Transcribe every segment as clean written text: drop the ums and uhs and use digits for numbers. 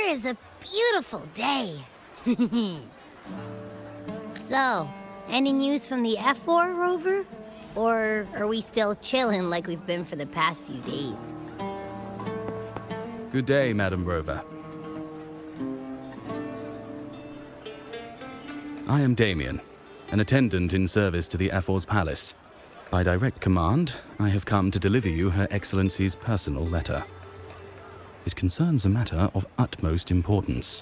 is a beautiful day. So, any news from the Ephor, Rover? Or are we still chilling like we've been for the past few days? Good day, Madam Rover. I am Damien, an attendant in service to the Ephor's palace. By direct command, I have come to deliver you Her Excellency's personal letter. It concerns a matter of utmost importance.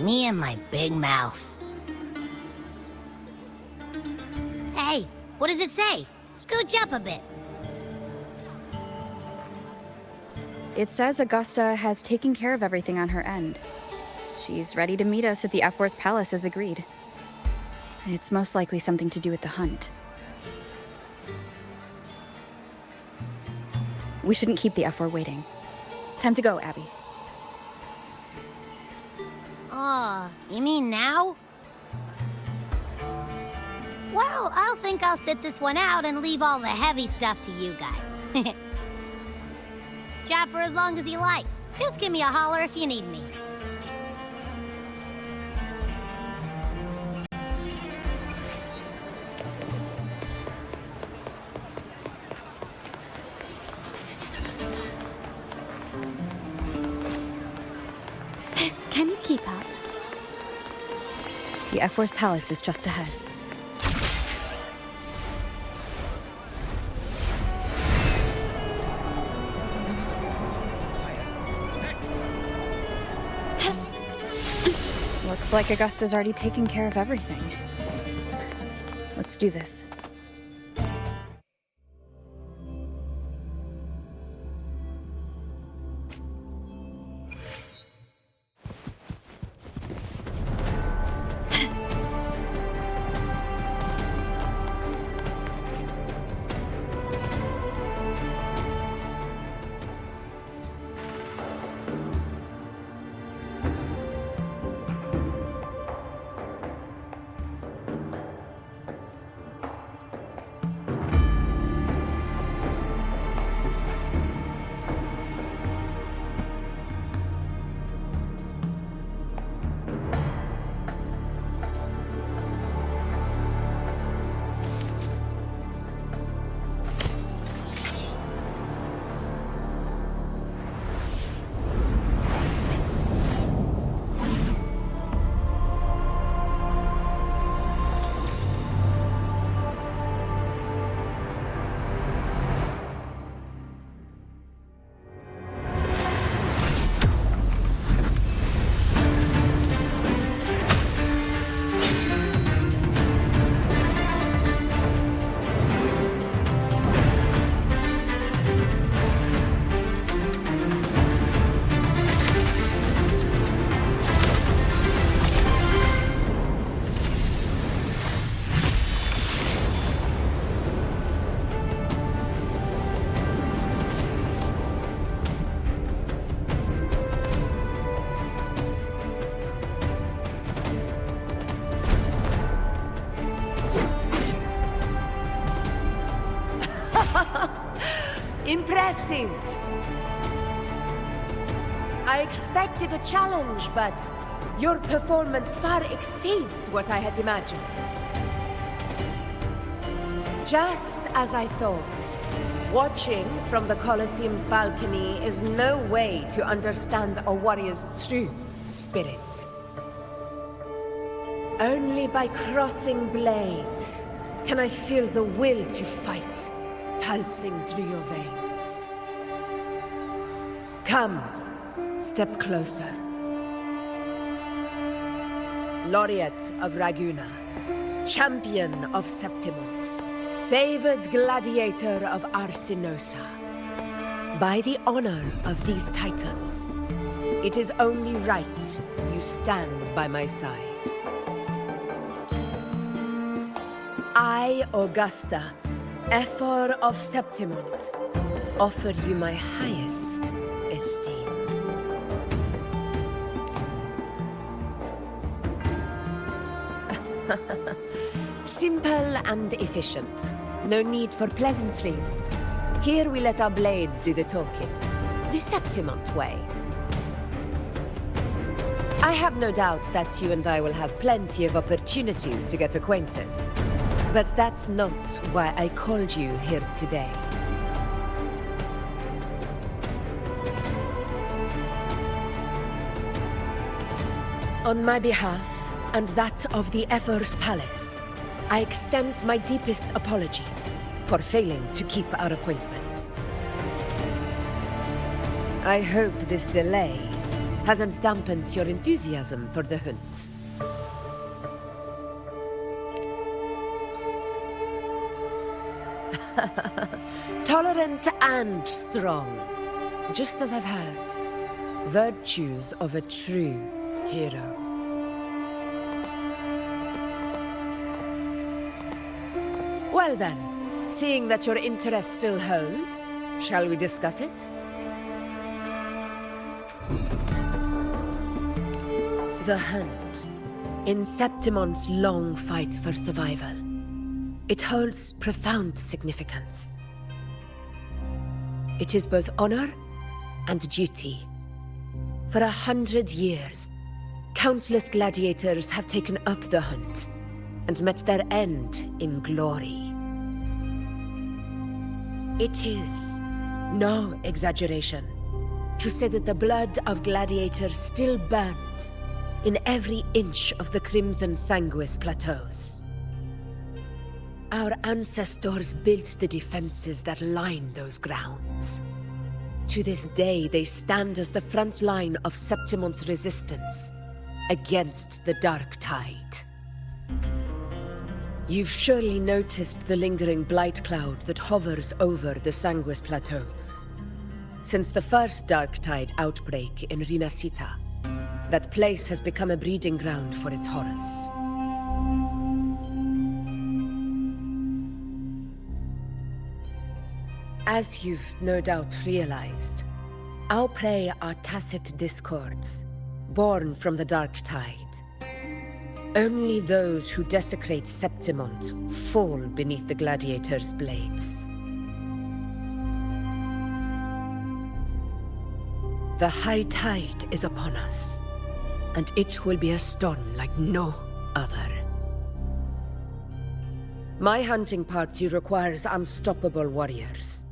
Me and my big mouth. Hey, what does it say? Scooch up a bit. It says Augusta has taken care of everything on her end. She's ready to meet us at the Ephor's palace as agreed. It's most likely something to do with the hunt. We shouldn't keep the Ephor waiting. Time to go, Abby. Oh, you mean now? Well, I'll think I'll sit this one out and leave all the heavy stuff to you guys. Chat for as long as you like. Just give me a holler if you need me. Can you keep up? The Ephor's palace is just ahead. Looks like Augusta's already taken care of everything. Let's do this. Impressive! I expected a challenge, but your performance far exceeds what I had imagined. Just as I thought, watching from the Colosseum's balcony is no way to understand a warrior's true spirit. Only by crossing blades can I feel the will to fight pulsing through your veins. Come, step closer. Laureate of Raguna, champion of Septimund, favored gladiator of Arsinosa. By the honor of these titans, it is only right you stand by my side. I, Augusta, Ephor of Septimund, offer you my highest esteem. Simple and efficient. No need for pleasantries. Here we let our blades do the talking. The Septimont way. I have no doubt that you and I will have plenty of opportunities to get acquainted. But that's not why I called you here today. On my behalf, and that of the Ephor's palace, I extend my deepest apologies for failing to keep our appointment. I hope this delay hasn't dampened your enthusiasm for the hunt. Tolerant and strong, just as I've heard. Virtues of a true hero. Well then, seeing that your interest still holds, shall we discuss it? The hunt. In Septimon's long fight for survival, it holds profound significance. It is both honor and duty. For 100 years, countless gladiators have taken up the hunt and met their end in glory. It is no exaggeration to say that the blood of gladiators still burns in every inch of the Crimson Sanguis plateaus. Our ancestors built the defenses that line those grounds. To this day, they stand as the front line of Septimon's resistance against the Dark Tide. You've surely noticed the lingering blight cloud that hovers over the Sanguis plateaus. Since the first Dark Tide outbreak in Rinascita, that place has become a breeding ground for its horrors. As you've no doubt realized, our prey are tacit discords, born from the Dark Tide. Only those who desecrate Septimont fall beneath the gladiators' blades. The high tide is upon us, and it will be a storm like no other. My hunting party requires unstoppable warriors.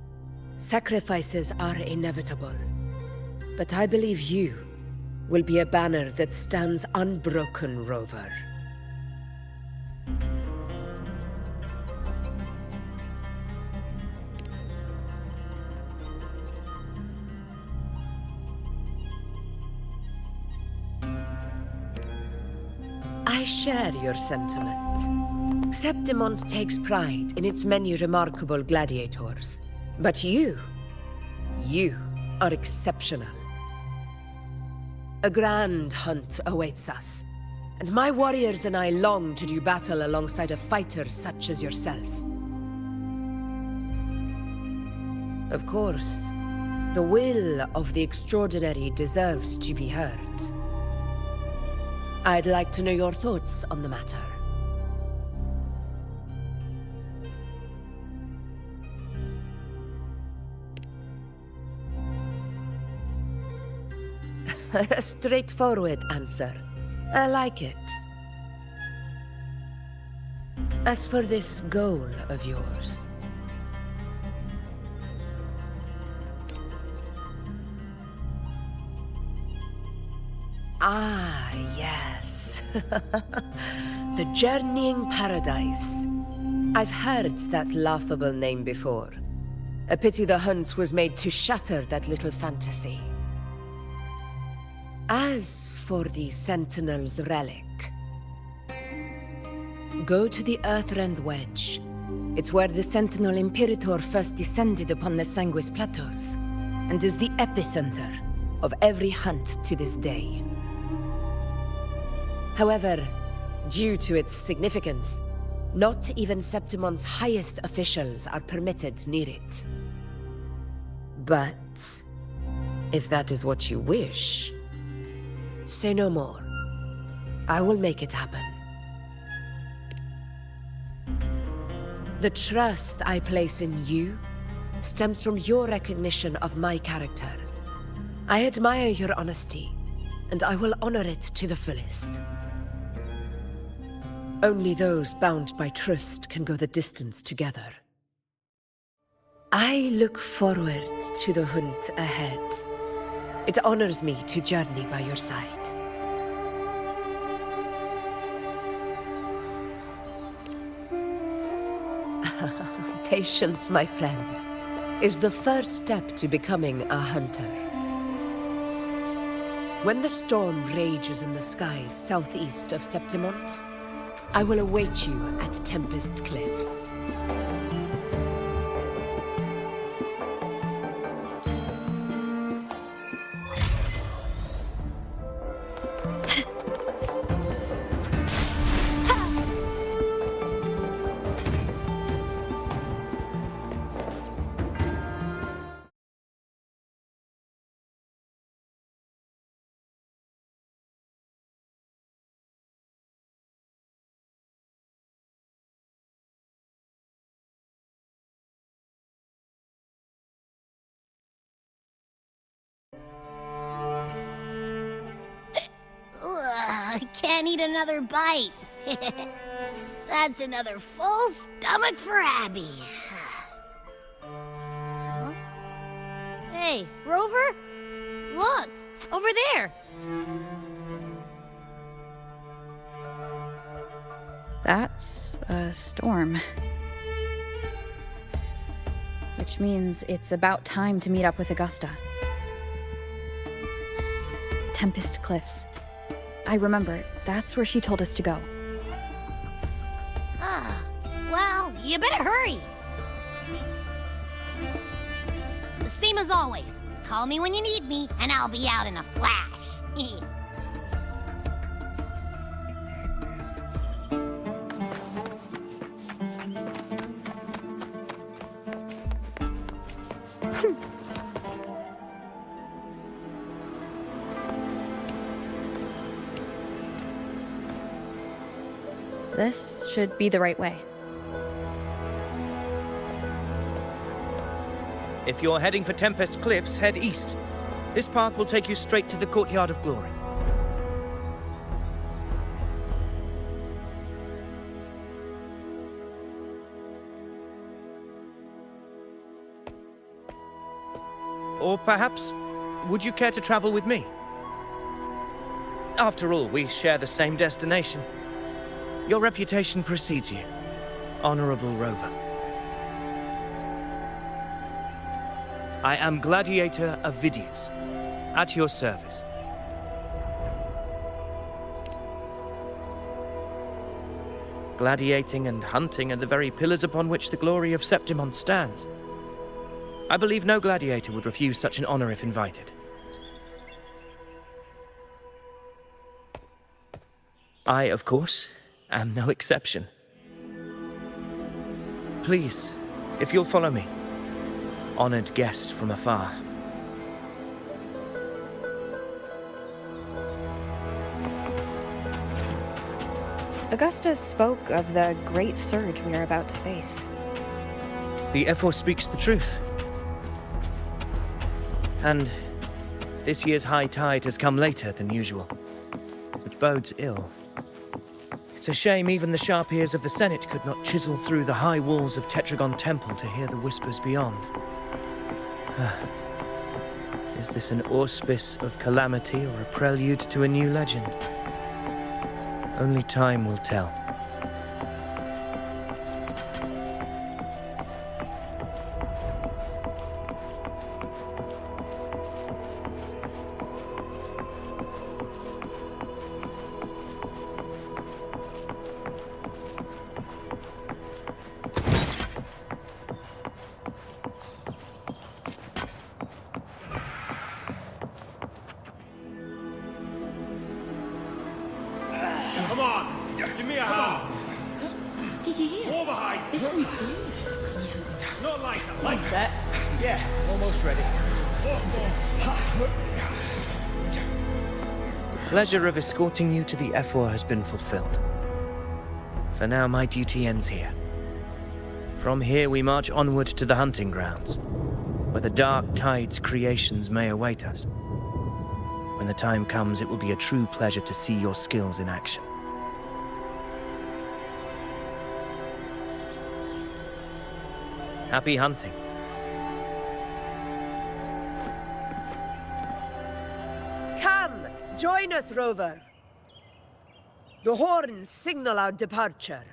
Sacrifices are inevitable, but I believe you will be a banner that stands unbroken, Rover. I share your sentiment. Septimont takes pride in its many remarkable gladiators. But you are exceptional. A grand hunt awaits us, and my warriors and I long to do battle alongside a fighter such as yourself. Of course, the will of the extraordinary deserves to be heard. I'd like to know your thoughts on the matter. A straightforward answer. I like it. As for this goal of yours... Ah, yes. The Journeying Paradise. I've heard that laughable name before. A pity the hunt was made to shatter that little fantasy. As for the Sentinel's relic, go to the Earthrend Wedge. It's where the Sentinel Imperator first descended upon the Sanguis Plateaus, and is the epicenter of every hunt to this day. However, due to its significance, not even Septimon's highest officials are permitted near it. But if that is what you wish, say no more. I will make it happen. The trust I place in you stems from your recognition of my character. I admire your honesty, and I will honor it to the fullest. Only those bound by trust can go the distance together. I look forward to the hunt ahead. It honors me to journey by your side. Patience, my friend, is the first step to becoming a hunter. When the storm rages in the skies southeast of Septimont, I will await you at Tempest Cliffs. I can't eat another bite. That's another full stomach for Abby. Huh? Hey, Rover? Look, over there. That's a storm. Which means it's about time to meet up with Augusta. Tempest Cliffs. I remember, that's where she told us to go. Well, you better hurry. Same as always. Call me when you need me, and I'll be out in a flash. This should be the right way. If you're heading for Tempest Cliffs, head east. This path will take you straight to the Courtyard of Glory. Or perhaps, would you care to travel with me? After all, we share the same destination. Your reputation precedes you, Honorable Rover. I am Gladiator of Vidius, at your service. Gladiating and hunting are the very pillars upon which the glory of Septimont stands. I believe no gladiator would refuse such an honor if invited. I, of course, am no exception. Please, if you'll follow me, honored guest from afar. Augusta spoke of the great surge we are about to face. The Ephor speaks the truth. And this year's high tide has come later than usual, which bodes ill. It's a shame even the sharp ears of the Senate could not chisel through the high walls of Tetragon Temple to hear the whispers beyond. Is this an auspice of calamity or a prelude to a new legend? Only time will tell. Come on, give me a hand. Did you hear? More behind. This one's serious. Not like that. Like Set. Yeah, almost ready. Pleasure of escorting you to the Ephor has been fulfilled. For now, my duty ends here. From here we march onward to the hunting grounds, where the dark tide's creations may await us. When the time comes, it will be a true pleasure to see your skills in action. Happy hunting. Come, join us, Rover. The horns signal our departure.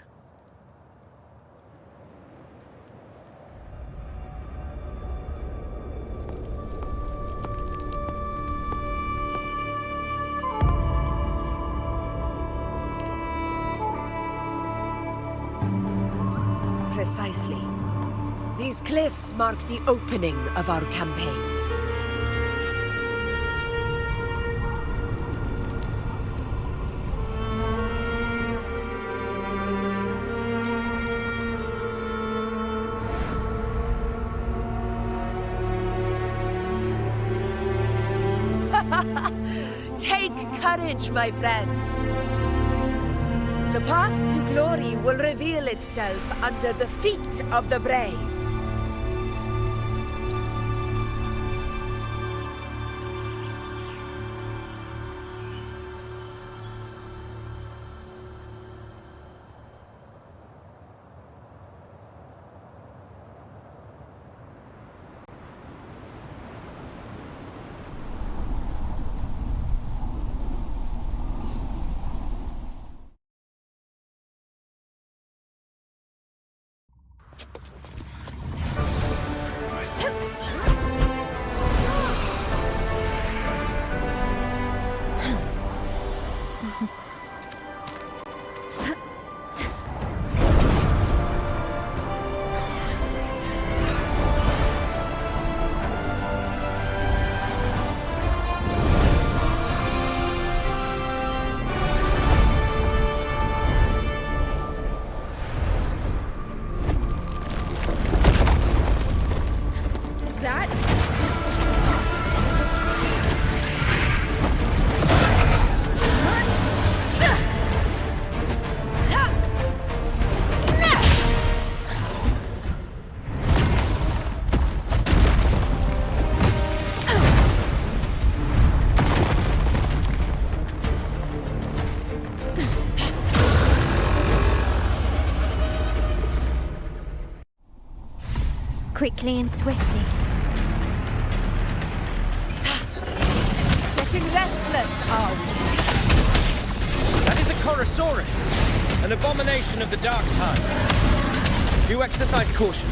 Precisely. These cliffs mark the opening of our campaign. Take courage, my friend. The path to glory will reveal itself under the feet of the brave. Quickly and swiftly. Getting restless, are we? That is a Chorosaurus, an abomination of the dark tide. Do exercise caution.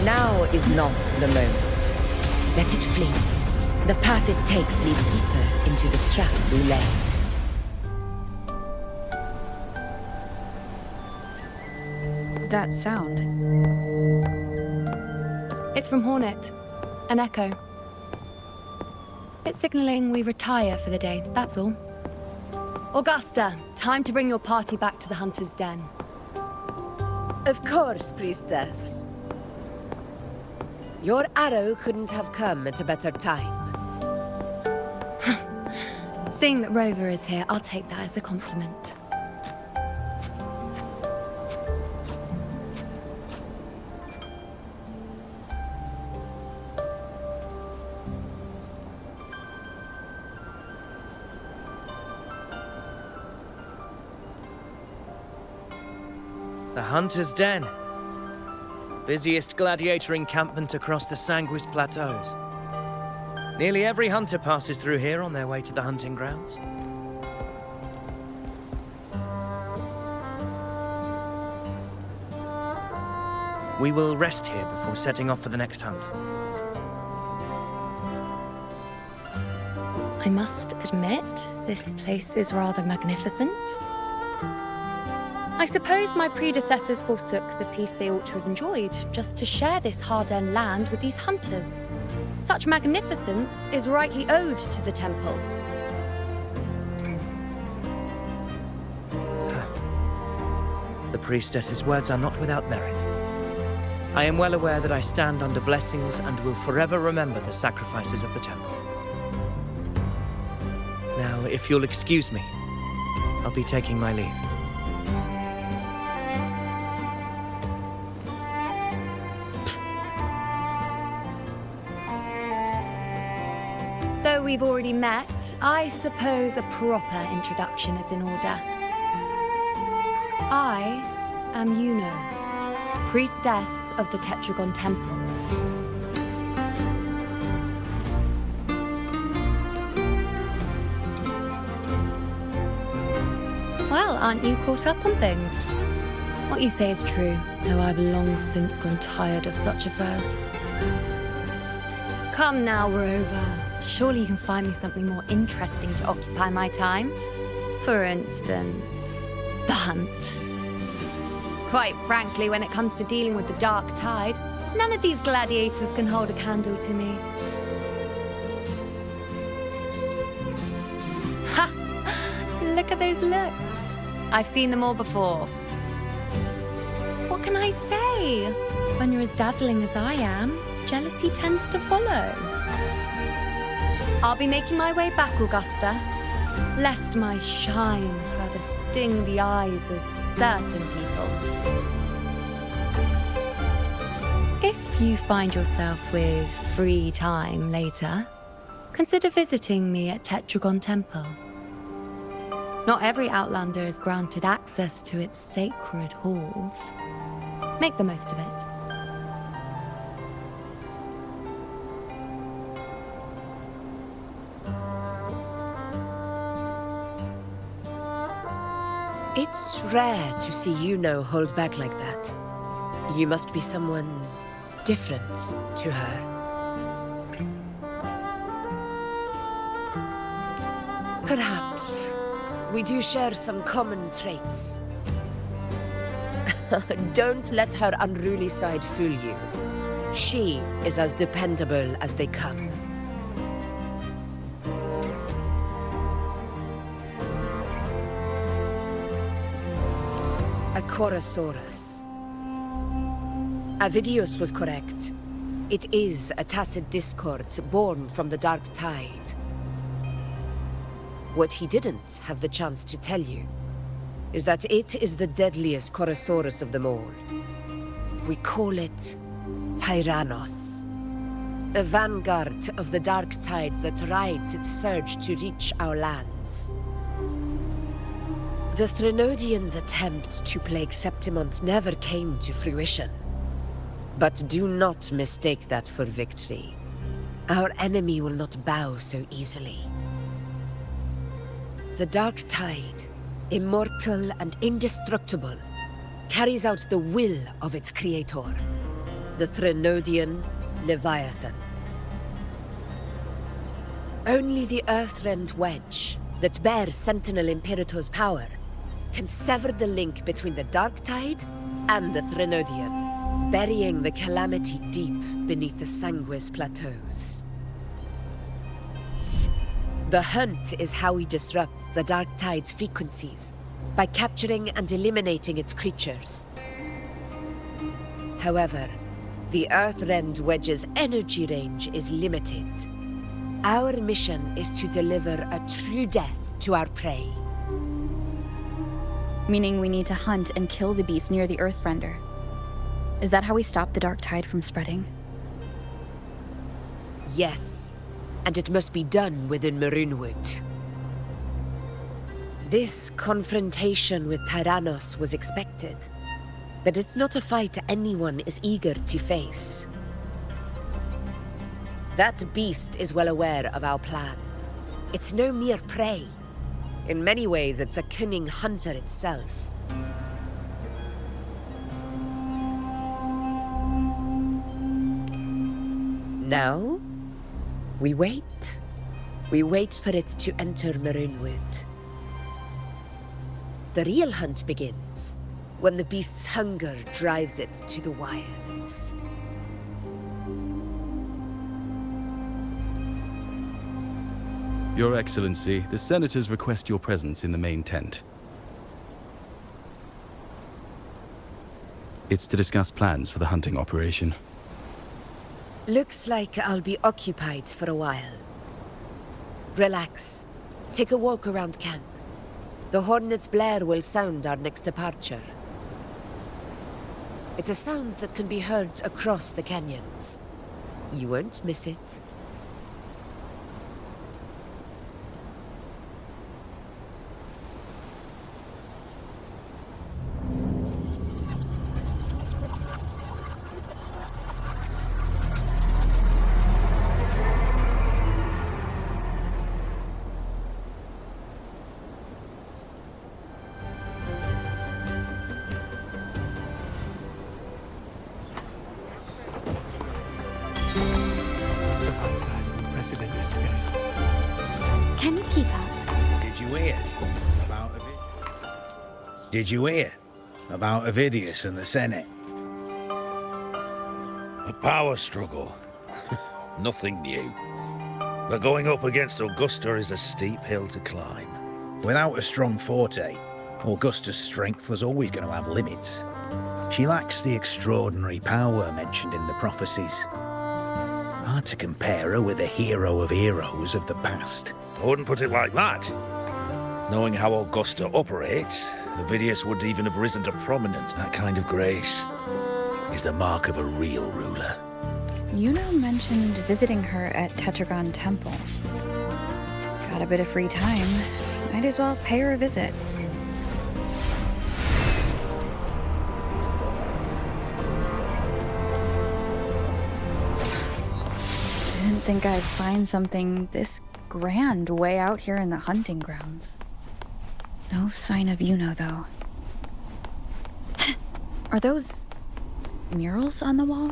Now is not the moment. Let it flee. The path it takes leads deeper into the trap we laid. That sound. It's from Hornet. An echo. It's signaling we retire for the day, that's all. Augusta, time to bring your party back to the Hunter's Den. Of course, Priestess. Your arrow couldn't have come at a better time. Seeing that Rover is here, I'll take that as a compliment. The Hunter's Den. Busiest gladiator encampment across the Sanguis Plateaus. Nearly every hunter passes through here on their way to the hunting grounds. We will rest here before setting off for the next hunt. I must admit, this place is rather magnificent. I suppose my predecessors forsook the peace they ought to have enjoyed just to share this hard-earned land with these hunters. Such magnificence is rightly owed to the temple. The priestess's words are not without merit. I am well aware that I stand under blessings and will forever remember the sacrifices of the temple. Now, if you'll excuse me, I'll be taking my leave. Though we've already met, I suppose a proper introduction is in order. I am Iuno, priestess of the Tetragon Temple. Well, aren't you caught up on things? What you say is true, though I've long since grown tired of such affairs. Come now, Rover. Surely you can find me something more interesting to occupy my time. For instance, the hunt. Quite frankly, when it comes to dealing with the dark tide, none of these gladiators can hold a candle to me. Ha! Look at those looks. I've seen them all before. What can I say? When you're as dazzling as I am, jealousy tends to follow. I'll be making my way back, Augusta, lest my shine further sting the eyes of certain people. If you find yourself with free time later, consider visiting me at Tetragon Temple. Not every Outlander is granted access to its sacred halls. Make the most of it. It's rare to see Iuno hold back like that. You must be someone different to her. Perhaps we do share some common traits. Don't let her unruly side fool you. She is as dependable as they come. A Chorosaurus. Avidius was correct. It is a tacit discord born from the dark tide. What he didn't have the chance to tell you is that it is the deadliest Chorosaurus of them all. We call it Tyrannos, a vanguard of the dark tide that rides its surge to reach our lands. The Threnodians' attempt to plague Septimont never came to fruition. But do not mistake that for victory. Our enemy will not bow so easily. The dark tide, immortal and indestructible, carries out the will of its creator, the Threnodian Leviathan. Only the Earthrend Wedge, that bears Sentinel Imperator's power, can sever the link between the dark tide and the Threnodian, burying the calamity deep beneath the Sanguis plateaus. The hunt is how we disrupt the dark tide's frequencies, by capturing and eliminating its creatures. However, the Earthrend Wedge's energy range is limited. Our mission is to deliver a true death to our prey. Meaning we need to hunt and kill the beast near the Earthrender. Is that how we stop the dark tide from spreading? Yes, and it must be done within Maroonwood. This confrontation with Tyrannos was expected, but it's not a fight anyone is eager to face. That beast is well aware of our plan. It's no mere prey. In many ways, it's a cunning hunter itself. Now, we wait. We wait for it to enter Maroonwood. The real hunt begins when the beast's hunger drives it to the wilds. Your Excellency, the senators request your presence in the main tent. It's to discuss plans for the hunting operation. Looks like I'll be occupied for a while. Relax. Take a walk around camp. The hornet's blare will sound our next departure. It's a sound that can be heard across the canyons. You won't miss it. Can you keep up? Did you hear about Avidius and the Senate? A power struggle. Nothing new. But going up against Augusta is a steep hill to climb. Without a strong forte, Augusta's strength was always going to have limits. She lacks the extraordinary power mentioned in the prophecies. Hard to compare her with a hero of heroes of the past. I wouldn't put it like that. Knowing how Augusta operates, Avidius would even have risen to prominence. That kind of grace is the mark of a real ruler. Iuno mentioned visiting her at Tetragon Temple. Got a bit of free time. Might as well pay her a visit. Didn't think I'd find something this grand way out here in the hunting grounds. No sign of Iuno, though. Are those murals on the wall?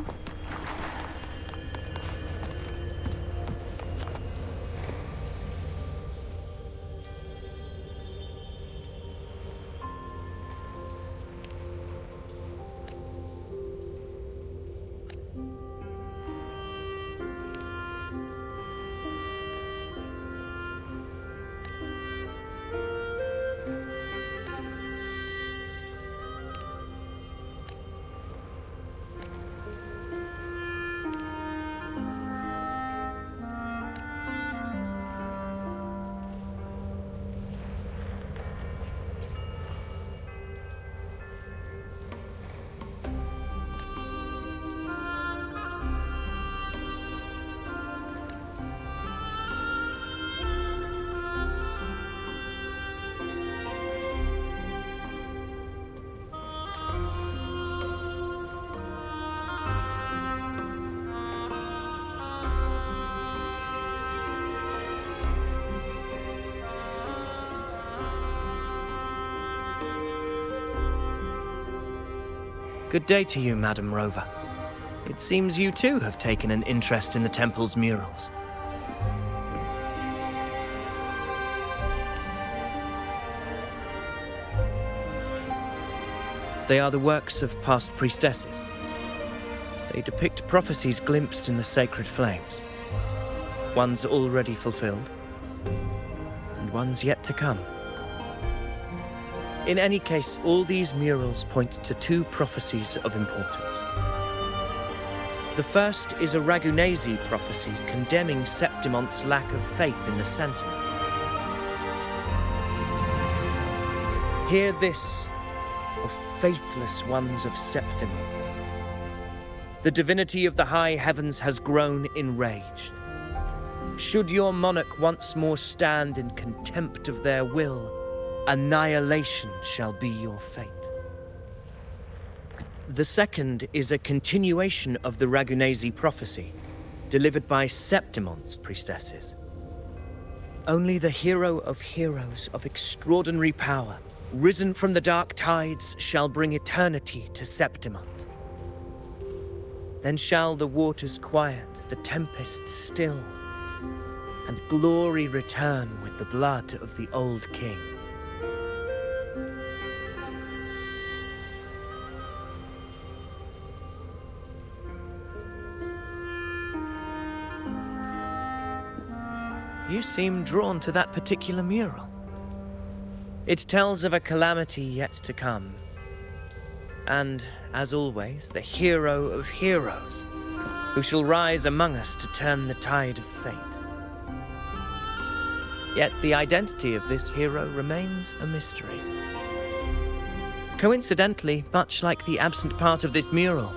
Good day to you, Madam Rover. It seems you too have taken an interest in the temple's murals. They are the works of past priestesses. They depict prophecies glimpsed in the sacred flames. Ones already fulfilled, and ones yet to come. In any case, all these murals point to two prophecies of importance. The first is a Ragunesi prophecy condemning Septimonte's lack of faith in the Sentinel. Hear this, O faithless ones of Septimont. The divinity of the high heavens has grown enraged. Should your monarch once more stand in contempt of their will, annihilation shall be your fate. The second is a continuation of the Ragunesi prophecy, delivered by Septimonte's priestesses. Only the hero of heroes of extraordinary power, risen from the dark tides, shall bring eternity to Septimont. Then shall the waters quiet, the tempest still, and glory return with the blood of the old king. You seem drawn to that particular mural. It tells of a calamity yet to come. And, as always, the hero of heroes, who shall rise among us to turn the tide of fate. Yet the identity of this hero remains a mystery. Coincidentally, much like the absent part of this mural,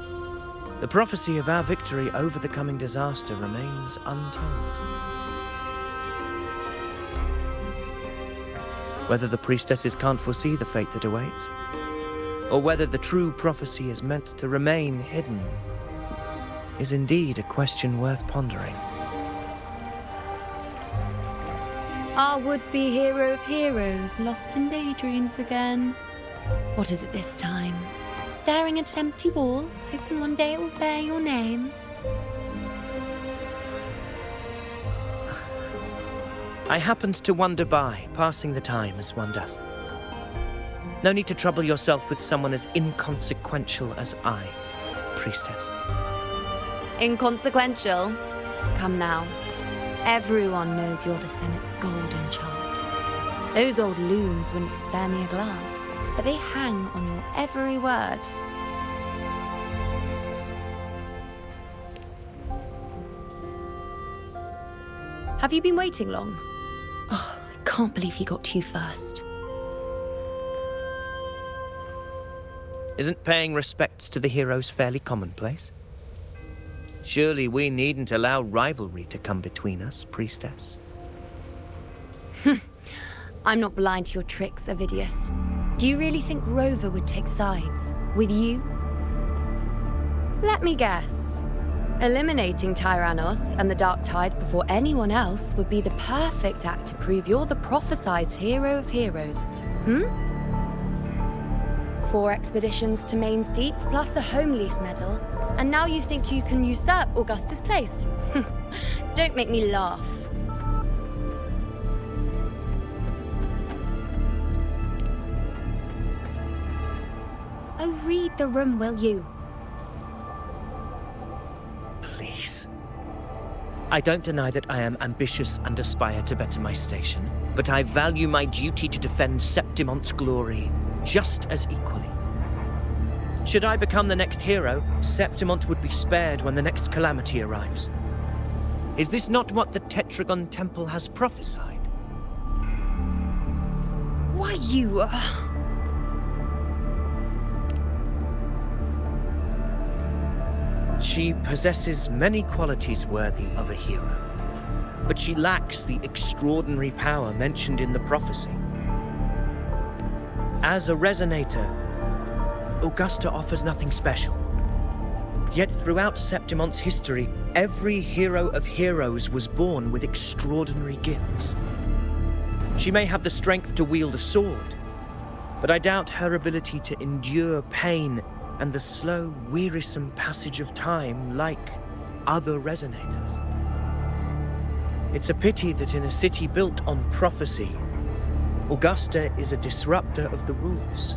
the prophecy of our victory over the coming disaster remains untold. Whether the priestesses can't foresee the fate that awaits, or whether the true prophecy is meant to remain hidden, is indeed a question worth pondering. Our would-be hero of heroes, lost in daydreams again. What is it this time? Staring at an empty wall, hoping one day it will bear your name. I happened to wander by, passing the time as one does. No need to trouble yourself with someone as inconsequential as I, priestess. Inconsequential? Come now. Everyone knows you're the Senate's golden child. Those old loons wouldn't spare me a glance, but they hang on your every word. Have you been waiting long? Oh, I can't believe he got to you first. Isn't paying respects to the heroes fairly commonplace? Surely we needn't allow rivalry to come between us, priestess. I'm not blind to your tricks, Avidius. Do you really think Rover would take sides? With you? Let me guess. Eliminating Tyrannos and the Dark Tide before anyone else would be the perfect act to prove you're the prophesied hero of heroes. 4 expeditions to Main's Deep, plus a Home Leaf medal, and now you think you can usurp Augusta's place? Don't make me laugh. Oh, read the room, will you? Please. I don't deny that I am ambitious and aspire to better my station, but I value my duty to defend Septimont's glory just as equally. Should I become the next hero, Septimont would be spared when the next calamity arrives. Is this not what the Tetragon Temple has prophesied? Why, you... She possesses many qualities worthy of a hero, but she lacks the extraordinary power mentioned in the prophecy. As a resonator, Augusta offers nothing special. Yet throughout Septimont's history, every hero of heroes was born with extraordinary gifts. She may have the strength to wield a sword, but I doubt her ability to endure pain and the slow, wearisome passage of time like other resonators. It's a pity that in a city built on prophecy, Augusta is a disruptor of the rules.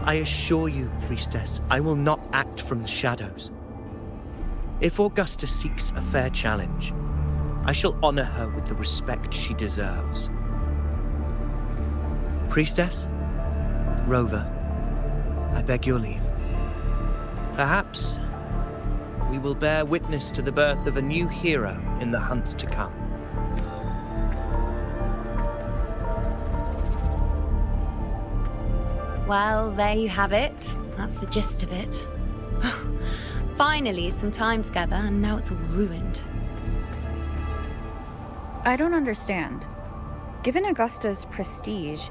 I assure you, priestess, I will not act from the shadows. If Augusta seeks a fair challenge, I shall honor her with the respect she deserves. Priestess? Rover, I beg your leave. Perhaps we will bear witness to the birth of a new hero in the hunt to come. Well, there you have it. That's the gist of it. Finally, some time together, and now it's all ruined. I don't understand. Given Augusta's prestige,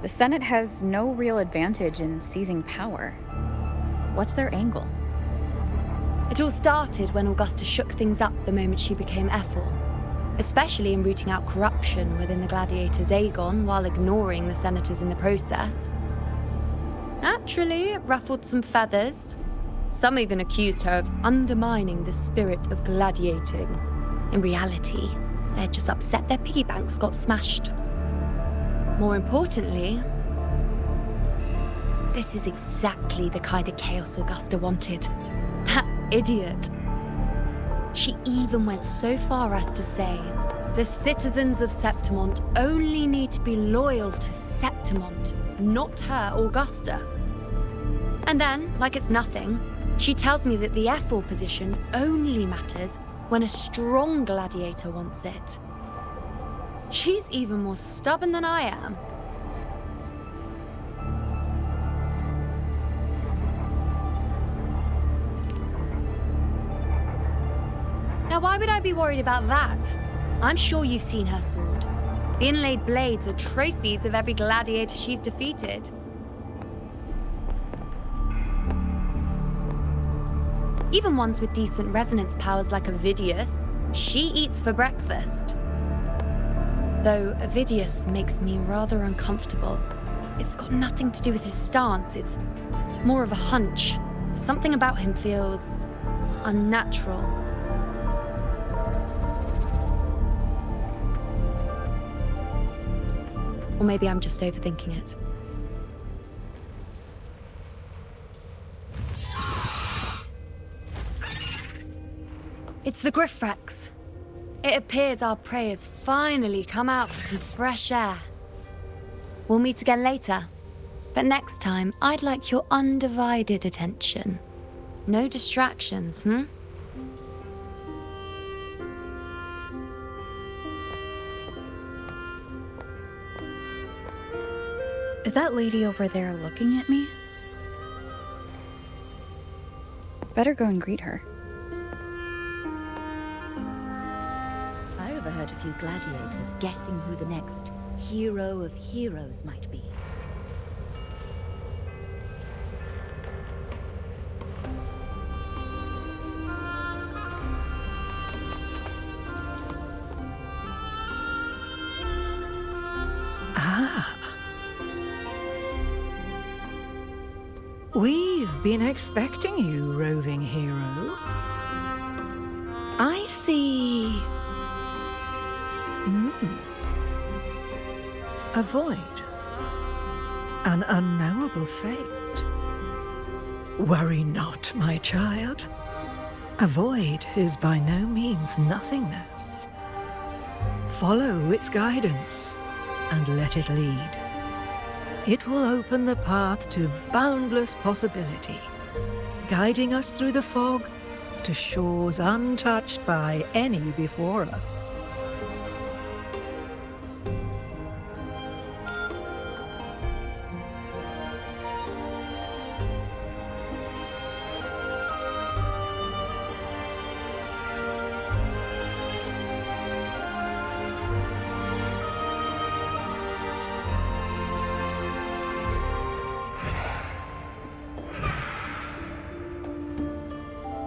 the Senate has no real advantage in seizing power. What's their angle? It all started when Augusta shook things up the moment she became Ephor, especially in rooting out corruption within the gladiators' Aegon while ignoring the senators in the process. Naturally, it ruffled some feathers. Some even accused her of undermining the spirit of gladiating. In reality, they'd just upset their piggy banks got smashed. More importantly, this is exactly the kind of chaos Augusta wanted. That idiot. She even went so far as to say, the citizens of Septimont only need to be loyal to Septimont, not her, Augusta. And then, like it's nothing, she tells me that the Ephor position only matters when a strong gladiator wants it. She's even more stubborn than I am. Now, why would I be worried about that? I'm sure you've seen her sword. The inlaid blades are trophies of every gladiator she's defeated. Even ones with decent resonance powers like Avidius, she eats for breakfast. Though Avidius makes me rather uncomfortable. It's got nothing to do with his stance, it's more of a hunch. Something about him feels unnatural. Or maybe I'm just overthinking it. It's the Griffrex. It appears our prey has finally come out for some fresh air. We'll meet again later. But next time, I'd like your undivided attention. No distractions, Is that lady over there looking at me? Better go and greet her. I overheard a few gladiators guessing who the next hero of heroes might be. We've been expecting you, roving hero. I see... a void. An unknowable fate. Worry not, my child. A void is by no means nothingness. Follow its guidance, and let it lead. It will open the path to boundless possibility, guiding us through the fog to shores untouched by any before us.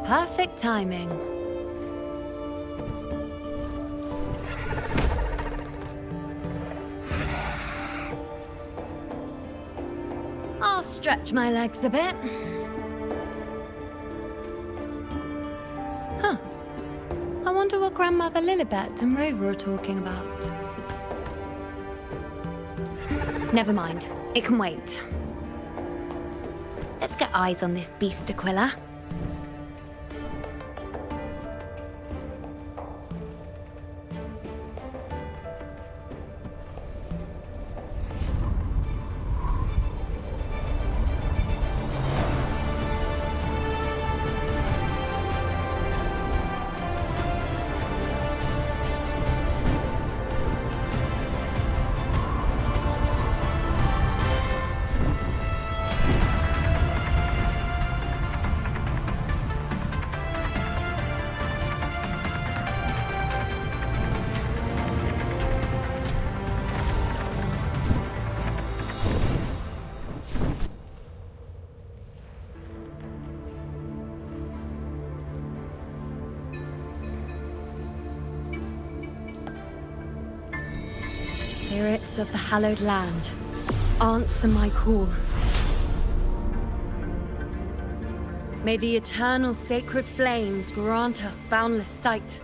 Perfect timing. I'll stretch my legs a bit. Huh. I wonder what Grandmother Lilibet and Rover are talking about. Never mind. It can wait. Let's get eyes on this beast, Aquila. Spirits of the hallowed land, answer my call. May the eternal sacred flames grant us boundless sight.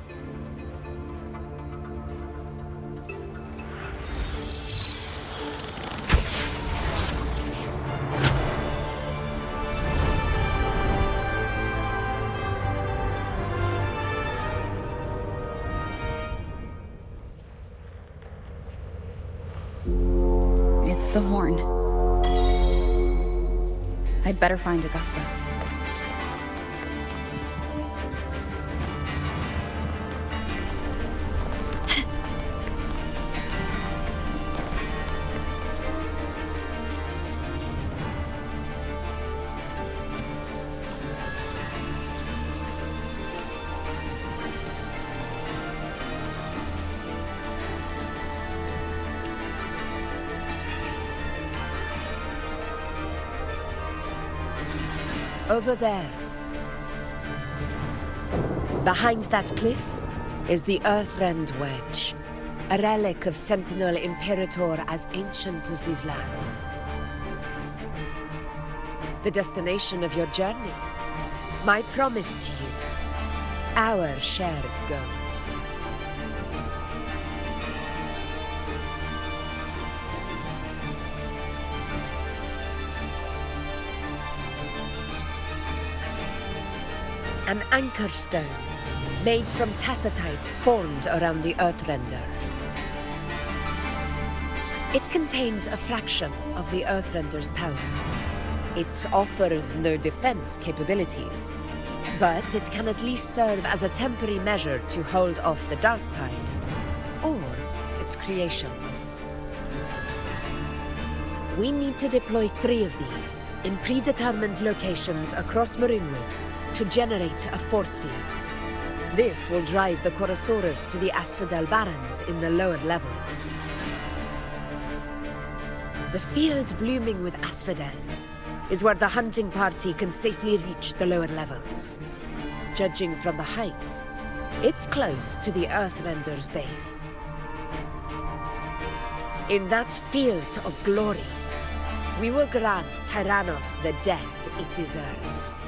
It's the horn. I'd better find Augusta. Over there. Behind that cliff is the Earthrend Wedge, a relic of Sentinel Imperator as ancient as these lands. The destination of your journey, my promise to you, our shared goal. An anchor stone, made from tacitite formed around the Earthrender. It contains a fraction of the Earthrender's power. It offers no defense capabilities, but it can at least serve as a temporary measure to hold off the dark tide, or its creations. We need to deploy 3 of these in predetermined locations across Maroonwood to generate a force field. This will drive the Chorosaurus to the Asphodel Barrens in the lower levels. The field blooming with asphodels is where the hunting party can safely reach the lower levels. Judging from the height, it's close to the Earthrender's base. In that field of glory, we will grant Tyrannos the death it deserves.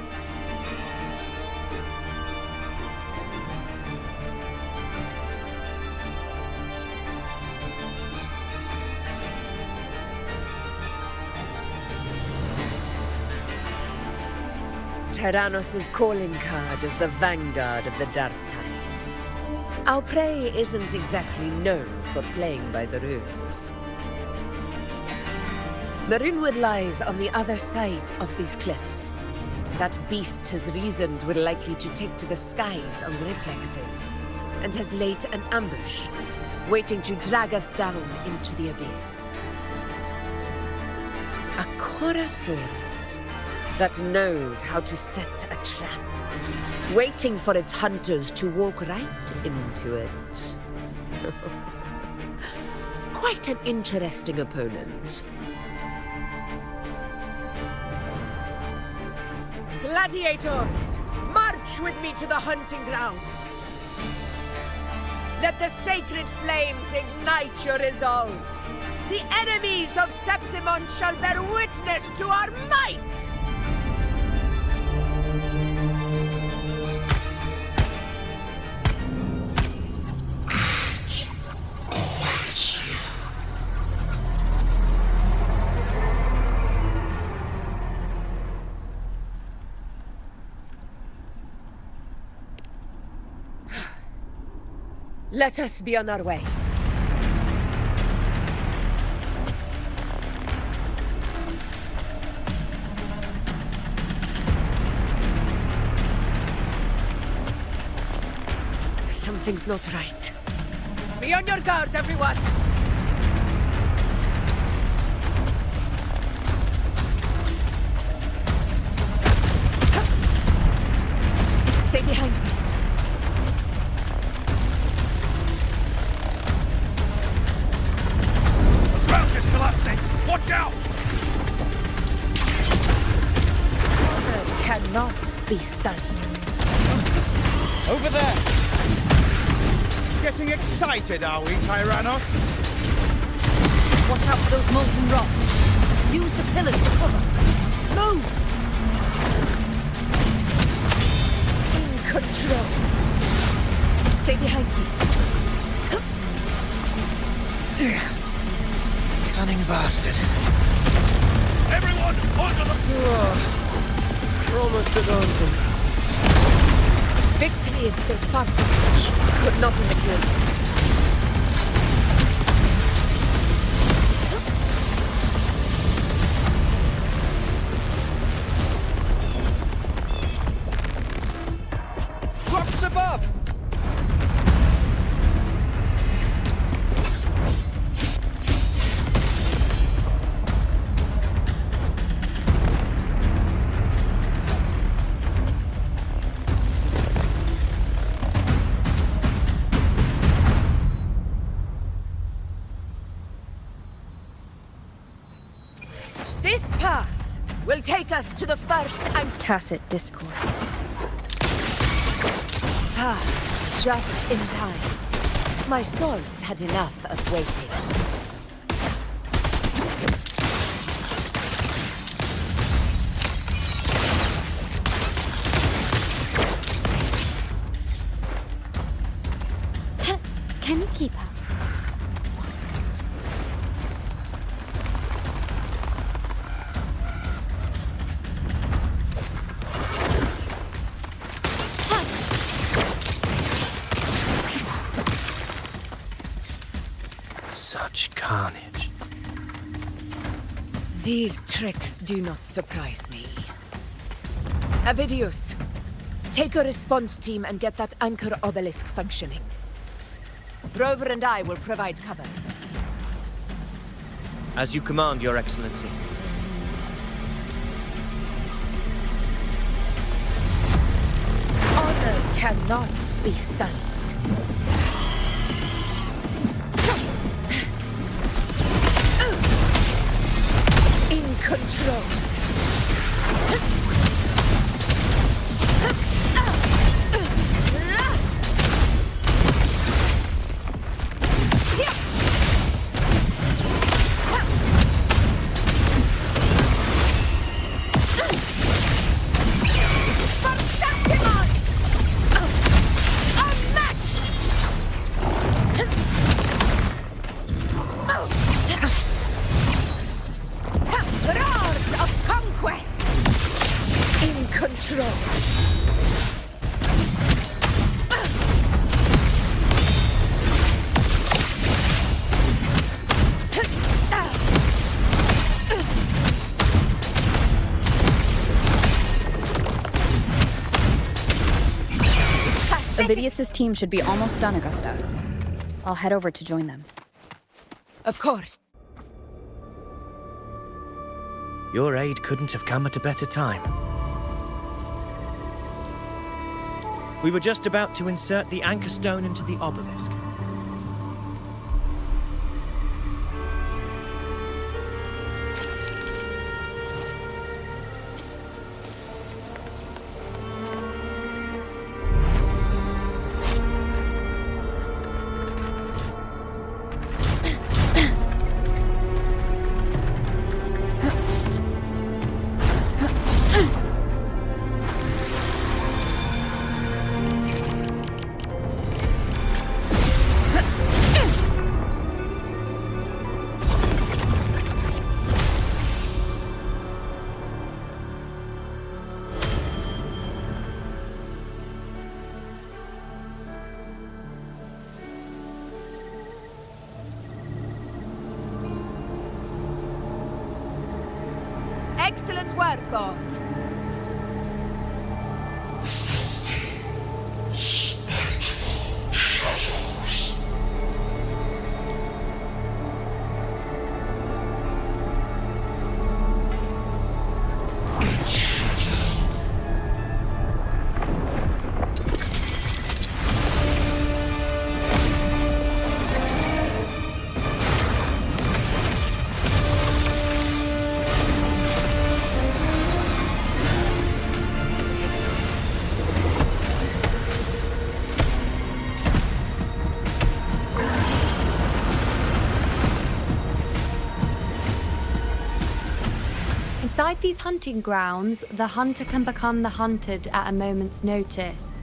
Tyrannos' calling card is the vanguard of the Dark Tide. Our prey isn't exactly known for playing by the rules. Maroonwood lies on the other side of these cliffs. That beast has reasoned we're likely to take to the skies on reflexes, and has laid an ambush, waiting to drag us down into the abyss. A Chorosaurus that knows how to set a trap, waiting for its hunters to walk right into it. Quite an interesting opponent. Gladiators, march with me to the hunting grounds. Let the sacred flames ignite your resolve. The enemies of Septimon shall bear witness to our might! Let us be on our way. Something's not right. Be on your guard, everyone! Stay behind me. Watch out! Rover cannot be silent. Over there! Getting excited, are we, Tyrannos? Watch out for those molten rocks. Use the pillars for cover. Move! control. Stay behind me. Cunning bastard. Everyone, onto the... We're almost at daunting. Victory is still far from reach, but not in the gradient. Rocks above! This path will take us to the first and... Tacit discords. Ah, just in time. My swords had enough of waiting. Can you keep up? Such carnage. These tricks do not surprise me. Avidius, take a response team and get that anchor obelisk functioning. Rover and I will provide cover. As you command, Your Excellency. Honor cannot be sullied. In control. Avidius's team should be almost done, Augusta. I'll head over to join them. Of course. Your aid couldn't have come at a better time. We were just about to insert the anchor stone into the obelisk. Excellent work, all. Inside these hunting grounds, the hunter can become the hunted at a moment's notice.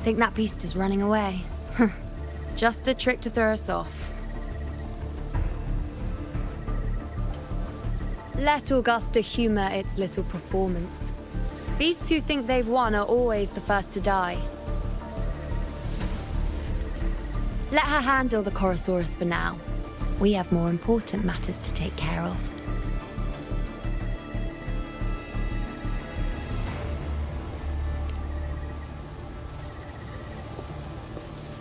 Think that beast is running away. Just a trick to throw us off. Let Augusta humor its little performance. Beasts who think they've won are always the first to die. Let her handle the Chorosaurus for now. We have more important matters to take care of.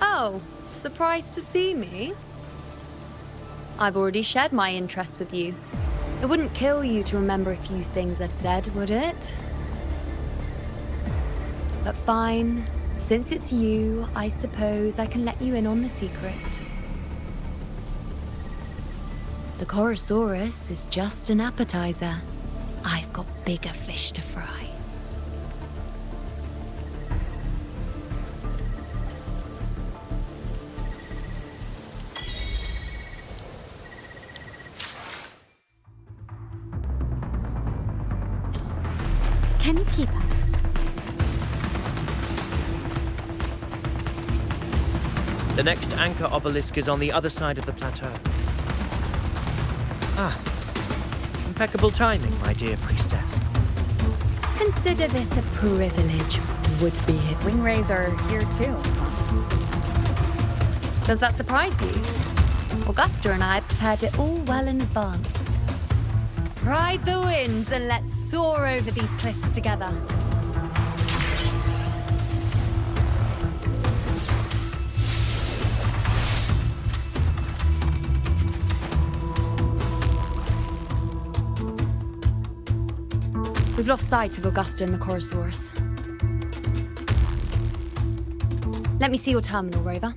Oh, surprised to see me? I've already shared my interest with you. It wouldn't kill you to remember a few things I've said, would it? But fine. Since it's you, I suppose I can let you in on the secret. The Chorosaurus is just an appetizer. I've got bigger fish to fry. Can you keep up? The next anchor obelisk is on the other side of the plateau. Ah, impeccable timing, my dear priestess. Consider this a privilege, would-be. Wingrays are here too. Does that surprise you? Augusta and I prepared it all well in advance. Ride the winds and let's soar over these cliffs together. We've lost sight of Augusta and the Chorosaurus. Let me see your terminal, Rover.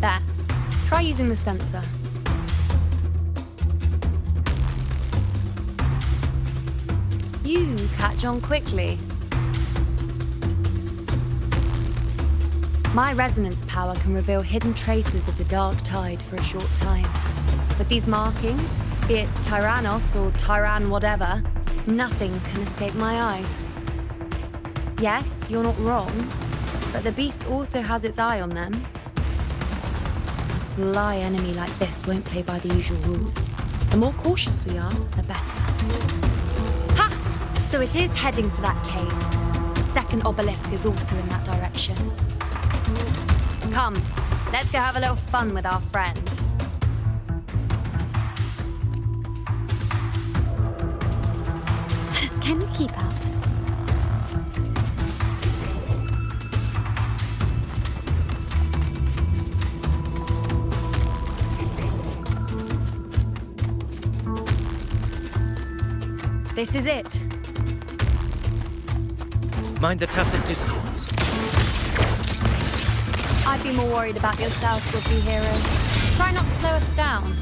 There. Try using the sensor. You catch on quickly. My resonance power can reveal hidden traces of the dark tide for a short time. With these markings, be it Tyrannos or Tyran whatever, nothing can escape my eyes. Yes, you're not wrong, but the beast also has its eye on them. A sly enemy like this won't play by the usual rules. The more cautious we are, the better. Ha! So it is heading for that cave. The second obelisk is also in that direction. Come, let's go have a little fun with our friend. Can you keep up? This is it. Mind the tacit discords. I'd be more worried about yourself, would-be hero. Try not to slow us down.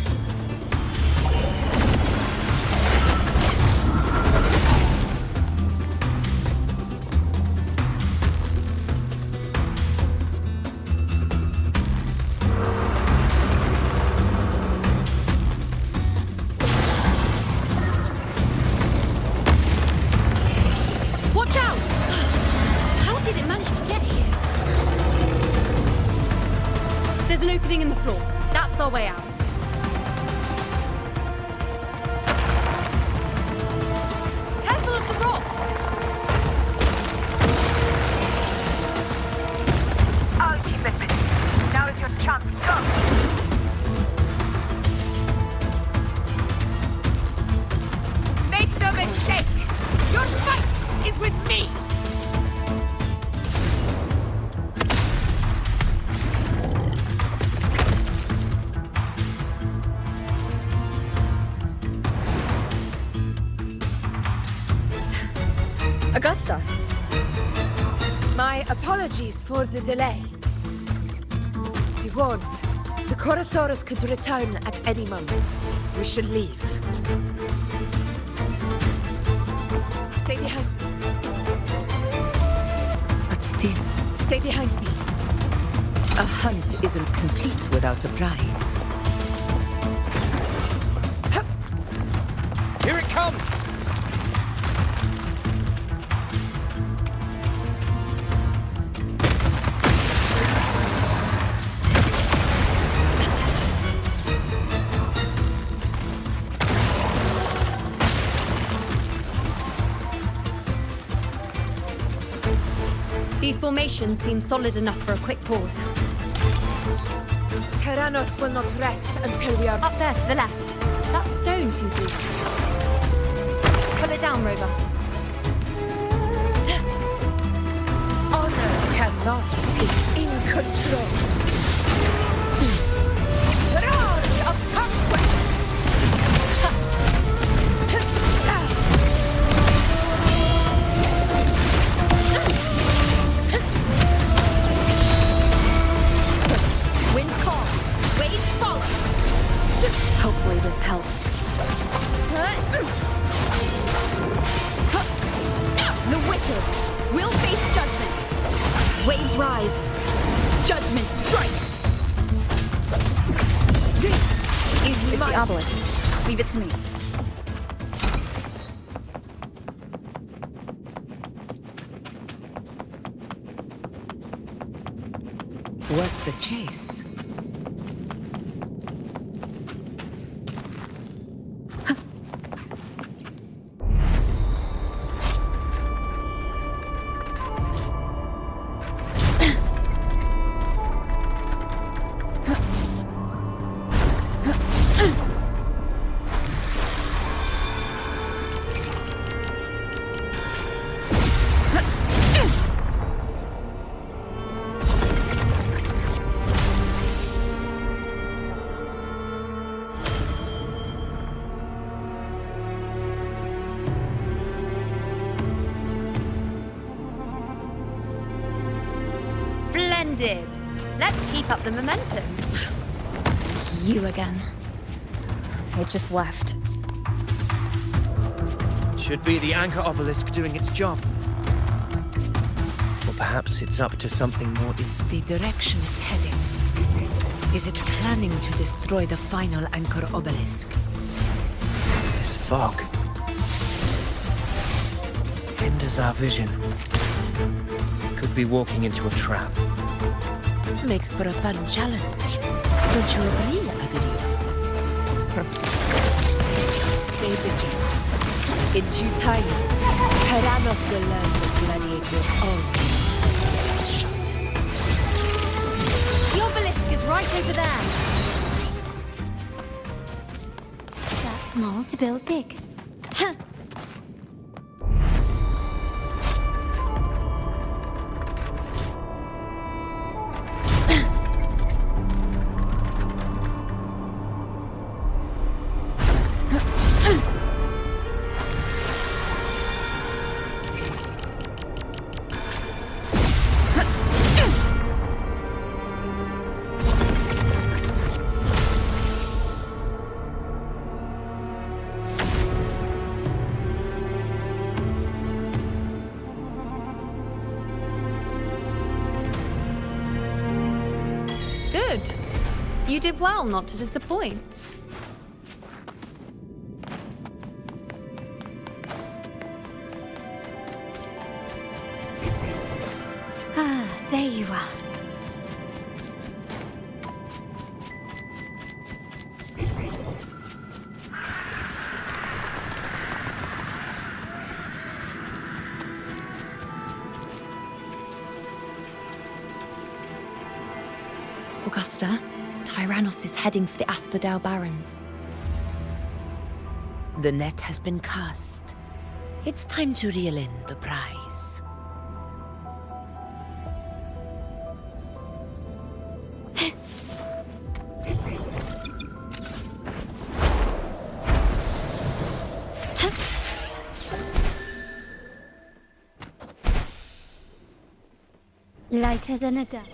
Watch out! How did it manage to get here? There's an opening in the floor. That's our way out. Careful of the rocks! I'll keep it busy. Now is your chance. Go! Make no mistake! Your fight is with me! Augusta. My apologies for the delay. Be warned, the Chorosaurus could return at any moment. We should leave. Stay behind me. But still, stay behind me. A hunt isn't complete without a prize. Here it comes! These formations seem solid enough for a quick pause. Tyrannos will not rest until we are... Up there to the left. That stone seems loose. Pull it down, Rover. Honor cannot be in control. Roars of conquest! Wind calm. Waves follow. Hopefully this helps. The wicked will face judgment. Waves rise. Judgment strikes. This is It's my... the obelisk. Leave it to me. Worth the chase. Splendid. Let's keep up the momentum. You again. It just left. Should be the anchor obelisk doing its job. Or perhaps it's up to something more The direction it's heading. Is it planning to destroy the final anchor obelisk? This fog hinders our vision. Could be walking into a trap. Makes for a fun challenge. Don't you agree, Avidius? Stay vigilant. In due time, Tyrannos will learn that gladiators always sharpens. The obelisk is right over there. That's small to build big. Huh. Good. You did well not to disappoint. Ah, there you are. Augusta, Tyrannos is heading for the Asphodel Barrens. The net has been cast. It's time to reel in the prize. Lighter than a duck.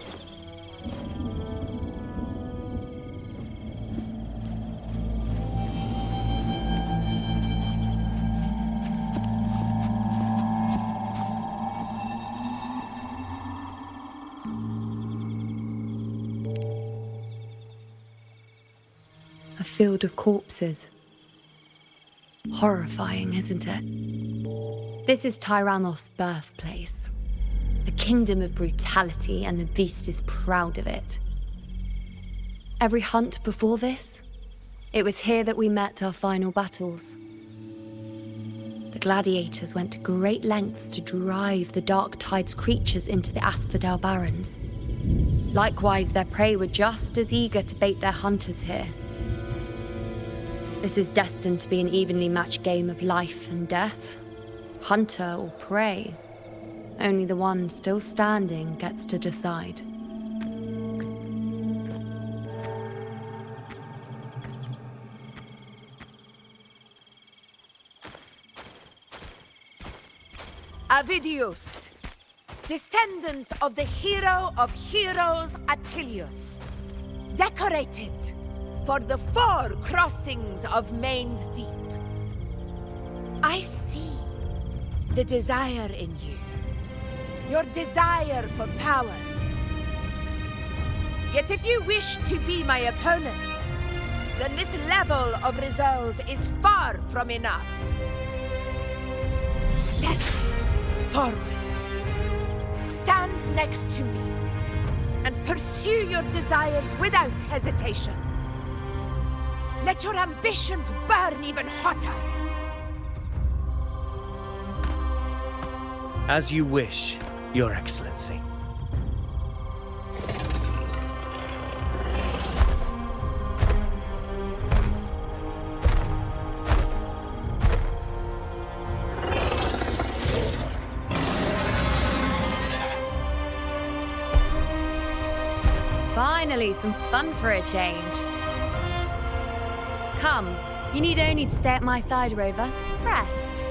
field of corpses. Horrifying, isn't it? This is Tyrannos' birthplace. A kingdom of brutality, and the beast is proud of it. Every hunt before this, it was here that we met our final battles. The gladiators went to great lengths to drive the Dark Tide's creatures into the Asphodel Barrens. Likewise, their prey were just as eager to bait their hunters here. This is destined to be an evenly matched game of life and death. Hunter or prey. Only the one still standing gets to decide. Avidius, descendant of the hero of heroes Attilius, decorated for the 4 crossings of Main's Deep. I see the desire in you, your desire for power. Yet if you wish to be my opponent, then this level of resolve is far from enough. Step forward. Stand next to me and pursue your desires without hesitation. Let your ambitions burn even hotter. As you wish, Your Excellency. Finally, some fun for a change. Come, you need only to stay at my side, Rover. Rest.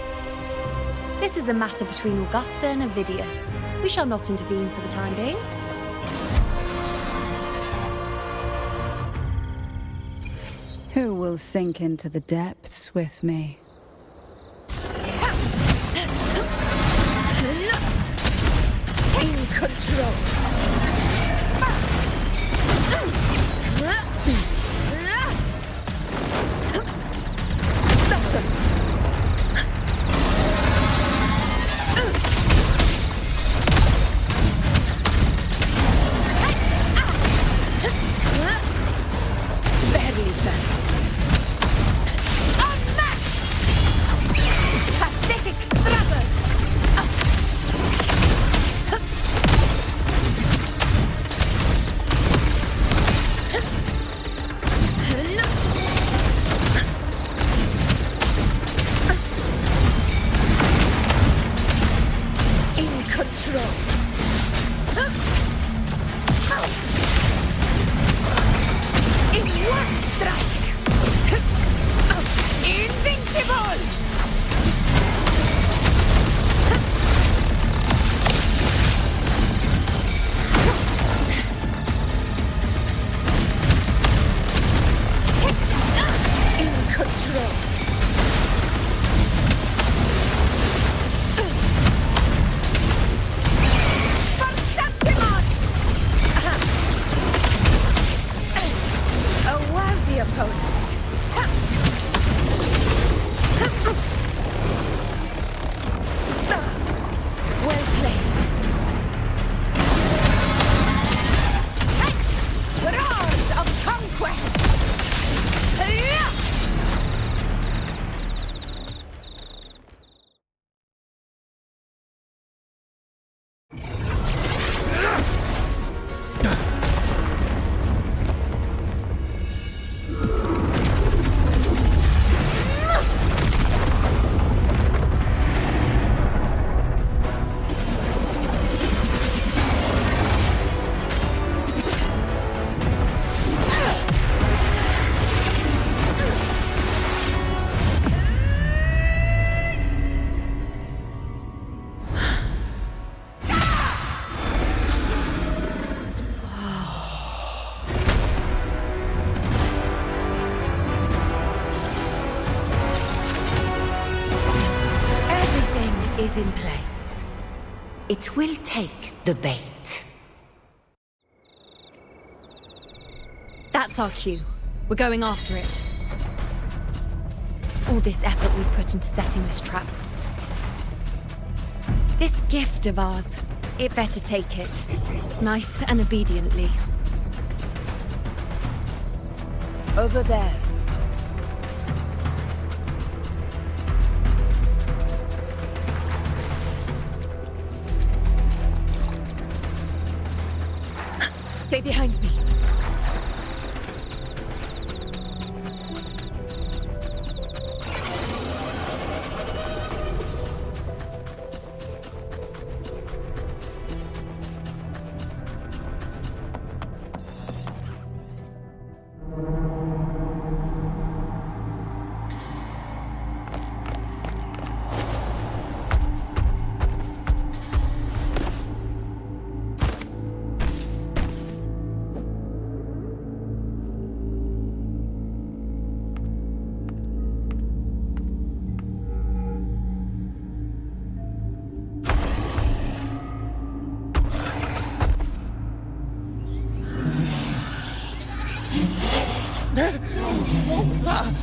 This is a matter between Augusta and Avidius. We shall not intervene for the time being. Who will sink into the depths with me? In control. Is in place. It will take the bait. That's our cue. We're going after it. All this effort we've put into setting this trap. This gift of ours, it better take it. Nice and obediently. Over there. Stay behind me. What was that?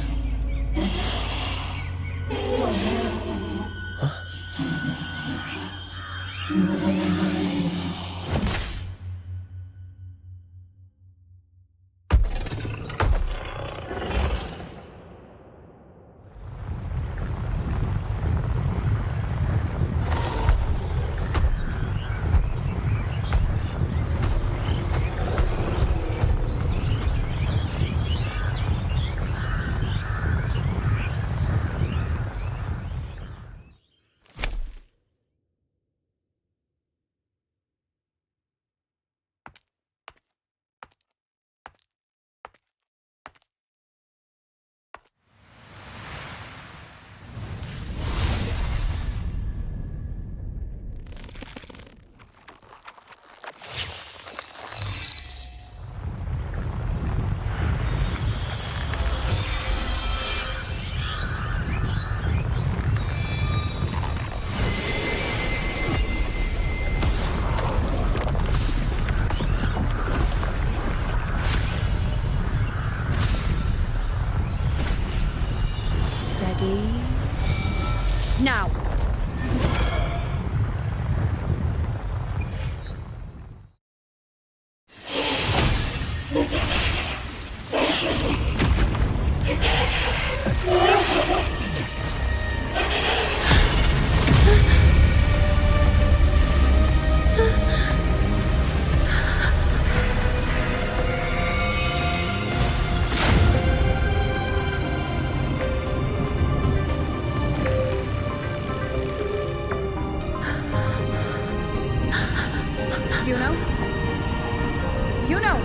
Now! Iuno? Iuno!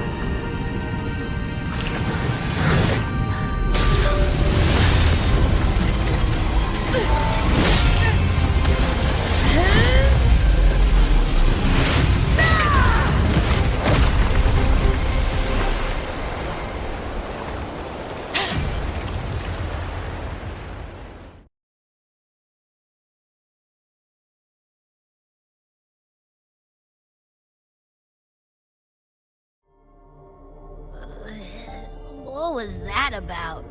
What was that about?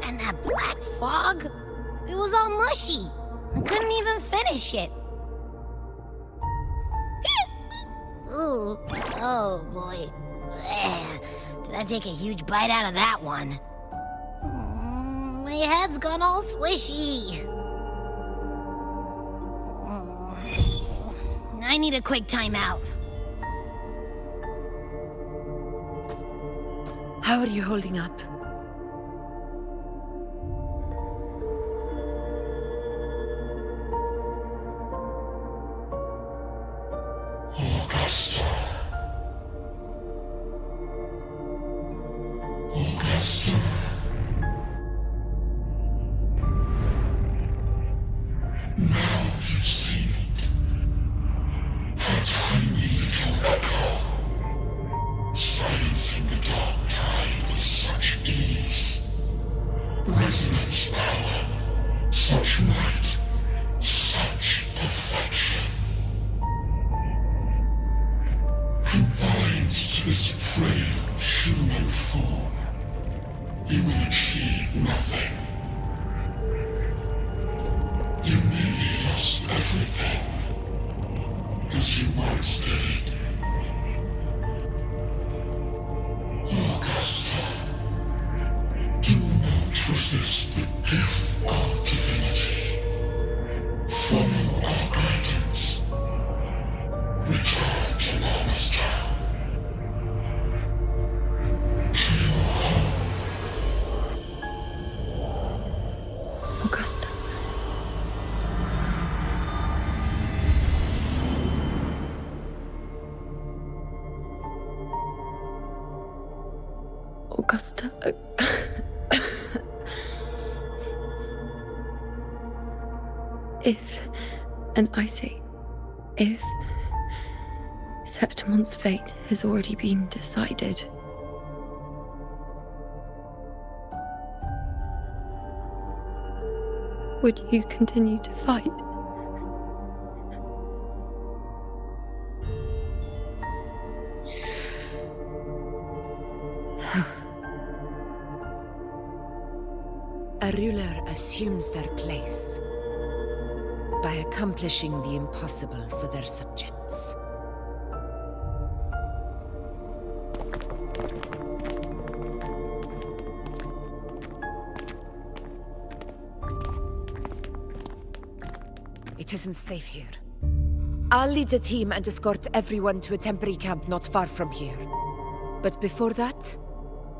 And that black fog? It was all mushy. I couldn't even finish it. Ooh, oh boy. Did I take a huge bite out of that one? My head's gone all swishy. I need a quick timeout. How are you holding up? Augusta. Augusta. Now you've seen it. Her tiny little echo, silencing the dark tide with such ease. Resonance power, such might, such perfection. Confined to this frail human form, you will achieve nothing. You nearly lost everything, as you once did. Augusta, do not resist the gift of divinity. Follow our guidance. Return to Augusta. Augusta. Augusta. If, and I say, if Septimon's fate has already been decided, would you continue to fight? A ruler assumes their place by accomplishing the impossible for their subjects. It isn't safe here. I'll lead a team and escort everyone to a temporary camp not far from here. But before that,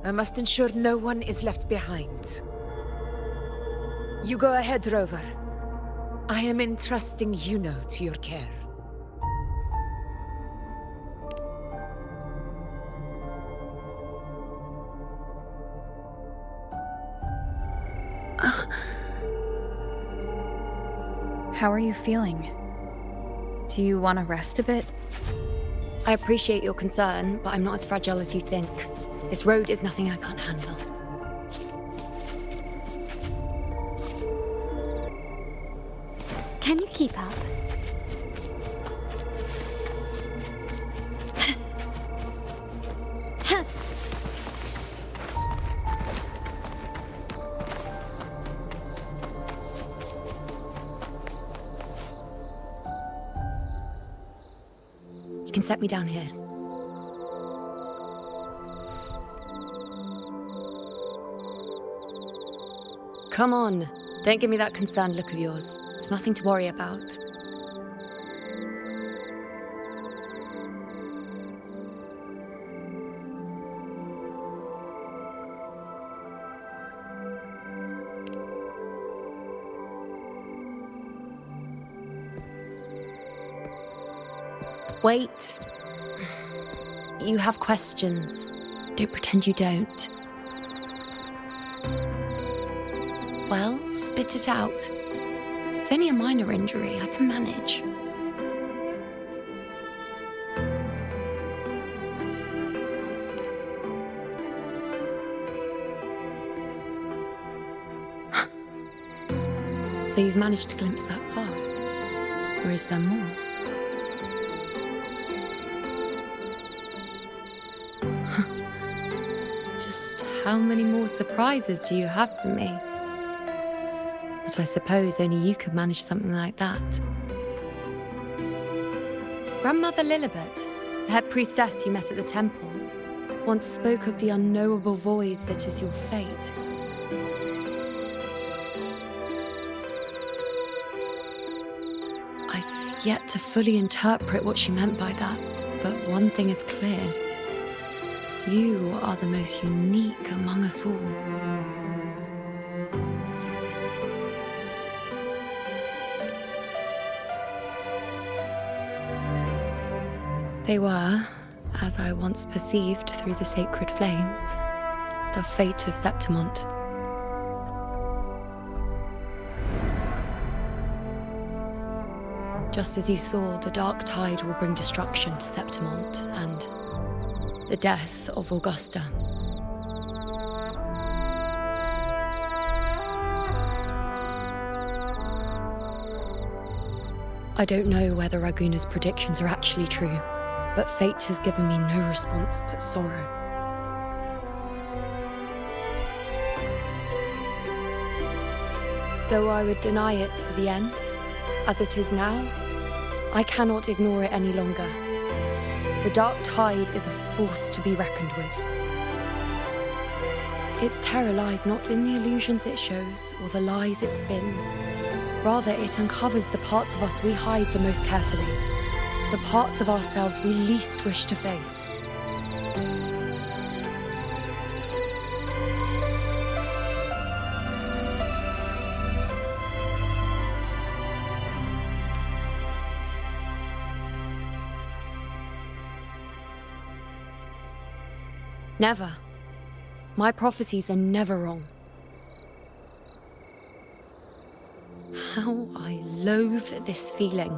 I must ensure no one is left behind. You go ahead, Rover. I am entrusting Iuno to your care. How are you feeling? Do you want to rest a bit? I appreciate your concern, but I'm not as fragile as you think. This road is nothing I can't handle. Can you keep up? You can set me down here. Come on, don't give me that concerned look of yours. It's nothing to worry about. Wait. You have questions. Don't pretend you don't. Well, spit it out. It's only a minor injury. I can manage. So you've managed to glimpse that far? Or is there more? Just how many more surprises do you have for me? But I suppose only you could manage something like that. Grandmother Lilibet, the head priestess you met at the temple, once spoke of the unknowable void that is your fate. I've yet to fully interpret what she meant by that, but one thing is clear. You are the most unique among us all. They were, as I once perceived through the sacred flames, the fate of Septimont. Just as you saw, the dark tide will bring destruction to Septimont and the death of Augusta. I don't know whether Raguna's predictions are actually true, but fate has given me no response but sorrow. Though I would deny it to the end, as it is now, I cannot ignore it any longer. The dark tide is a force to be reckoned with. Its terror lies not in the illusions it shows or the lies it spins. Rather, it uncovers the parts of us we hide the most carefully, the parts of ourselves we least wish to face. Never. My prophecies are never wrong. How I loathe this feeling,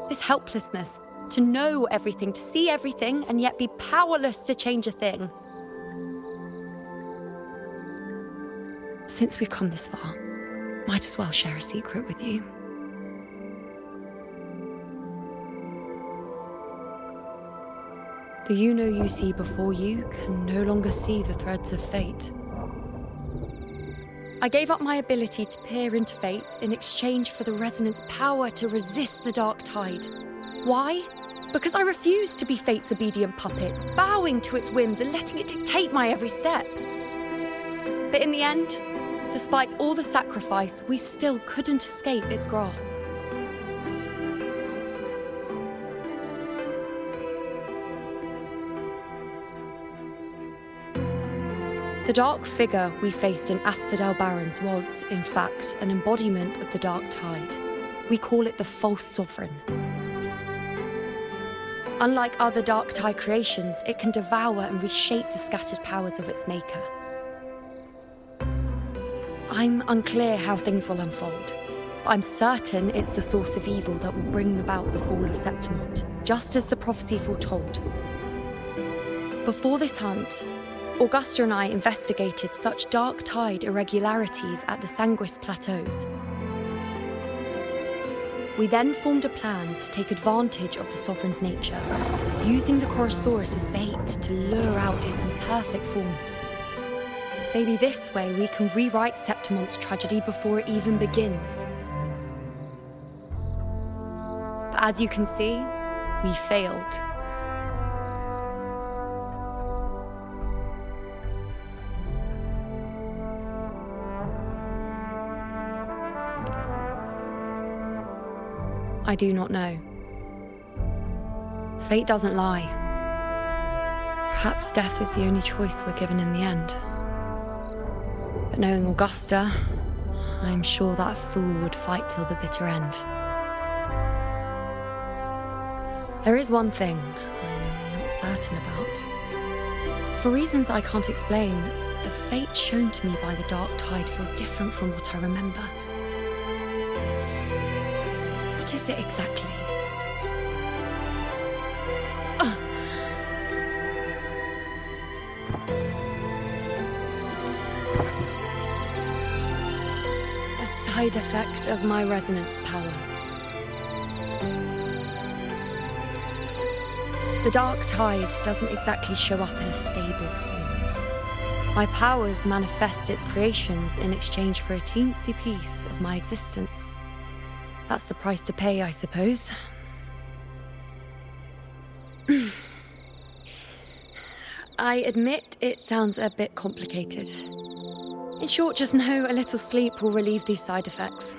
this helplessness, to know everything, to see everything, and yet be powerless to change a thing. Since we've come this far, might as well share a secret with you. The Iuno you see before you can no longer see the threads of fate. I gave up my ability to peer into fate in exchange for the resonance power to resist the dark tide. Why? Because I refused to be fate's obedient puppet, bowing to its whims and letting it dictate my every step. But in the end, despite all the sacrifice, we still couldn't escape its grasp. The dark figure we faced in Asphodel Barrens was, in fact, an embodiment of the dark tide. We call it the false sovereign. Unlike other dark tide creations, it can devour and reshape the scattered powers of its maker. I'm unclear how things will unfold, but I'm certain it's the source of evil that will bring about the fall of Septimont, just as the prophecy foretold. Before this hunt, Augusta and I investigated such dark tide irregularities at the Sanguis Plateaus. We then formed a plan to take advantage of the Sovereign's nature, using the Chorosaurus as bait to lure out its imperfect form. Maybe this way we can rewrite Septimont's tragedy before it even begins. But as you can see, we failed. I do not know. Fate doesn't lie. Perhaps death is the only choice we're given in the end. But knowing Augusta, I'm sure that fool would fight till the bitter end. There is one thing I'm not certain about. For reasons I can't explain, the fate shown to me by the dark tide feels different from what I remember. What is it exactly? A side effect of my resonance power. The dark tide doesn't exactly show up in a stable form. My powers manifest its creations in exchange for a teensy piece of my existence. That's the price to pay, I suppose. I admit it sounds a bit complicated. In short, just know a little sleep will relieve these side effects.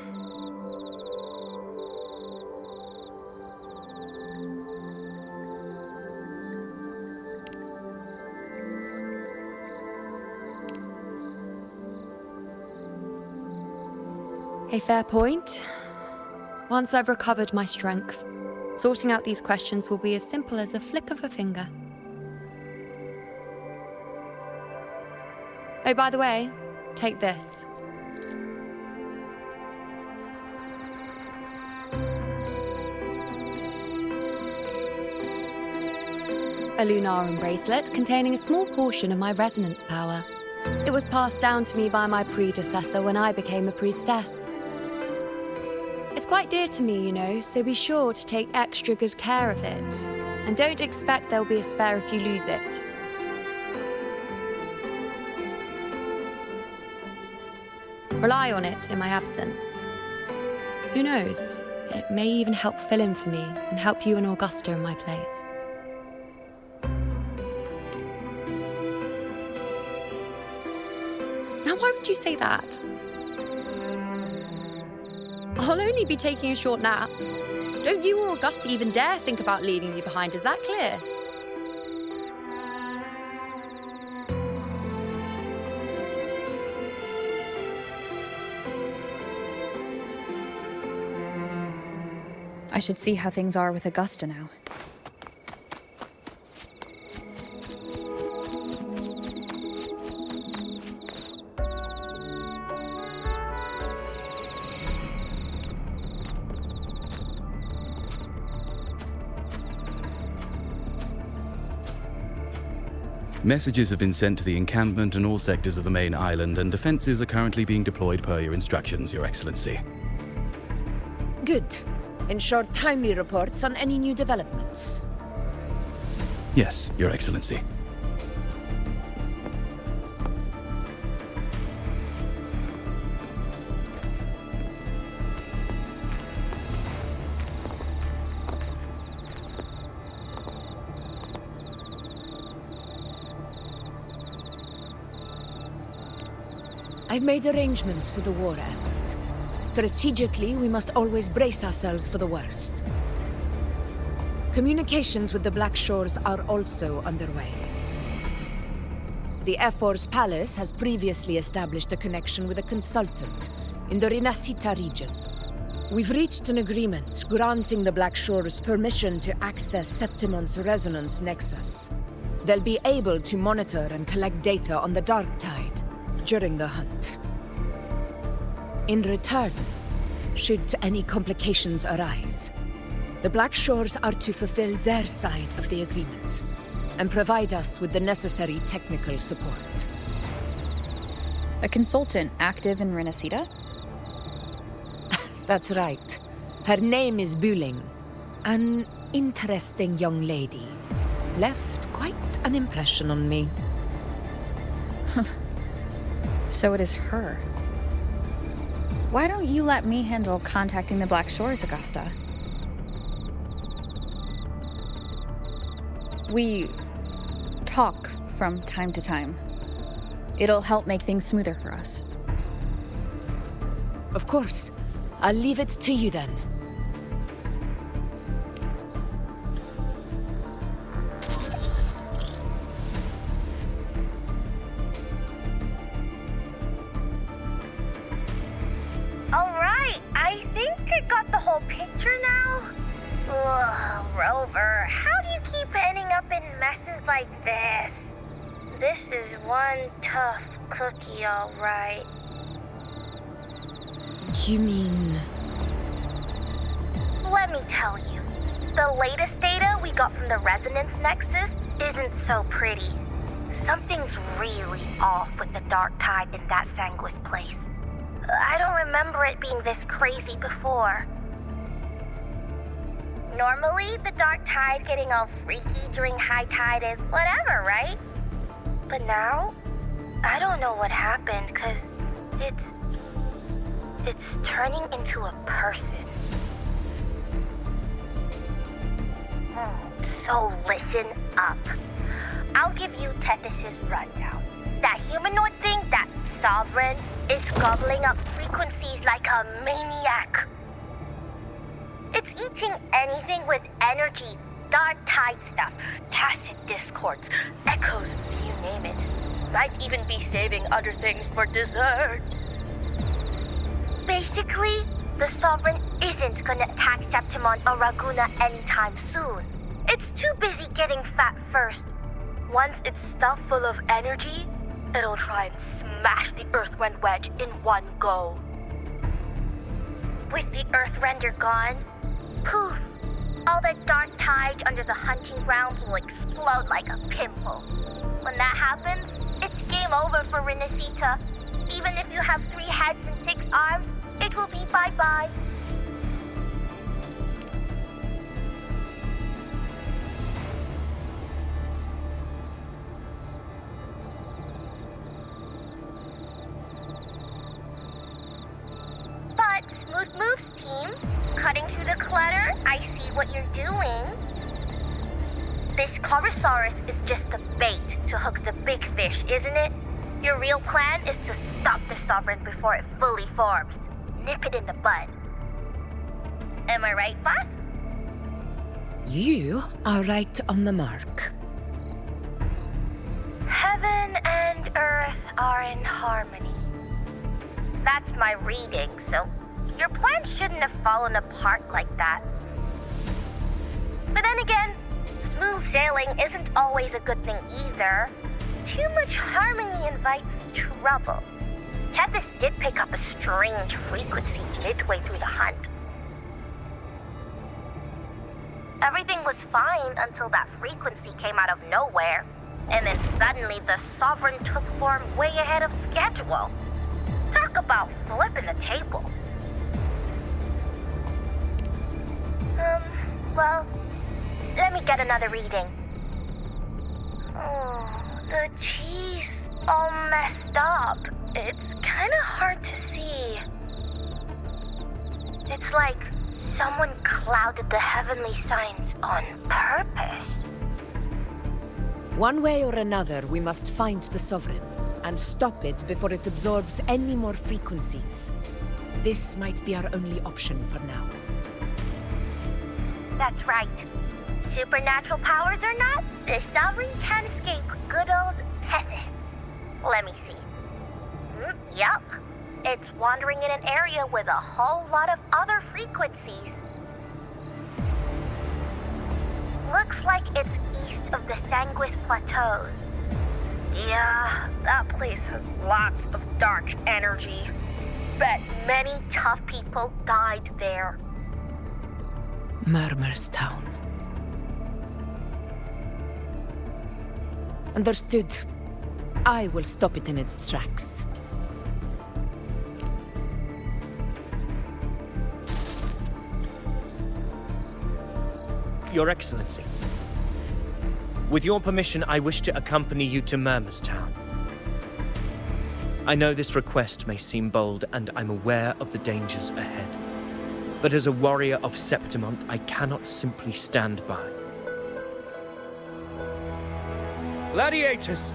A fair point. Once I've recovered my strength, sorting out these questions will be as simple as a flick of a finger. Oh, by the way, take this. A lunarum bracelet containing a small portion of my resonance power. It was passed down to me by my predecessor when I became a priestess. It's quite dear to me, you know, so be sure to take extra good care of it. And don't expect there'll be a spare if you lose it. Rely on it in my absence. Who knows? It may even help fill in for me and help you and Augusta in my place. Now, why would you say that? I'll only be taking a short nap. Don't you or Augusta even dare think about leaving me behind, is that clear? I should see how things are with Augusta now. Messages have been sent to the encampment and all sectors of the main island, and defenses are currently being deployed per your instructions, Your Excellency. Good. Ensure timely reports on any new developments. Yes, Your Excellency. I've made arrangements for the war effort. Strategically, we must always brace ourselves for the worst. Communications with the Black Shores are also underway. The Ephor's palace has previously established a connection with a consultant in the Reconnaissance region. We've reached an agreement granting the Black Shores permission to access Septimon's resonance nexus. They'll be able to monitor and collect data on the Dark Tide during the hunt. In return, should any complications arise, the Black Shores are to fulfill their side of the agreement and provide us with the necessary technical support. A consultant active in Reconnaissance? That's right. Her name is Buling. An interesting young lady. Left quite an impression on me. So it is her. Why don't you let me handle contacting the Black Shores, Augusta? We talk from time to time. It'll help make things smoother for us. Of course. I'll leave it to you then. Alright, I think I got the whole picture now. Ugh, Rover, how do you keep ending up in messes like this? This is one tough cookie, alright. You mean... Let me tell you, the latest data we got from the Resonance Nexus isn't so pretty. Something's really off with the Dark Tide in that Sanguis place. I don't remember it being this crazy before. Normally, the Dark Tide getting all freaky during high tide is whatever, right? But now, I don't know what happened, cause it's turning into a person. So listen up. I'll give you Tethys' rundown. That humanoid thing, that Sovereign, is gobbling up frequencies like a maniac. It's eating anything with energy, Dark Tide stuff, tacit discords, echoes, you name it. Might even be saving other things for dessert. Basically, the Sovereign isn't gonna attack Septimon or Raguna anytime soon. It's too busy getting fat first. Once it's stuffed full of energy, it'll try and smash the Earthrend wedge in one go. With the Earthrender gone, poof, all that Dark Tide under the hunting grounds will explode like a pimple. When that happens, it's game over for Reconnaissance. Even if you have 3 heads and 6 arms, it will be bye-bye. what you're doing. This Corosaurus is just the bait to hook the big fish, isn't it? Your real plan is to stop the Sovereign before it fully forms. Nip it in the bud. Am I right, boss? You are right on the mark. Heaven and earth are in harmony. That's my reading, so your plan shouldn't have fallen apart like that. But then again, smooth sailing isn't always a good thing either. Too much harmony invites trouble. Tethys did pick up a strange frequency midway through the hunt. Everything was fine until that frequency came out of nowhere. And then suddenly the Sovereign took form way ahead of schedule. Talk about flipping the table. Well, let me get another reading. Oh, the cheese all messed up. It's kind of hard to see. It's like someone clouded the heavenly signs on purpose. One way or another, we must find the Sovereign and stop it before it absorbs any more frequencies. This might be our only option for now. That's right. Supernatural powers or not, the Sovereign can't escape good old Tethys. Let me see. Yup. It's wandering in an area with a whole lot of other frequencies. Looks like it's east of the Sanguis Plateaus. Yeah, that place has lots of dark energy. Bet many tough people died there. Murmur's town. Understood. I will stop it in its tracks. Your Excellency. With your permission, I wish to accompany you to Murmur's town. I know this request may seem bold, and I'm aware of the dangers ahead. But as a warrior of Septimont, I cannot simply stand by. Gladiators!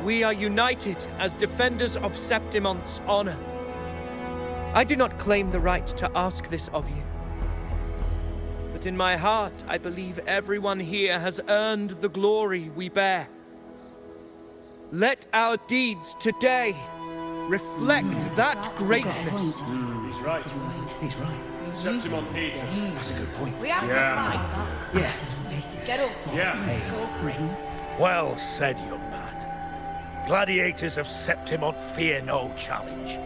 We are united as defenders of Septimont's honor. I do not claim the right to ask this of you. But in my heart, I believe everyone here has earned the glory we bear. Let our deeds today reflect that greatness. He's right. He's right. Septimont needs us. That's a good point. We have to fight. Yeah. Get up. Yeah. Go for it. Well said, young man. Gladiators of Septimont fear no challenge.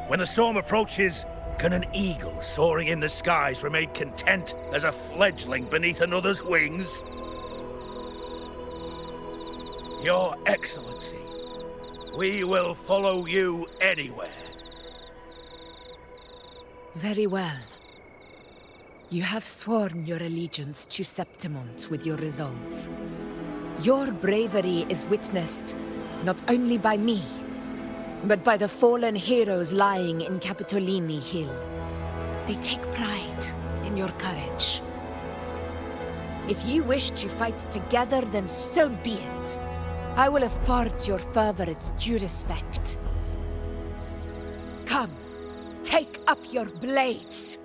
When the storm approaches, can an eagle soaring in the skies remain content as a fledgling beneath another's wings? Your Excellency, we will follow you anywhere. Very well. You have sworn your allegiance to Septimont with your resolve. Your bravery is witnessed not only by me, but by the fallen heroes lying in Capitolini Hill. They take pride in your courage. If you wish to fight together, then so be it. I will afford your fervor its due respect. Come, take up your blades.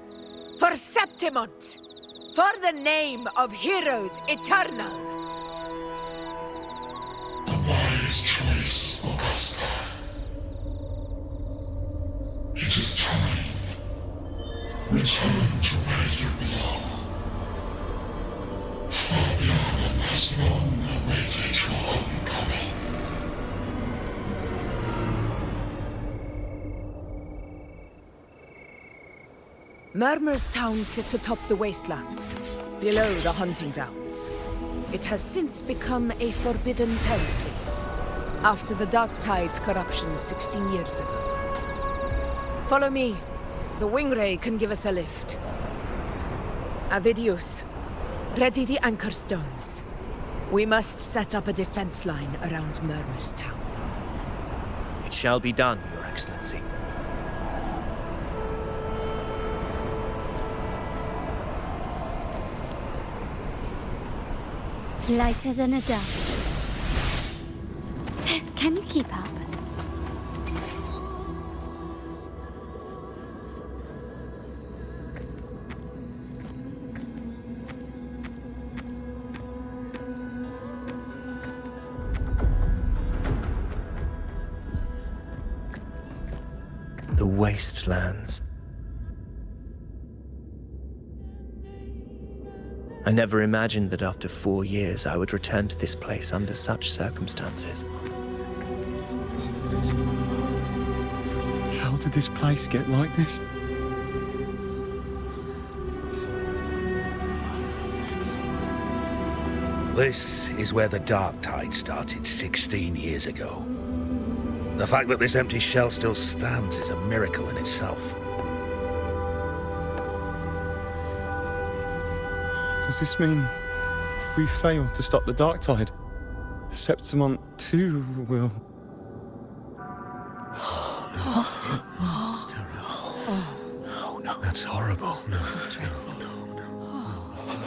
For Septimont! For the name of heroes eternal! A wise choice, Augusta. It is time. Return to where you belong. Fabanum has long awaited your homecoming. Murmur's town sits atop the wastelands, below the hunting grounds. It has since become a forbidden territory, after the Dark Tide's corruption 16 years ago. Follow me. The Wingray can give us a lift. Avidius, ready the anchor stones. We must set up a defense line around Murmur's town. It shall be done, Your Excellency. Lighter than a dove. Can you keep up? The wastelands. I never imagined that after 4 years I would return to this place under such circumstances. How did this place get like this? This is where the Dark Tide started 16 years ago. The fact that this empty shell still stands is a miracle in itself. Does this mean if we fail to stop the Dark Tide, Septimont too will... What? That's terrible. Oh, no. That's horrible. No.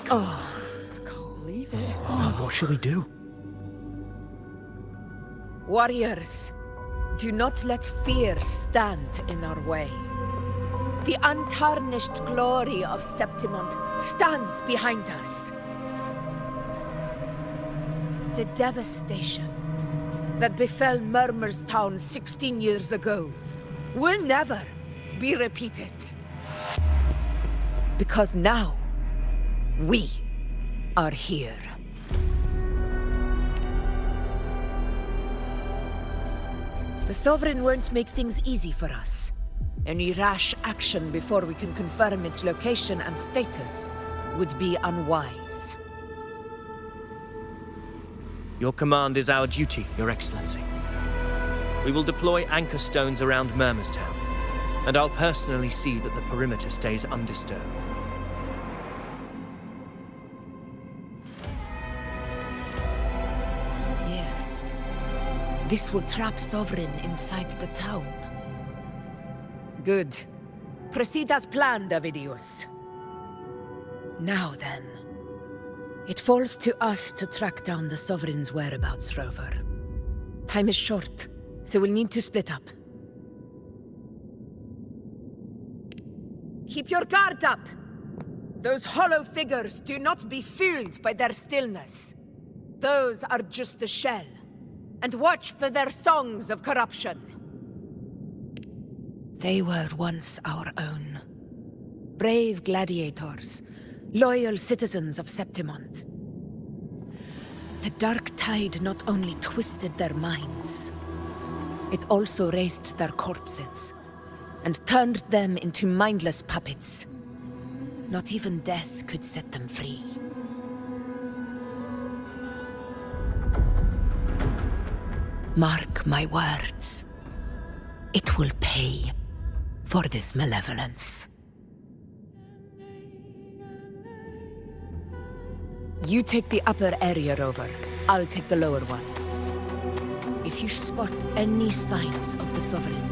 I can't believe it. What shall we do? Warriors, do not let fear stand in our way. The untarnished glory of Septimont stands behind us. The devastation that befell Murmur's town 16 years ago will never be repeated. Because now, we are here. The Sovereign won't make things easy for us. Any rash action before we can confirm its location and status would be unwise. Your command is our duty, Your Excellency. We will deploy anchor stones around Murmur's town, and I'll personally see that the perimeter stays undisturbed. Yes. This will trap Sovereign inside the town. Good. Proceed as planned, Davidius. Now then. It falls to us to track down the Sovereign's whereabouts, Rover. Time is short, so we'll need to split up. Keep your guard up! Those hollow figures do not be fooled by their stillness. Those are just the shell. And watch for their songs of corruption. They were once our own. Brave gladiators, loyal citizens of Septimont. The Dark Tide not only twisted their minds, it also raised their corpses and turned them into mindless puppets. Not even death could set them free. Mark my words. It will pay for this malevolence. You take the upper area, Rover. I'll take the lower one. If you spot any signs of the Sovereign,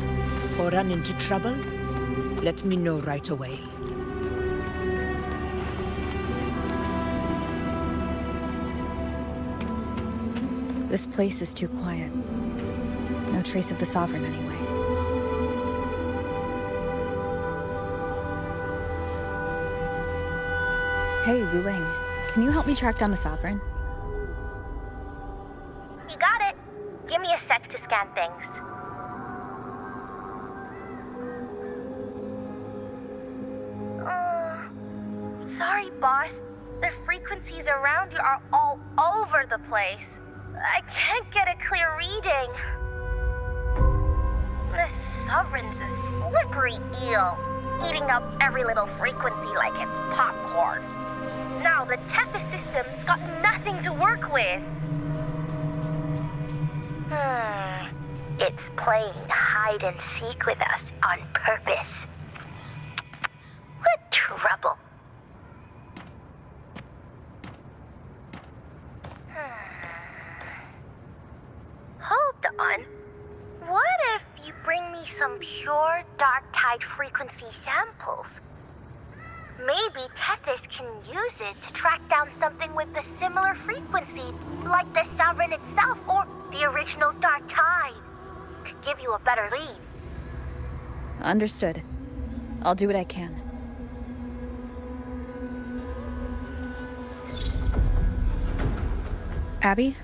or run into trouble, let me know right away. This place is too quiet. No trace of the Sovereign anyway. Hey, Wu Ling. Can you help me track down the Sovereign? You got it. Give me a sec to scan things. Sorry, boss. The frequencies around you are all over the place. I can't get a clear reading. The Sovereign's a slippery eel, eating up every little frequency like it's popcorn. Now the Tethys system's got nothing to work with. It's playing hide and seek with us on purpose. What trouble. Hold on. What if you bring me some pure Dark Tide frequency samples? Maybe Tethys can use it to track down something with a similar frequency, like the Sovereign itself or the original Dark Tide. Could give you a better lead. Understood. I'll do what I can. Abby?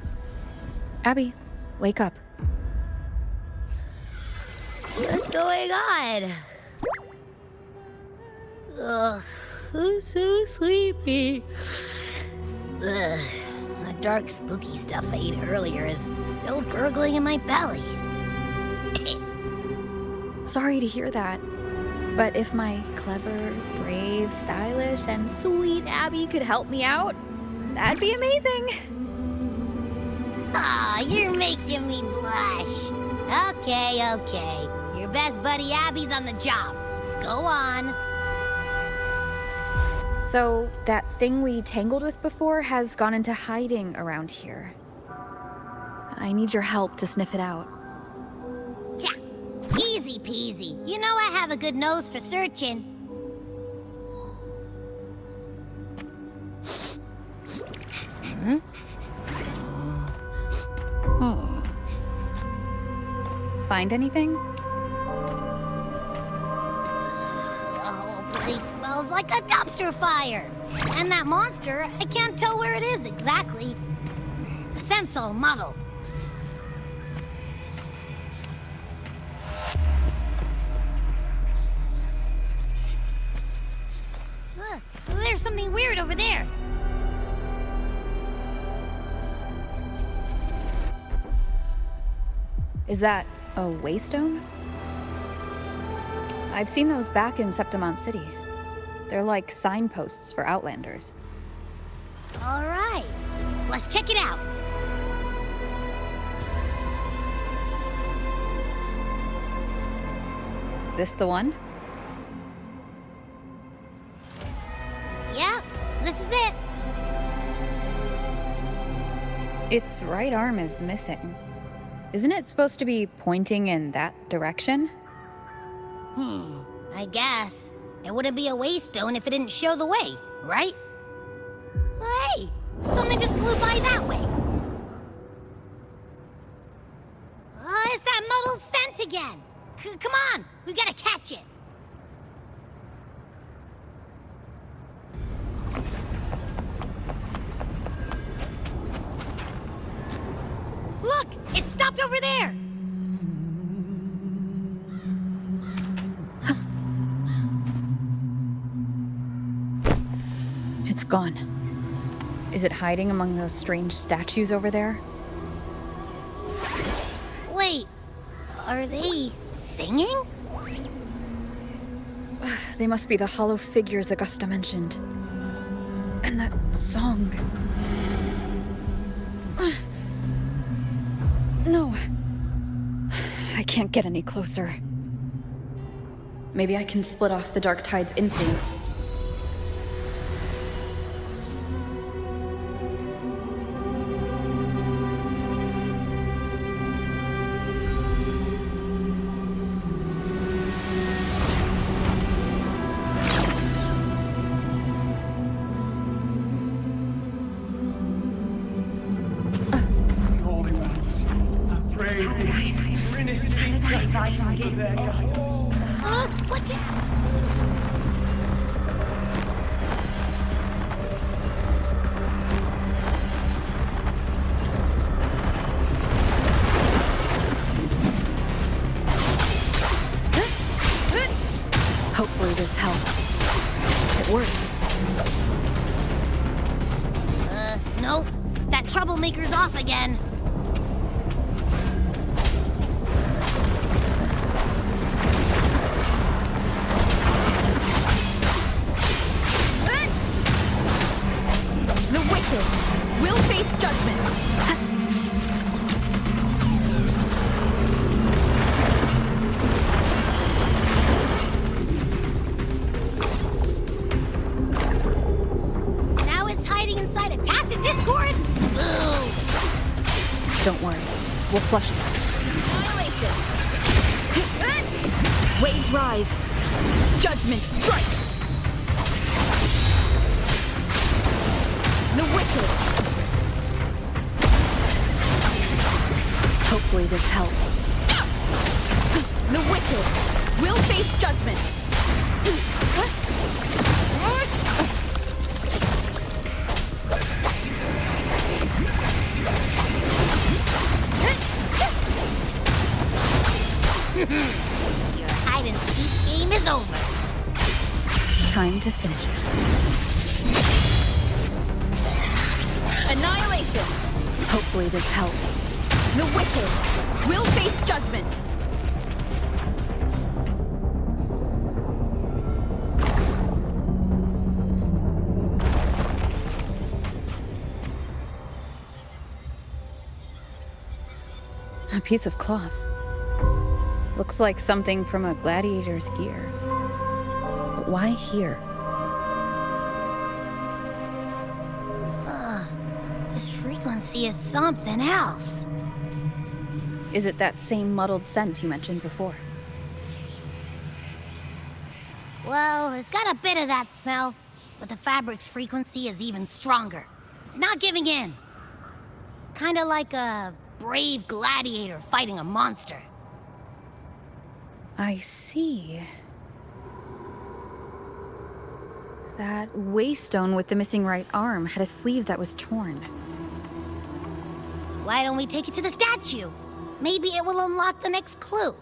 Abby, wake up. What's going on? Ugh, I'm so sleepy. Ugh, the dark, spooky stuff I ate earlier is still gurgling in my belly. Sorry to hear that. But if my clever, brave, stylish, and sweet Abby could help me out, that'd be amazing. Aw, you're making me blush. Okay. Your best buddy Abby's on the job. Go on. So, that thing we tangled with before has gone into hiding around here. I need your help to sniff it out. Yeah, easy peasy. You know I have a good nose for searching. Find anything? The whole place smells like a dumpster fire. And that monster, I can't tell where it is exactly. The scent's all muddled. Look, there's something weird over there. Is that a waystone? I've seen those back in Septimont City. They're like signposts for Outlanders. All right, let's check it out. This the one? Yeah, this is it. Its right arm is missing. Isn't it supposed to be pointing in that direction? I guess. It wouldn't be a waystone if it didn't show the way, right? Hey, something just flew by that way. It's that muddled scent again. Come on, we gotta catch it. Look, it stopped over there. It's gone. Is it hiding among those strange statues over there? Wait, are they singing? They must be the hollow figures Augusta mentioned. And that song. No. I can't get any closer. Maybe I can split off the Dark Tide's influence. Hopefully this helps. It worked. Nope. That troublemaker's off again. The wicked will face judgment. Now it's hiding inside a tacit discord? Boo! Don't worry. We'll flush it. Annihilation. Waves rise. Judgment strikes. wicked! Hopefully this helps. The wicked will face judgment! Your hide-and-seek game is over. Time to finish it. Annihilation! Hopefully this helps. The wicked will face judgment! A piece of cloth. Looks like something from a gladiator's gear. But why here? This frequency is something else. Is it that same muddled scent you mentioned before? Well, it's got a bit of that smell, but the fabric's frequency is even stronger. It's not giving in. Kinda like a brave gladiator fighting a monster. I see. That waystone with the missing right arm had a sleeve that was torn. Why don't we take it to the statue? Maybe it will unlock the next clue.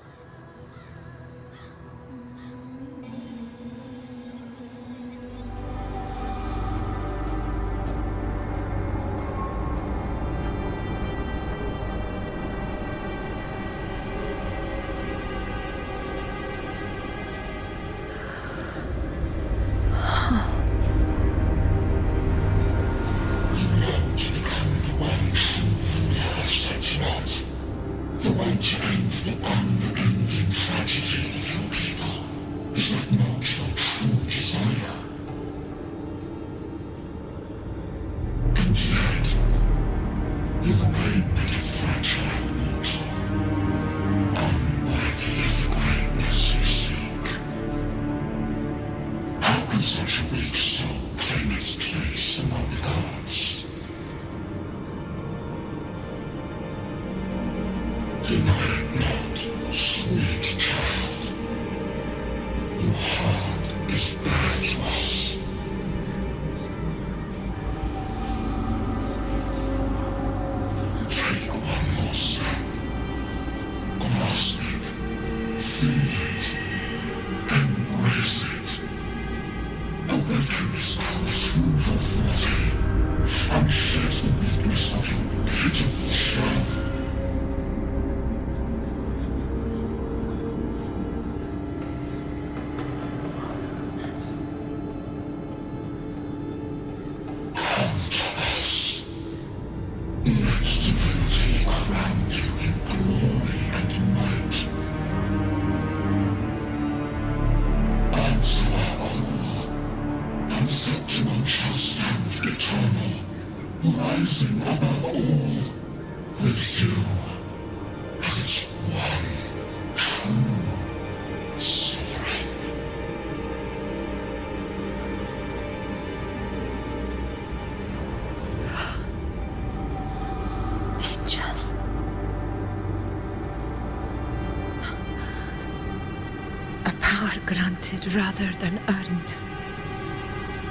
Granted rather than earned,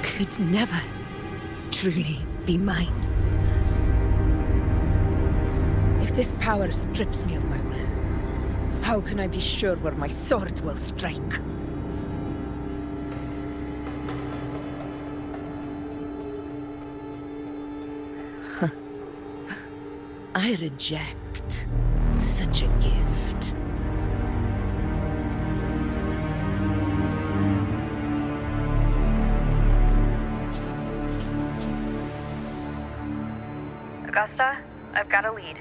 could never truly be mine. If this power strips me of my will, how can I be sure where my sword will strike? I reject such a gift. Augusta, I've got a lead.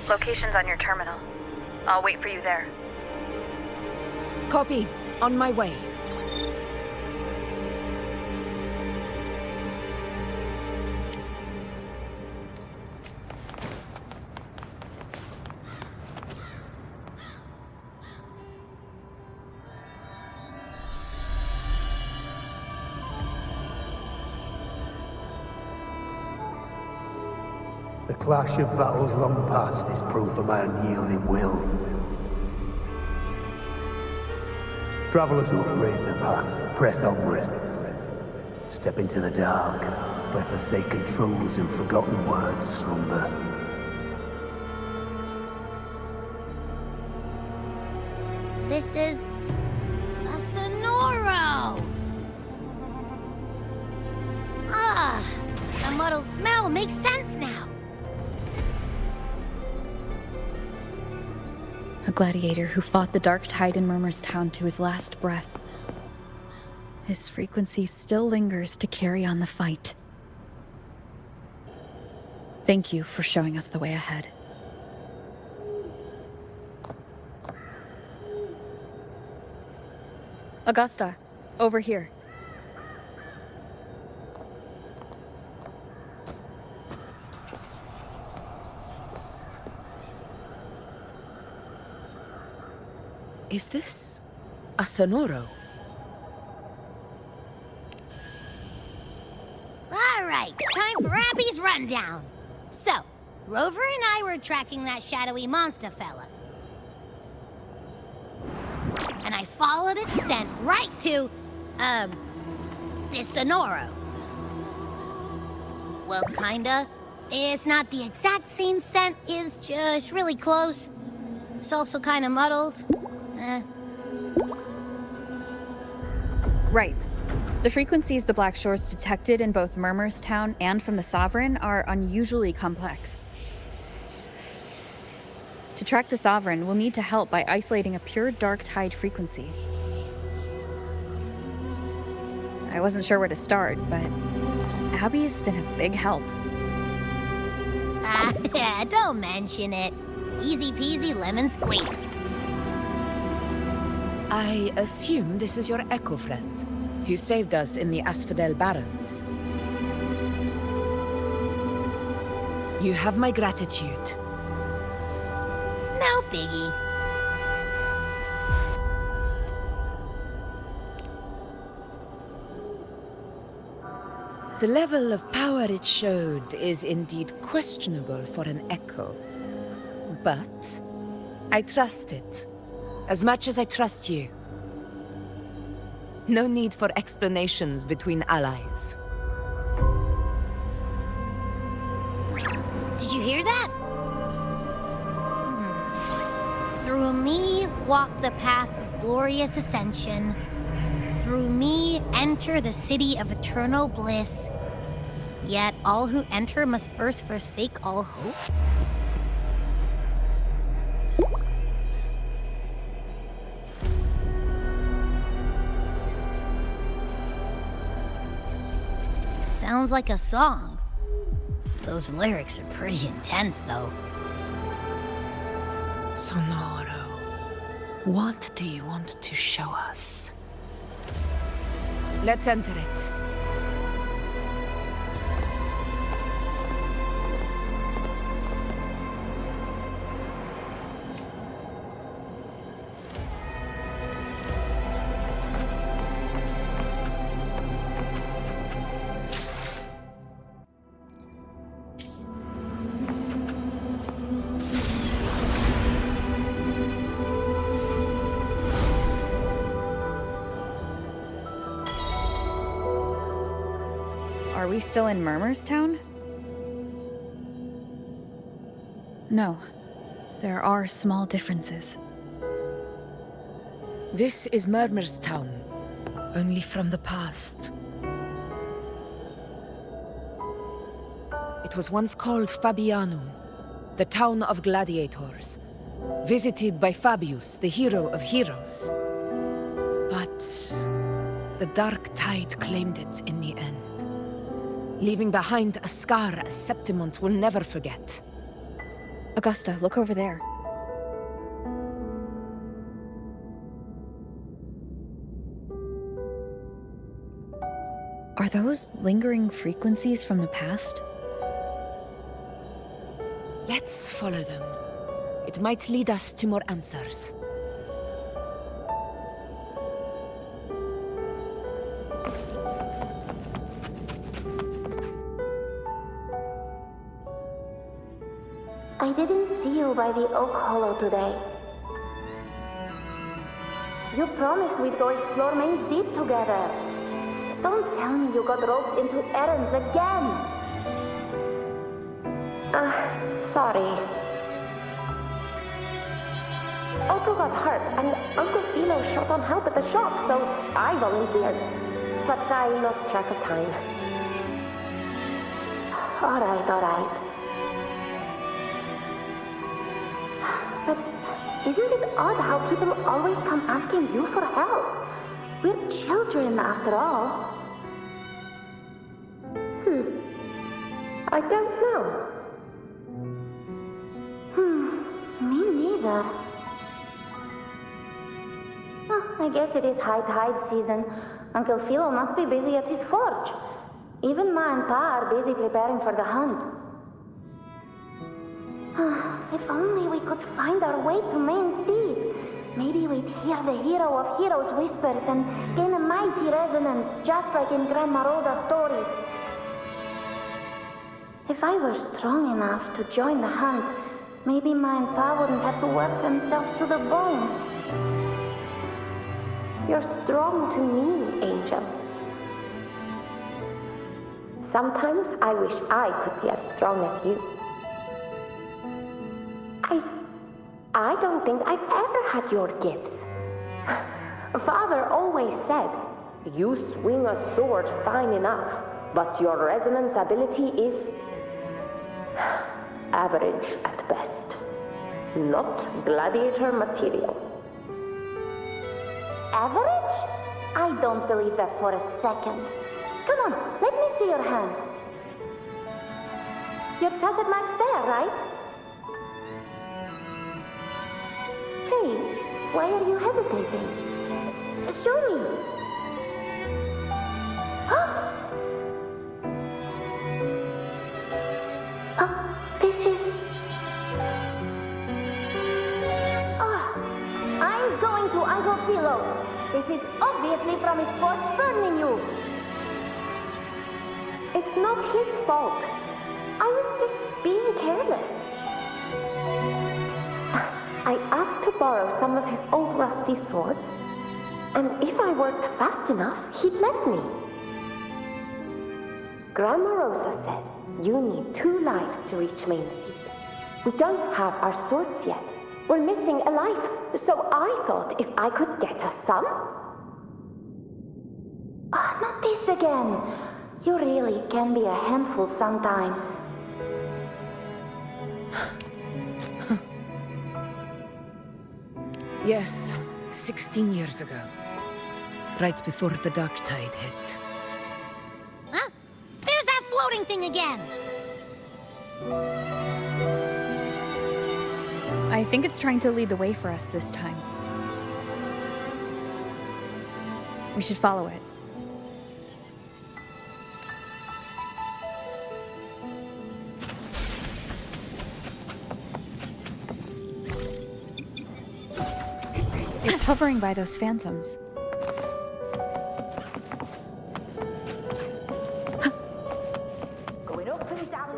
Location's on your terminal. I'll wait for you there. Copy. On my way. The clash of battles long past is proof of my unyielding will. Travelers who have braved the path, press onward. Step into the dark, where forsaken truths and forgotten words slumber. This is... a Sonoro! Ah, the muddled smell makes sense now. A gladiator who fought the dark tide in Murmur's town to his last breath. His frequency still lingers to carry on the fight. Thank you for showing us the way ahead. Augusta, over here. Is this a Sonoro? All right, time for Abby's rundown. So, Rover and I were tracking that shadowy monster fella. And I followed its scent right to, this Sonoro. Well, kinda. It's not the exact same scent, it's just really close. It's also kinda muddled. Right. The frequencies the Black Shores detected in both Murmur's town and from the Sovereign are unusually complex. To track the Sovereign, we'll need to help by isolating a pure dark tide frequency. I wasn't sure where to start, but Abby's been a big help. Don't mention it. Easy peasy lemon squeezy. I assume this is your Echo friend, who saved us in the Asphodel Barrens. You have my gratitude. No biggie. The level of power it showed is indeed questionable for an Echo. But I trust it, as much as I trust you. No need for explanations between allies. Did you hear that? Through me walk the path of glorious ascension. Through me enter the city of eternal bliss. Yet all who enter must first forsake all hope. Sounds like a song. Those lyrics are pretty intense, though. Sonoro, what do you want to show us? Let's enter it. Are we still in Murmur's town? No. There are small differences. This is Murmur's town, only from the past. It was once called Fabanum, the town of gladiators, visited by Fabius, the hero of heroes. But the dark tide claimed it in the end, leaving behind a scar Septimont will never forget. Augusta, look over there. Are those lingering frequencies from the past? Let's follow them. It might lead us to more answers. I didn't see you by the Oak Hollow today. You promised we'd go explore Main's Deep together. Don't tell me you got roped into errands again. Sorry. Otto got hurt, and Uncle Philo shot on help at the shop, so I volunteered. But I lost track of time. Alright. But isn't it odd how people always come asking you for help? We're children, after all. I don't know. Me neither. I guess it is high tide season. Uncle Philo must be busy at his forge. Even Ma and Pa are busy preparing for the hunt. If only we could find our way to Main's Deep. Maybe we'd hear the hero of heroes whispers and gain a mighty resonance, just like in Grandma Rosa's stories. If I were strong enough to join the hunt, maybe Ma and Pa wouldn't have to work themselves to the bone. You're strong to me, Angel. Sometimes I wish I could be as strong as you. I don't think I've ever had your gifts. Father always said, you swing a sword fine enough, but your resonance ability is average at best. Not gladiator material. Average? I don't believe that for a second. Come on, let me see your hand. Your cousin mark's there, right? Hey, why are you hesitating? Show me. This is... I'm going to Uncle Philo. This is obviously from his forge burning you. It's not his fault. I was just being careless. I asked to borrow some of his old rusty swords, and if I worked fast enough, he'd let me. Grandma Rosa said you need 2 lives to reach Main's Deep. We don't have our swords yet. We're missing a life, so I thought if I could get us some... not this again. You really can be a handful sometimes. Yes, 16 years ago. Right before the dark tide hit. Huh? There's that floating thing again! I think it's trying to lead the way for us this time. We should follow it. It's hovering by those phantoms. Going up and down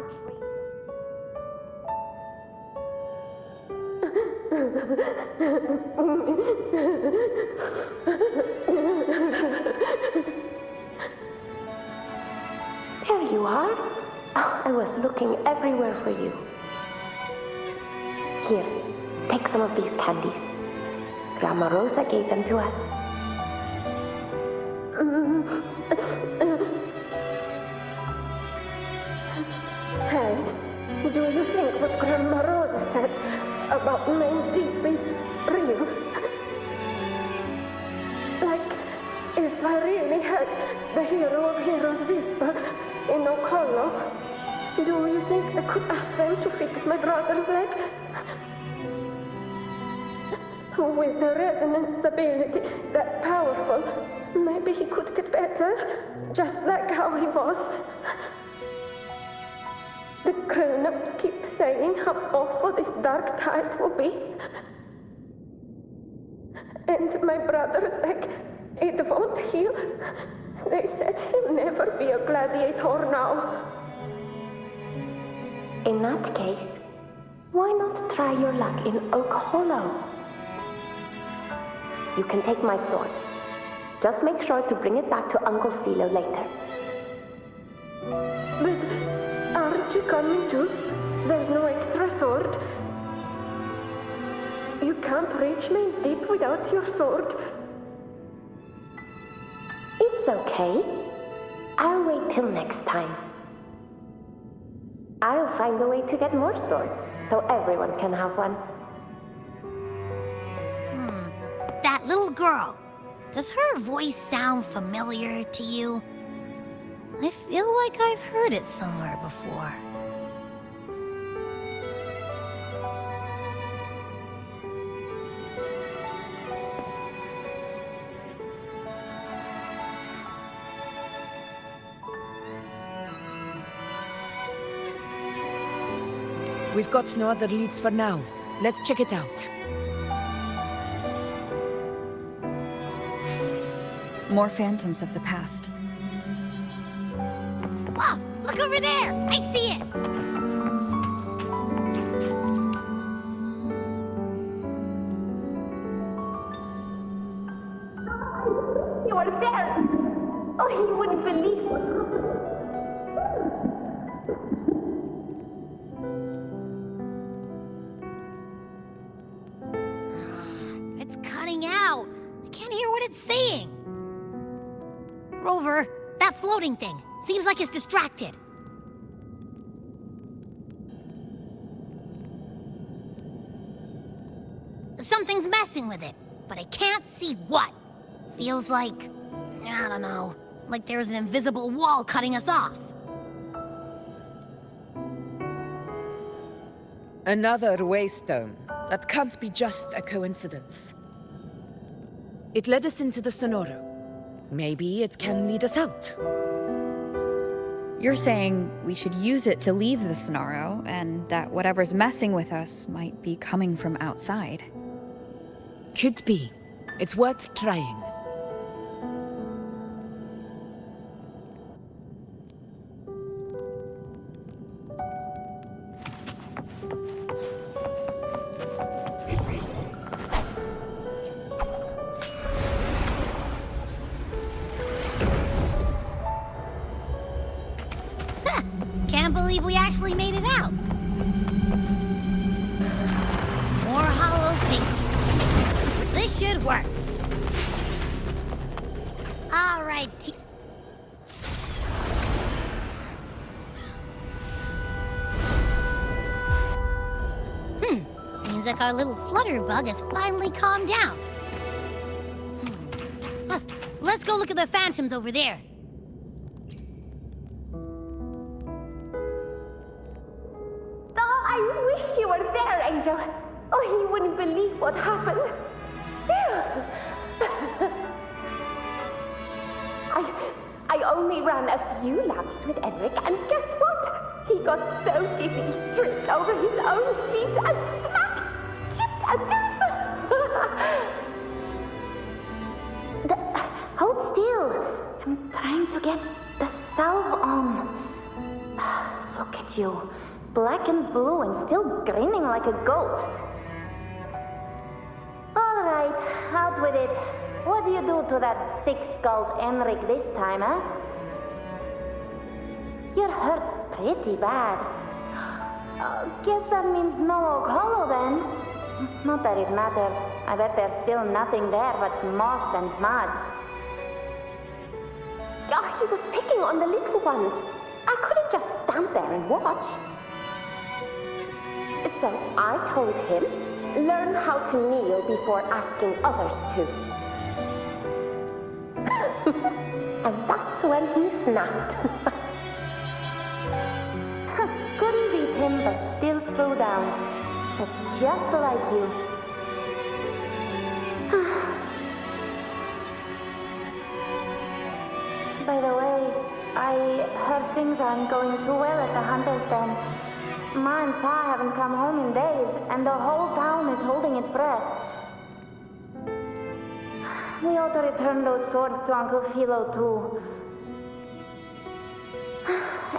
There you are. I was looking everywhere for you. Here, take some of these candies. Grandma Rosa gave them to us. Hey, do you think what Grandma Rosa said about Main's Deep is real? Like, if I really had the hero of heroes whisper in Oak Hollow, do you think I could ask them to fix my brother's leg? With the resonance ability that powerful, maybe he could get better, just like how he was. The grown-ups keep saying how awful this dark tide will be. And my brother's leg, it won't heal. They said he'll never be a gladiator now. In that case, Why not try your luck in Oak Hollow? You can take my sword. Just make sure to bring it back to Uncle Philo later. But aren't you coming too? There's no extra sword. You can't reach Main's Deep without your sword. It's okay. I'll wait till next time. I'll find a way to get more swords, so everyone can have one. That little girl. Does her voice sound familiar to you? I feel like I've heard it somewhere before. We've got no other leads for now. Let's check it out. More phantoms of the past. Wow, look over there! I see it! You are there! Oh, you wouldn't believe what happened. It's cutting out. I can't hear what it's saying. Rover, that floating thing. Seems like it's distracted. Something's messing with it, but I can't see what. Feels like, I don't know, like there's an invisible wall cutting us off. Another waystone. That can't be just a coincidence. It led us into the Sonoro. Maybe it can lead us out. You're saying we should use it to leave the Sonoro, and that whatever's messing with us might be coming from outside. Could be. It's worth trying. Can't believe we actually made it out. More hollow fingers. This should work. All right, Seems like our little flutterbug has finally calmed down. Let's go look at the phantoms over there. Oh, I wish you were there, Angel. Oh, you wouldn't believe what happened. I only ran a few laps with Edric, and guess what? He got so dizzy he tripped over his own feet and chipped a tooth. Hold still. I'm trying to get the salve on. Look at you. Black and blue and still grinning like a goat. All right, out with it. What do you do to that thick-skulled Enric this time, huh? You're hurt pretty bad. Guess that means no Oak Hollow then. Not that it matters. I bet there's still nothing there but moss and mud. Oh, he was picking on the little ones. I couldn't just stand there and watch. So I told him, learn how to kneel before asking others to. And that's when he snapped. Couldn't beat him, but still threw down. That's just like you. By the way, I heard things aren't going too well at the Hunter's Den. Ma and Pa haven't come home in days, and the whole town is holding its breath. We ought to return those swords to Uncle Philo, too.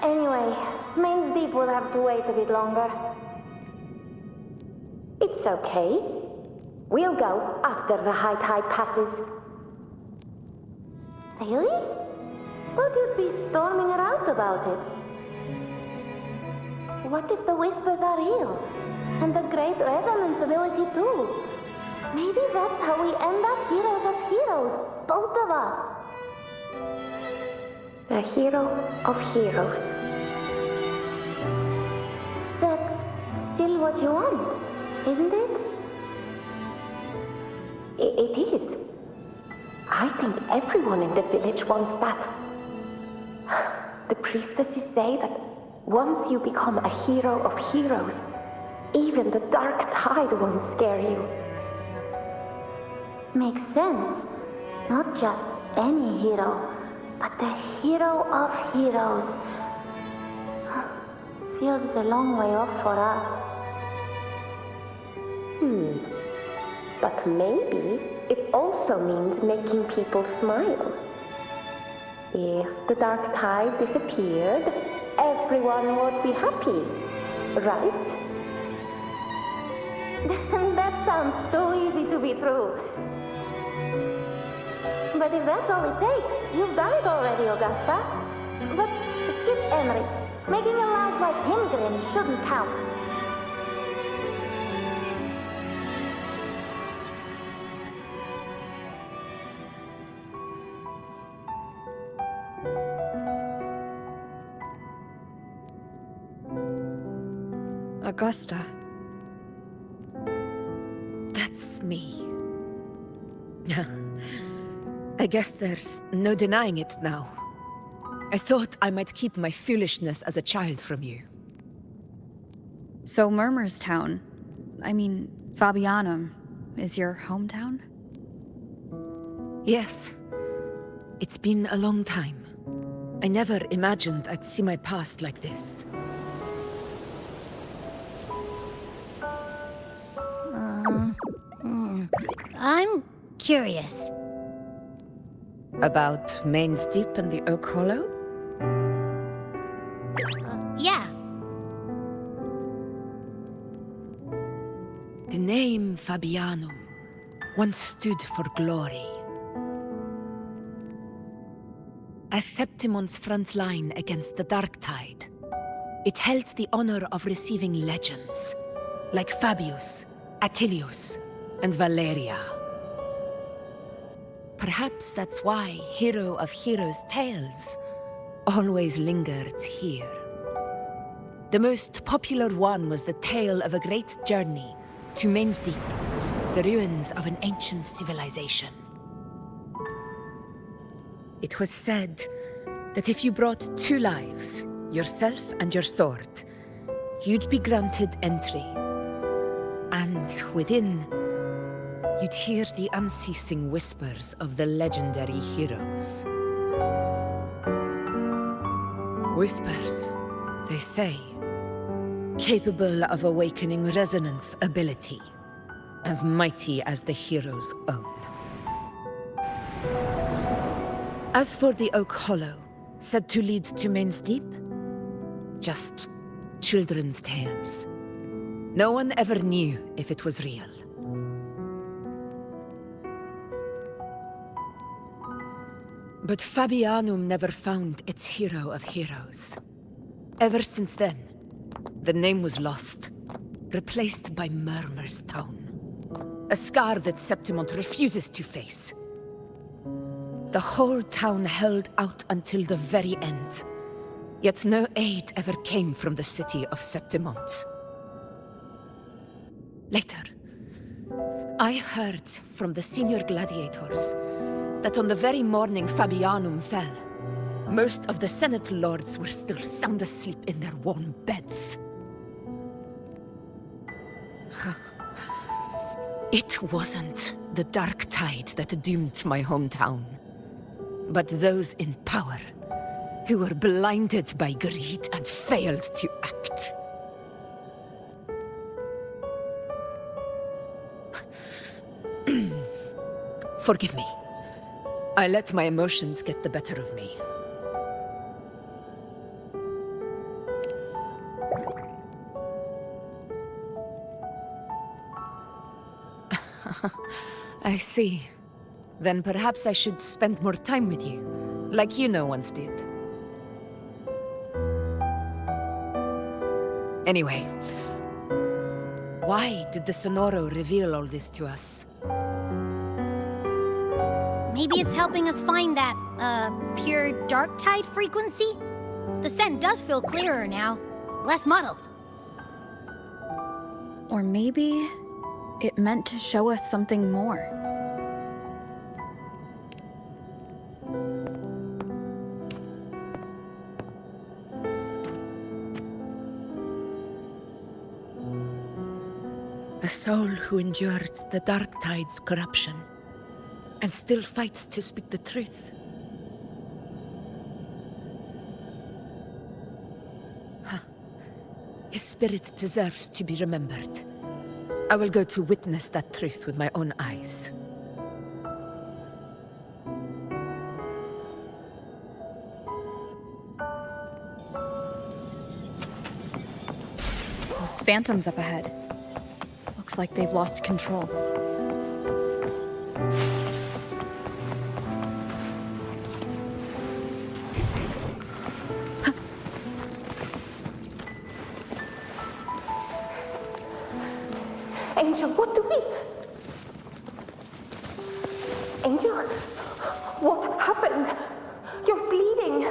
Anyway, Main's Deep will have to wait a bit longer. It's okay. We'll go after the high tide passes. Really? Thought you'd be storming around about it. What if the whispers are real? And the great resonance ability too? Maybe that's how we end up heroes of heroes, both of us. A hero of heroes. That's still what you want, isn't it? It is. I think everyone in the village wants that. The priestesses say that once you become a hero of heroes, even the dark tide won't scare you. Makes sense. Not just any hero, but the hero of heroes. Feels a long way off for us. But maybe it also means making people smile. If the dark tide disappeared, everyone would be happy, right? That sounds too easy to be true. But if that's all it takes, you've done it already, Augusta. But skip Emery. Making a lad like him grin shouldn't count. Augusta. That's me. I guess there's no denying it now. I thought I might keep my foolishness as a child from you. So Murmur's town, Fabanum, is your hometown? Yes. It's been a long time. I never imagined I'd see my past like this. I'm curious. About Main's Deep and the Oak Hollow? Yeah. The name Fabanum once stood for glory. As Septimon's front line against the Dark Tide, it held the honor of receiving legends, like Fabius, Attilius, and Valeria. Perhaps that's why Hero of Heroes' tales always lingered here. The most popular one was the tale of a great journey to Main's Deep, the ruins of an ancient civilization. It was said that if you brought 2 lives, yourself and your sword, you'd be granted entry. And within, you'd hear the unceasing whispers of the legendary heroes. Whispers, they say, capable of awakening resonance ability, as mighty as the hero's own. As for the Oak Hollow, said to lead to Main's Deep, just children's tales. No one ever knew if it was real. But Fabanum never found its hero of heroes. Ever since then, the name was lost, replaced by Murmur's town. A scar that Septimont refuses to face. The whole town held out until the very end, yet no aid ever came from the city of Septimont. Later, I heard from the senior gladiators that on the very morning Fabanum fell, most of the Senate lords were still sound asleep in their warm beds. It wasn't the Dark Tide that doomed my hometown, but those in power who were blinded by greed and failed to act. Forgive me. I let my emotions get the better of me. I see. Then perhaps I should spend more time with you, like Iuno once did. Anyway, why did the Sonoro reveal all this to us? Maybe it's helping us find that, pure dark tide frequency? The scent does feel clearer now, less muddled. Or maybe it meant to show us something more. A soul who endured the dark tide's corruption and still fights to speak the truth. His spirit deserves to be remembered. I will go to witness that truth with my own eyes. Those phantoms up ahead. Looks like they've lost control. Angel, what do we... Angel? What happened? You're bleeding.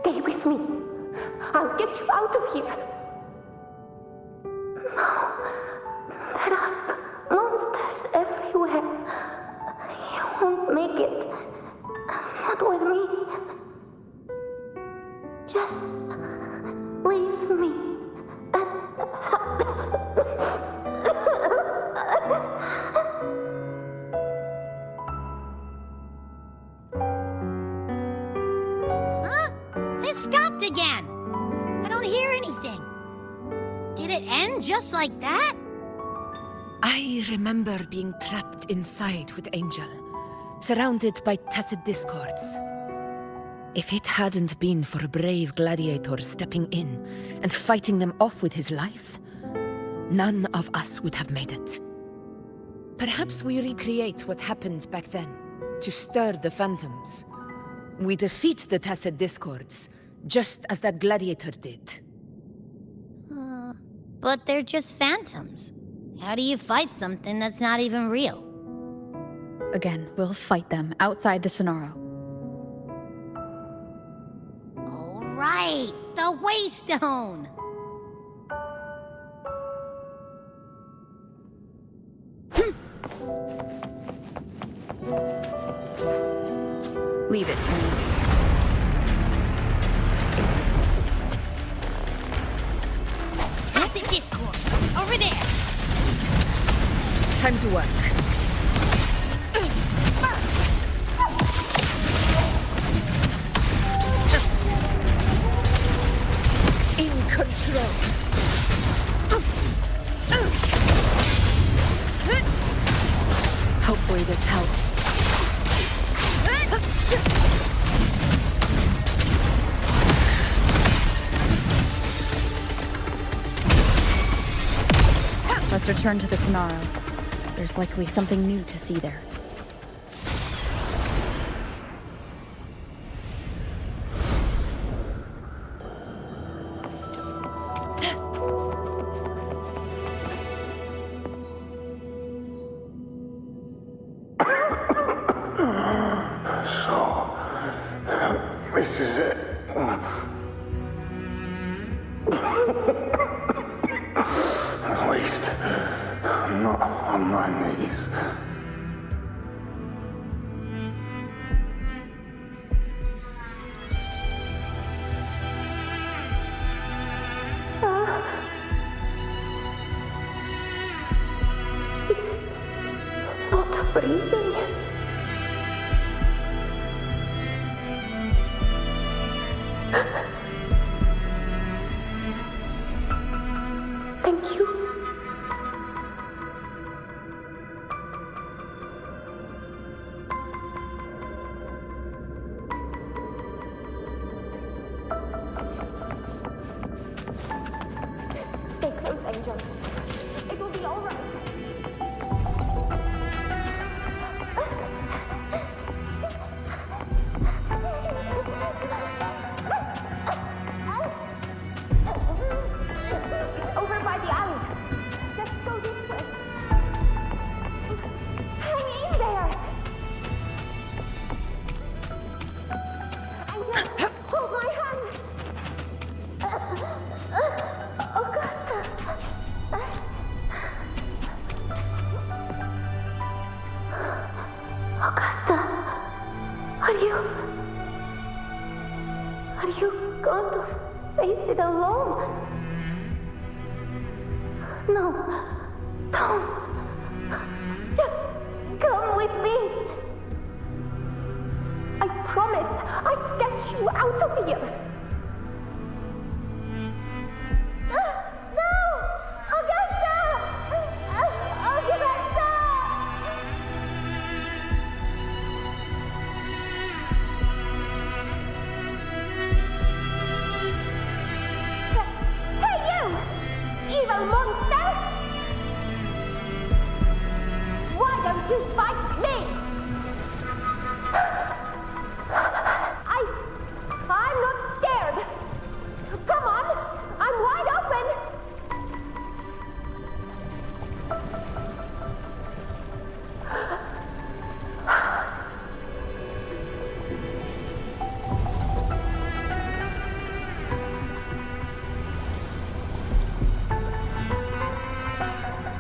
Stay with me. I'll get you out of here. No. There are monsters everywhere. You won't make it. Not with me. Just leave me. Huh? It stopped again. I don't hear anything. Did it end just like that? I remember being trapped inside with Angel, surrounded by tacit discords. If it hadn't been for a brave gladiator stepping in and fighting them off with his life, none of us would have made it. Perhaps we recreate what happened back then, to stir the phantoms. We defeat the tacit discords, just as that gladiator did. But they're just phantoms. How do you fight something that's not even real? Again, we'll fight them outside the Sonoro. All right, the Waystone! Leave it to me. Tacit discord! Over there! Time to work. In control. Hopefully this helps. Let's return to the Sonoro. There's likely something new to see there. This is it. At least, I'm not on my knees. He's not breathing. Thank you. danger. It will be all right. Over by the alley. Just go this way. Hang in there. And just hold my hand. Augusta. Augusta, are you going to face it alone? No, don't. Just come with me. I promised I'd get you out of here. No! Augusta! Augusta! Hey, you! Evil monster! Why don't you fight me? I'm not scared. Come on, I'm wide open.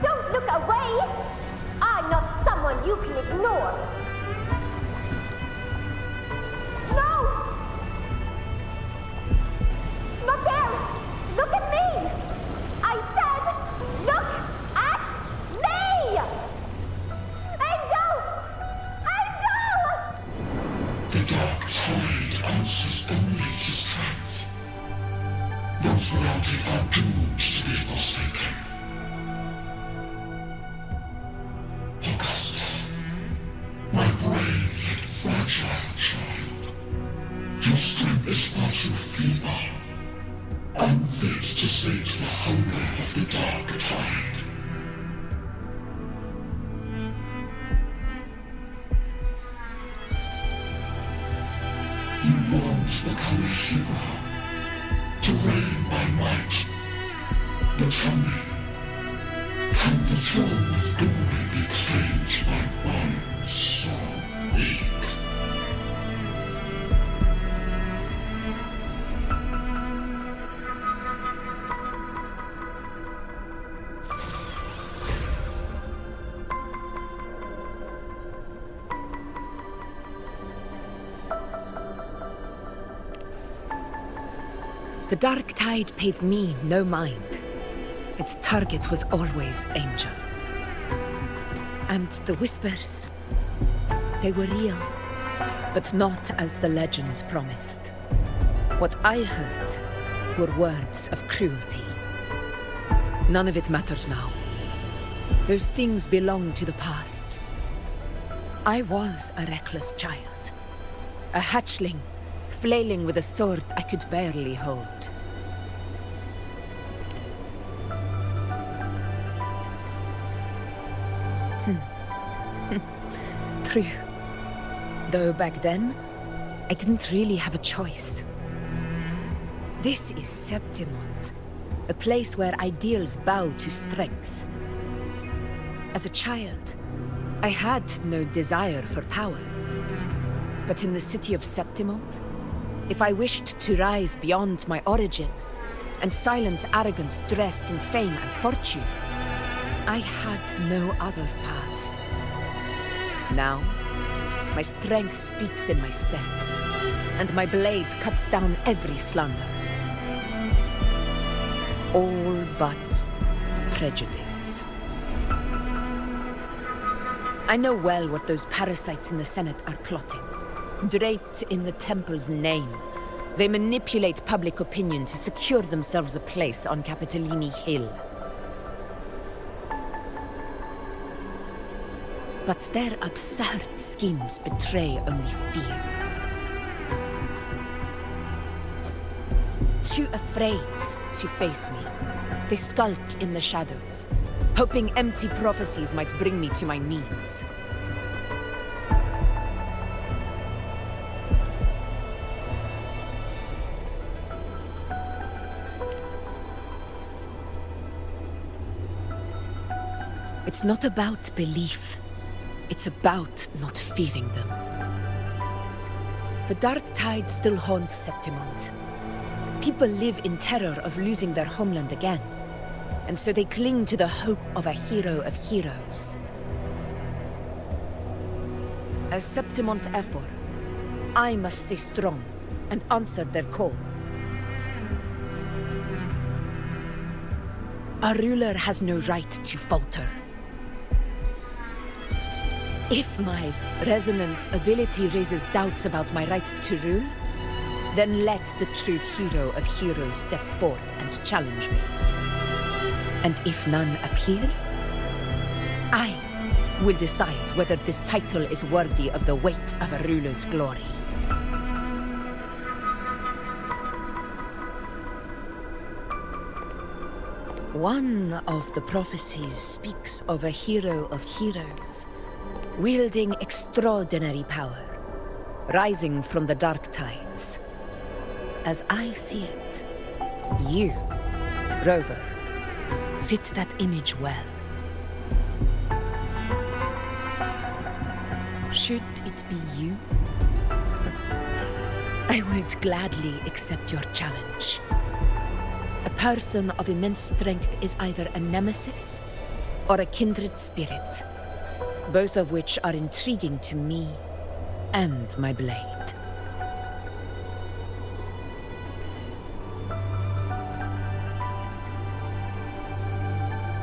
Don't look away. I'm not someone you can ignore. No! Not there! Look at me! I said, look at me! Angel! Angel! The dark tide answers only to strength. Those without it are doomed to be forsaken. Augusta, my brave yet fragile child, your strength is far too feeble, unfit to sate the hunger of the dark tide. You want to become a hero, to reign by might. But tell me, can the throne of glory be claimed by one so weak? The dark tide paid me no mind. Its target was always Angel. And the whispers, they were real, but not as the legends promised. What I heard were words of cruelty. None of it matters now. Those things belong to the past. I was a reckless child, a hatchling, flailing with a sword I could barely hold. True. Though back then, I didn't really have a choice. This is Septimont, a place where ideals bow to strength. As a child, I had no desire for power. But in the city of Septimont, if I wished to rise beyond my origin and silence arrogance dressed in fame and fortune, I had no other path. Now, my strength speaks in my stead, and my blade cuts down every slander. All but prejudice. I know well what those parasites in the Senate are plotting. Draped in the Temple's name, they manipulate public opinion to secure themselves a place on Capitolini Hill. But their absurd schemes betray only fear. too afraid to face me. They skulk in the shadows, hoping empty prophecies might bring me to my knees. It's not about belief. It's about not fearing them. The dark tide still haunts Septimont. People live in terror of losing their homeland again, and so they cling to the hope of a hero of heroes. As Septimont's Ephor, I must stay strong and answer their call. A ruler has no right to falter. If my resonance ability raises doubts about my right to rule, then let the true hero of heroes step forth and challenge me. And if none appear, I will decide whether this title is worthy of the weight of a ruler's glory. One of the prophecies speaks of a hero of heroes, wielding extraordinary power, rising from the dark tides. As I see it, you, Rover, fit that image well. Should it be you, I would gladly accept your challenge. A person of immense strength is either a nemesis or a kindred spirit, both of which are intriguing to me and my blade.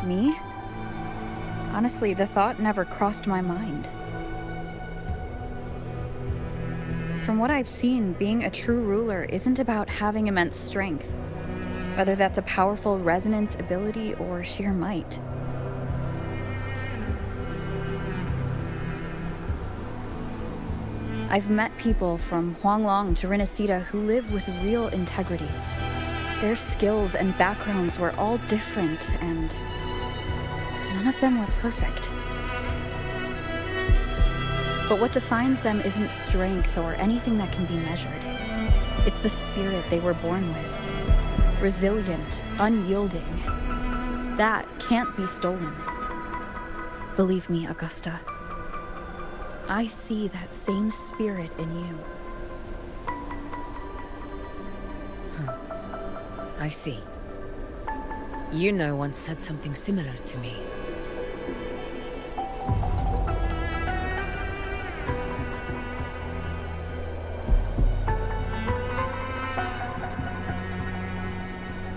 Me? Honestly, the thought never crossed my mind. From what I've seen, being a true ruler isn't about having immense strength, whether that's a powerful resonance ability or sheer might. I've met people from Huanglong to Renaissita who live with real integrity. Their skills and backgrounds were all different, and none of them were perfect. But what defines them isn't strength or anything that can be measured. It's the spirit they were born with. Resilient, unyielding. That can't be stolen. Believe me, Augusta. I see that same spirit in you. I see. Iuno once said something similar to me.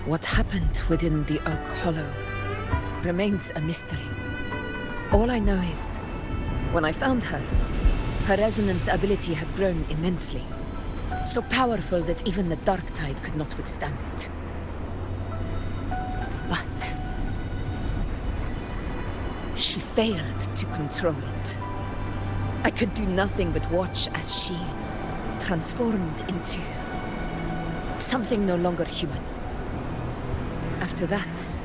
What happened within the Oak Hollow remains a mystery. All I know is, when I found her, her resonance ability had grown immensely. So powerful that even the dark tide could not withstand it. But she failed to control it. I could do nothing but watch as she transformed into something no longer human. After that,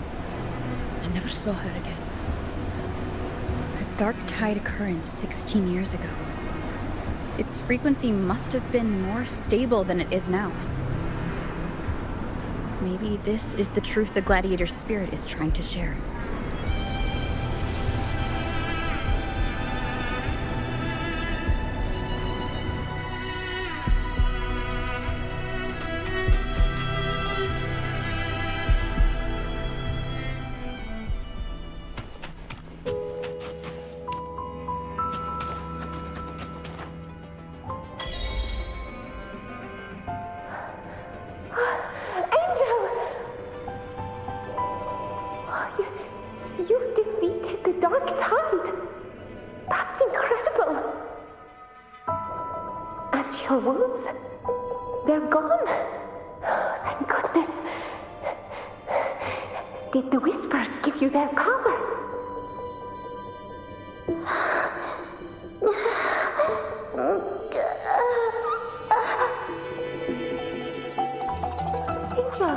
I never saw her again. A dark tide occurrence 16 years ago. Its frequency must have been more stable than it is now. Maybe this is the truth the gladiator spirit is trying to share. Did the whispers give you their power? Angel,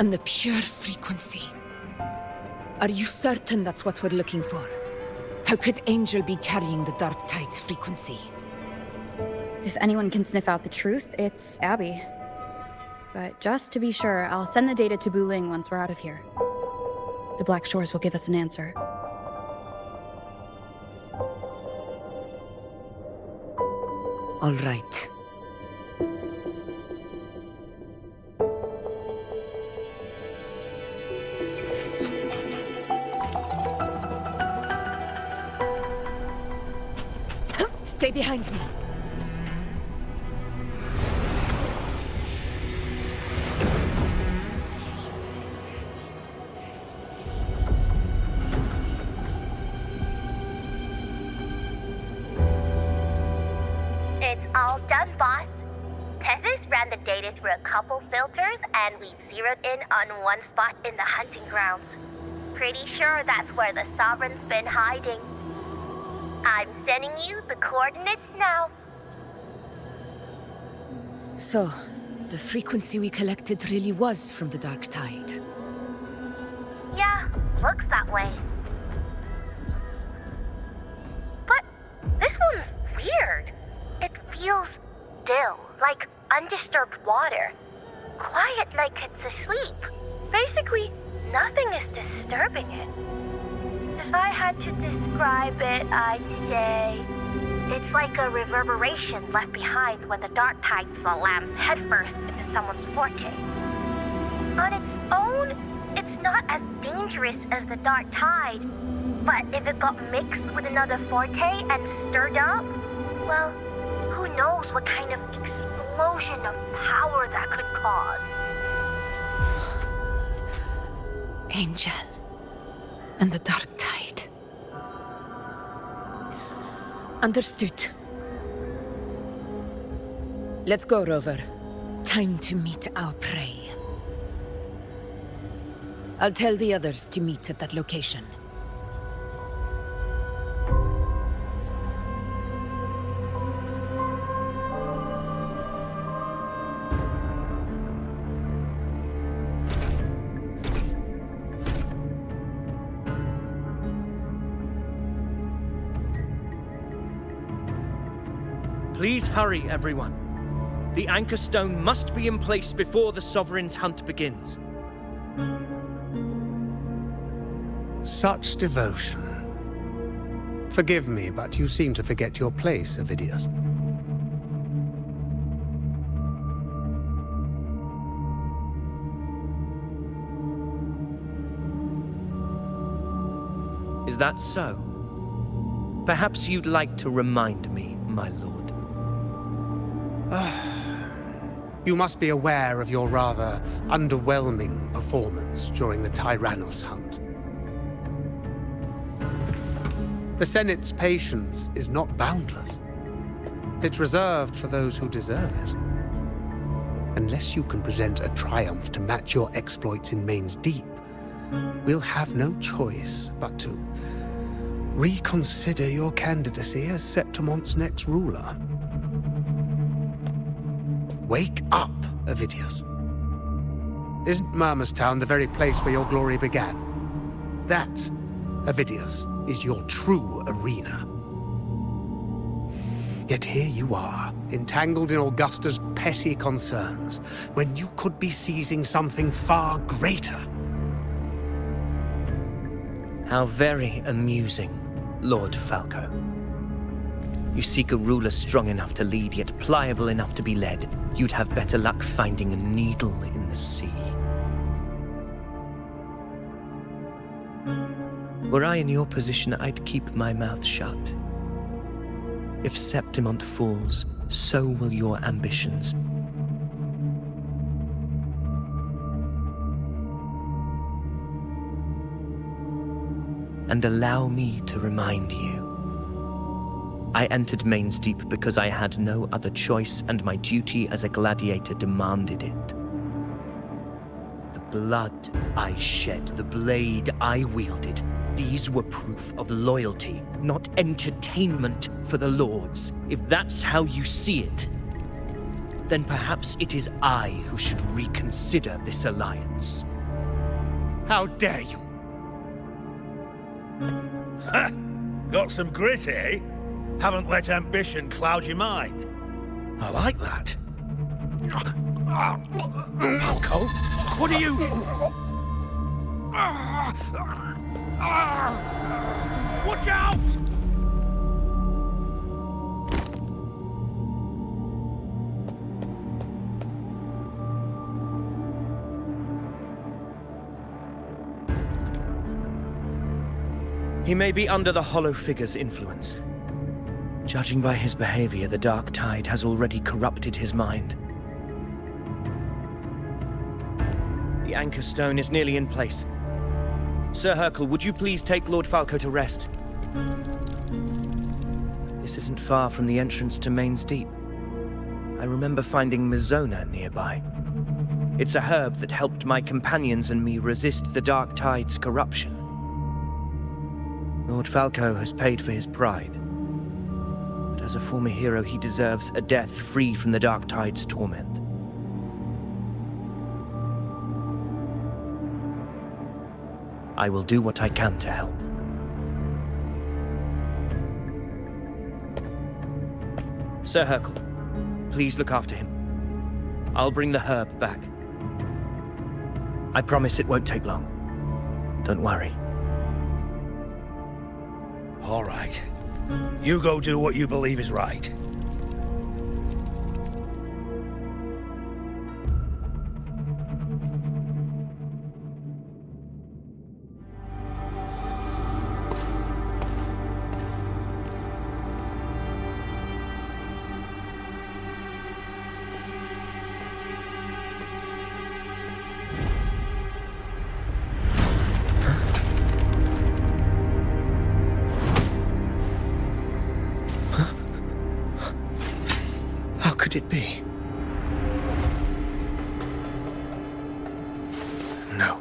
And the pure frequency. Are you certain that's what we're looking for? How could Angel be carrying the Dark Tide's frequency? If anyone can sniff out the truth, it's Abby. But just to be sure, I'll send the data to Buling once we're out of here. The Black Shores will give us an answer. All right. Stay behind me. It's all done, boss. Tethys ran the data through a couple filters, and we've zeroed in on one spot in the hunting grounds. Pretty sure that's where the Sovereign's been hiding. I'm sending you the coordinates now. So, the frequency we collected really was from the Dark Tide. Yeah, looks that way. But this one's weird. It feels still, like undisturbed water. Quiet like it's asleep. Basically, nothing is disturbing it. If I had to describe it, I'd say it's like a reverberation left behind when the Dark Tide slams headfirst into someone's forte. On its own, it's not as dangerous as the Dark Tide, but if it got mixed with another forte and stirred up, well, who knows what kind of explosion of power that could cause. Angel and the Dark Tide. Understood. Let's go, Rover. Time to meet our prey. I'll tell the others to meet at that location. Please hurry, everyone. The anchor stone must be in place before the Sovereign's hunt begins. Such devotion. Forgive me, but you seem to forget your place, Avidius. Is that so? Perhaps you'd like to remind me, my lord. You must be aware of your rather underwhelming performance during the Tyrannos hunt. The Senate's patience is not boundless. It's reserved for those who deserve it. Unless you can present a triumph to match your exploits in Main's Deep, we'll have no choice but to reconsider your candidacy as Septimon's next ruler. Wake up, Avidius. Isn't Murmurstown the very place where your glory began? That, Avidius, is your true arena. Yet here you are, entangled in Augusta's petty concerns, when you could be seizing something far greater. How very amusing, Lord Falco. You seek a ruler strong enough to lead, yet pliable enough to be led. You'd have better luck finding a needle in the sea. Were I in your position, I'd keep my mouth shut. If Septimont falls, so will your ambitions. And allow me to remind you. I entered Main's Deep because I had no other choice, and my duty as a gladiator demanded it. The blood I shed, the blade I wielded, these were proof of loyalty, not entertainment for the Lords. If that's how you see it, then perhaps it is I who should reconsider this alliance. How dare you? Ha! Got some grit, eh? Haven't let ambition cloud your mind. I like that. Falco, what are you... Watch out! He may be under the Hollow Figure's influence. Judging by his behavior, the Dark Tide has already corrupted his mind. The Anchor Stone is nearly in place. Sir Hercule, would you please take Lord Falco to rest? This isn't far from the entrance to Main's Deep. I remember finding Mizona nearby. It's a herb that helped my companions and me resist the Dark Tide's corruption. Lord Falco has paid for his pride. But as a former hero, he deserves a death free from the Dark Tide's torment. I will do what I can to help. Sir Hercule, please look after him. I'll bring the herb back. I promise it won't take long. Don't worry. All right. You go do what you believe is right. Could it be? No.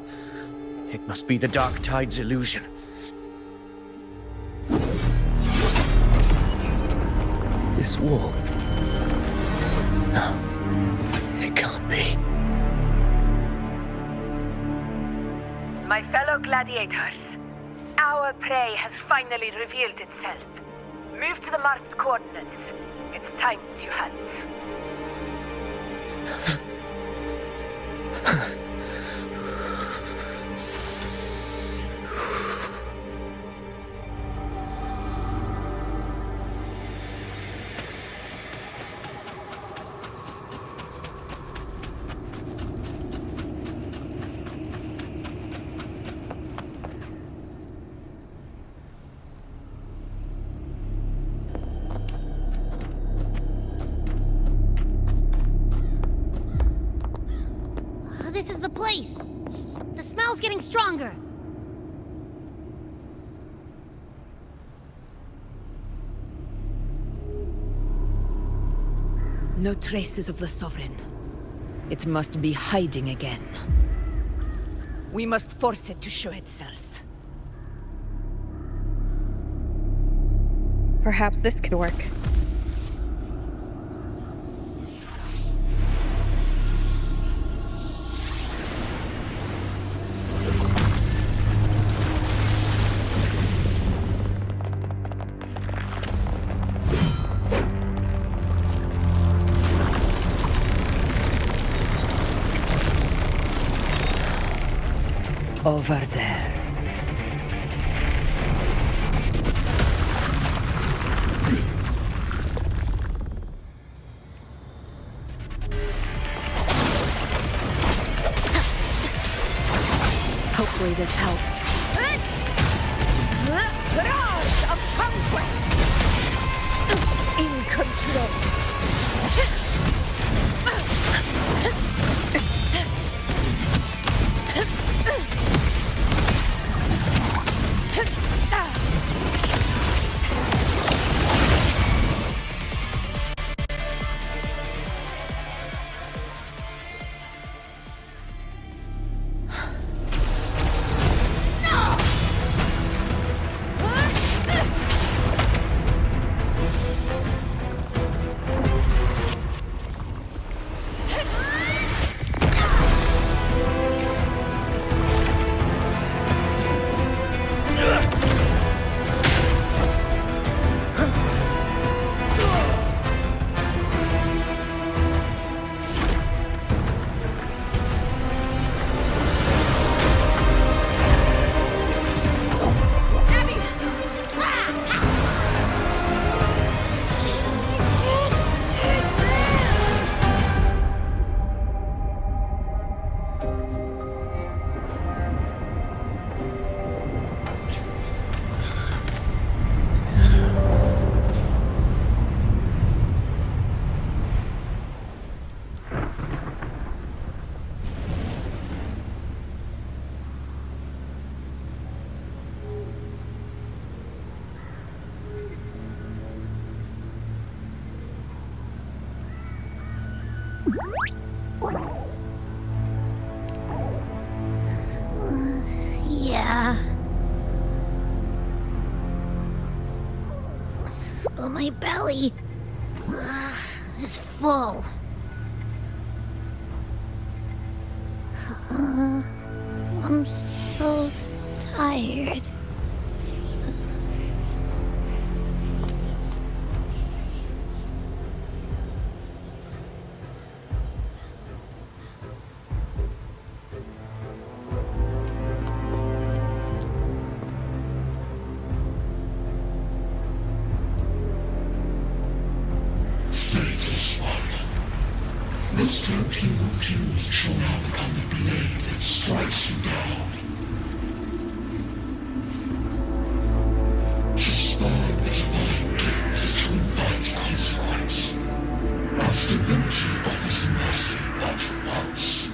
It must be the Dark Tide's illusion. This wall. No. It can't be. My fellow gladiators, our prey has finally revealed itself. Move to the marked coordinates. It's time to hunt. This is the place! The smell's getting stronger! No traces of the Sovereign. It must be hiding again. We must force it to show itself. Perhaps this could work. Over there. Hopefully this helps. Barrage of conquest! In control. Yeah. But my belly is full. I'm so tired. The stroke you refuse shall now become the blade that strikes you down. To spurn a divine gift is to invite consequence. And divinity offers mercy but once.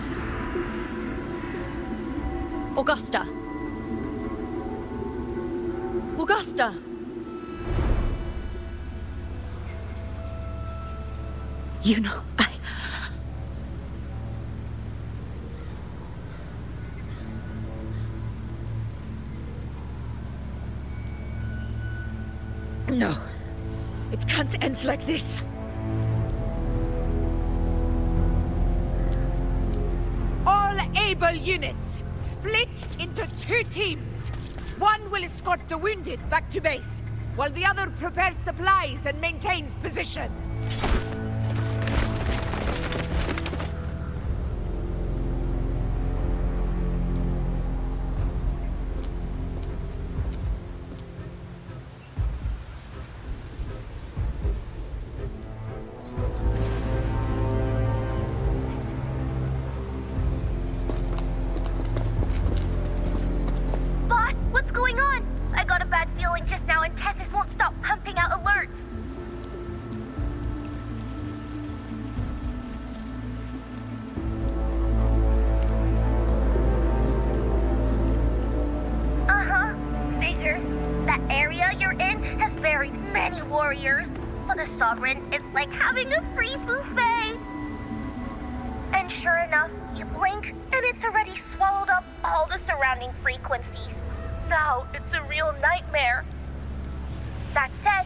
Augusta! Augusta! Iuno, No. It can't end like this. All able units, split into 2 teams. One will escort the wounded back to base, while the other prepares supplies and maintains position. It's like having a free buffet. And sure enough, you blink and it's already swallowed up all the surrounding frequencies. Now it's a real nightmare. That said,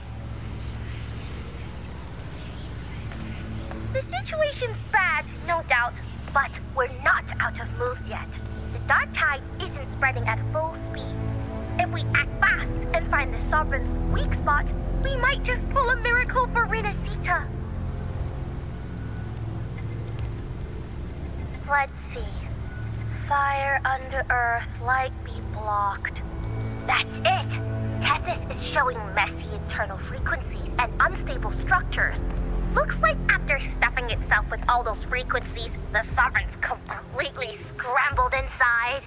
the situation's bad, no doubt, but we're not out of moves yet. The dark tide isn't spreading at full speed. If we act fast and find the Sovereign's weak spot, we might just pull a miracle for Reconnaissance. Let's see. Fire under earth, light be blocked. That's it! Tethys is showing messy internal frequencies and unstable structures. Looks like after stuffing itself with all those frequencies, the Sovereign's completely scrambled inside.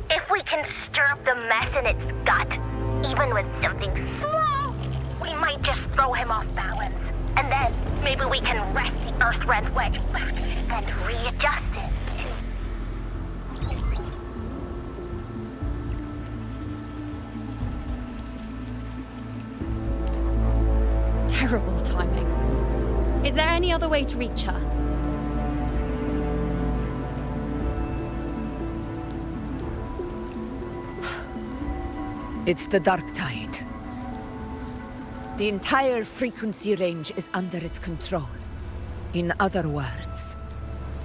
If we can stir up the mess in its gut, even with something small, we might just throw him off balance. And then maybe we can wrest the Earthrend wedge back and readjust it. Terrible timing. Is there any other way to reach her? It's the dark tide. The entire frequency range is under its control. In other words,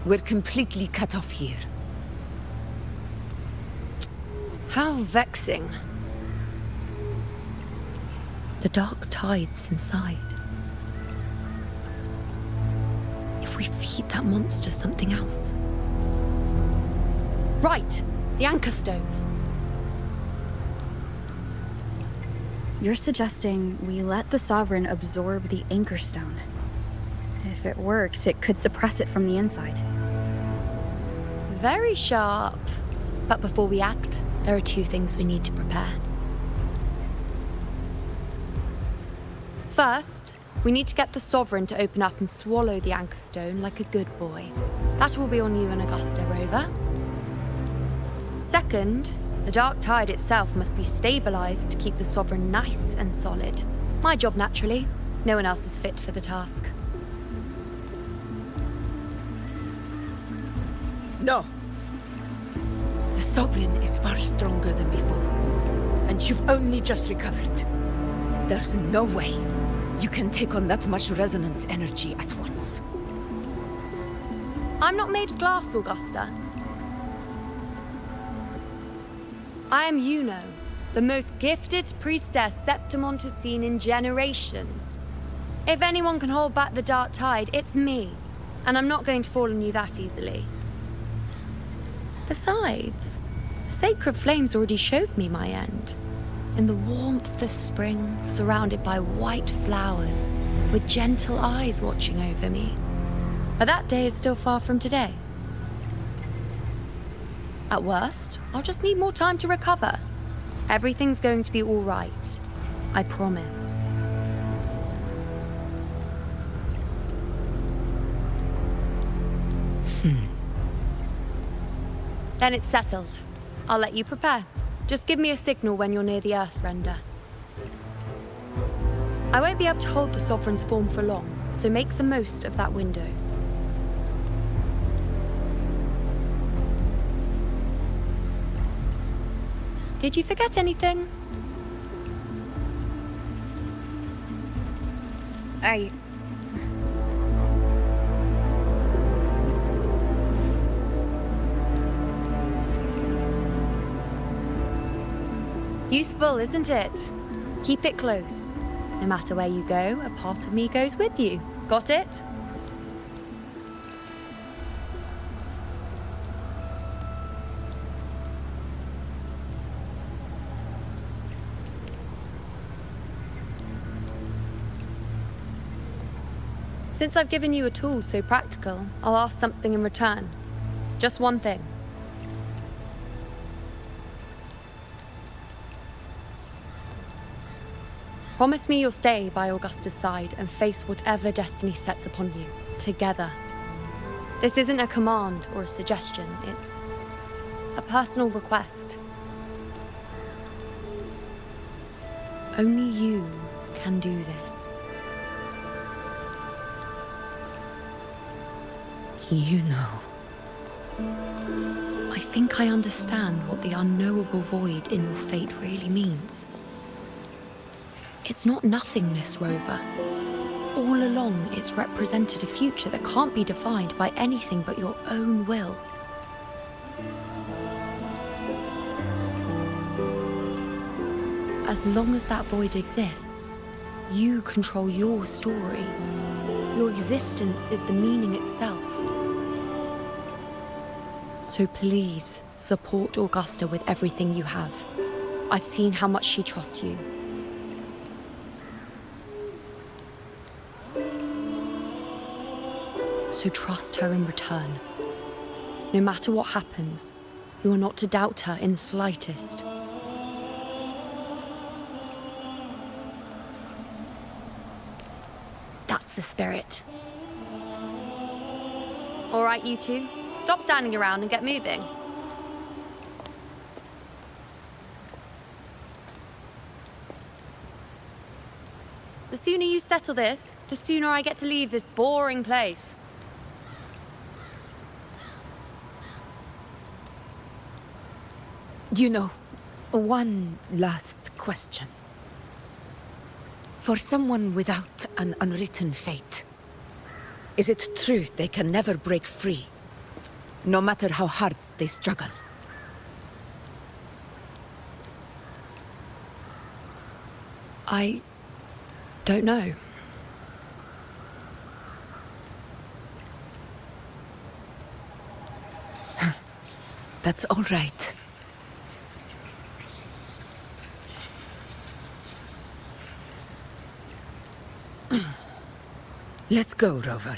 we're completely cut off here. How vexing. The dark tide's inside. If we feed that monster something else. Right! The anchor stone. You're suggesting we let the Sovereign absorb the Anchor Stone. If it works, it could suppress it from the inside. Very sharp. But before we act, there are 2 things we need to prepare. First, we need to get the Sovereign to open up and swallow the Anchor Stone like a good boy. That will be on you and Augusta, Rover. Second, the dark tide itself must be stabilized to keep the Sovereign nice and solid. My job, naturally. No one else is fit for the task. No. The Sovereign is far stronger than before. And you've only just recovered. There's no way you can take on that much resonance energy at once. I'm not made of glass, Augusta. I am Iuno, the most gifted priestess Septimont has seen in generations. If anyone can hold back the dark tide, it's me. And I'm not going to fall on you that easily. Besides, the sacred flames already showed me my end. In the warmth of spring, surrounded by white flowers, with gentle eyes watching over me. But that day is still far from today. At worst, I'll just need more time to recover. Everything's going to be all right. I promise. Then it's settled. I'll let you prepare. Just give me a signal when you're near the Earthrender. I won't be able to hold the Sovereign's form for long, so make the most of that window. Did you forget anything? Useful, isn't it? Keep it close. No matter where you go, a part of me goes with you. Got it? Since I've given you a tool so practical, I'll ask something in return. Just one thing. Promise me you'll stay by Augusta's side and face whatever destiny sets upon you, together. This isn't a command or a suggestion, it's a personal request. Only you can do this. You know. I think I understand what the unknowable void in your fate really means. It's not nothingness, Rover. All along, it's represented a future that can't be defined by anything but your own will. As long as that void exists, you control your story. Your existence is the meaning itself. So please, support Augusta with everything you have. I've seen how much she trusts you. So trust her in return. No matter what happens, you are not to doubt her in the slightest. That's the spirit. All right, you two. Stop standing around and get moving. The sooner you settle this, the sooner I get to leave this boring place. You know, one last question. For someone without an unwritten fate, is it true they can never break free, no matter how hard they struggle? I don't know. That's all right. Let's go, Rover.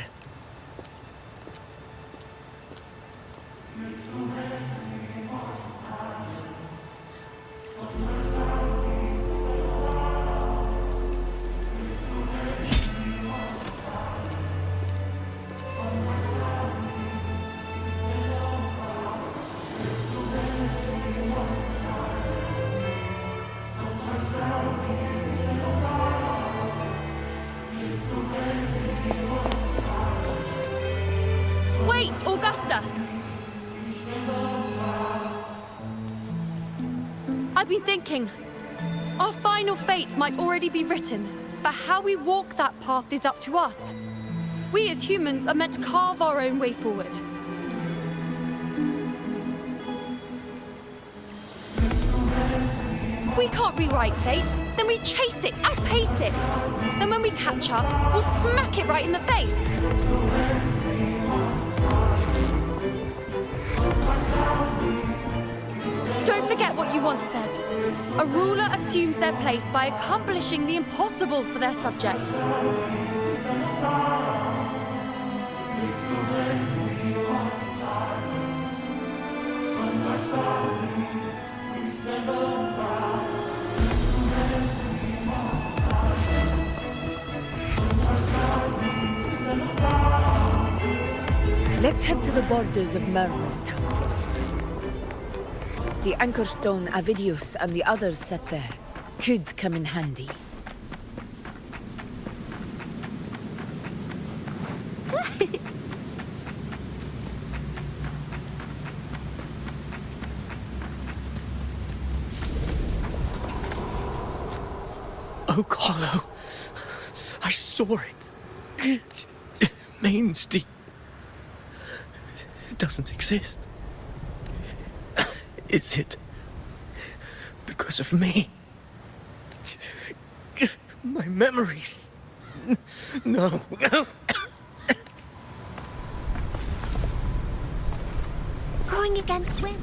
I've been thinking. Our final fate might already be written, but how we walk that path is up to us. We as humans are meant to carve our own way forward. If we can't rewrite fate, then we chase it, outpace it. Then when we catch up, we'll smack it right in the face. Don't forget what you once said. A ruler assumes their place by accomplishing the impossible for their subjects. Let's head to the borders of Murmur's town. The anchor stone Avidius and the others set there could come in handy. Oak Hollow. I saw it. Main Street. It doesn't exist. Is it because of me? My memories. No. Going against wind.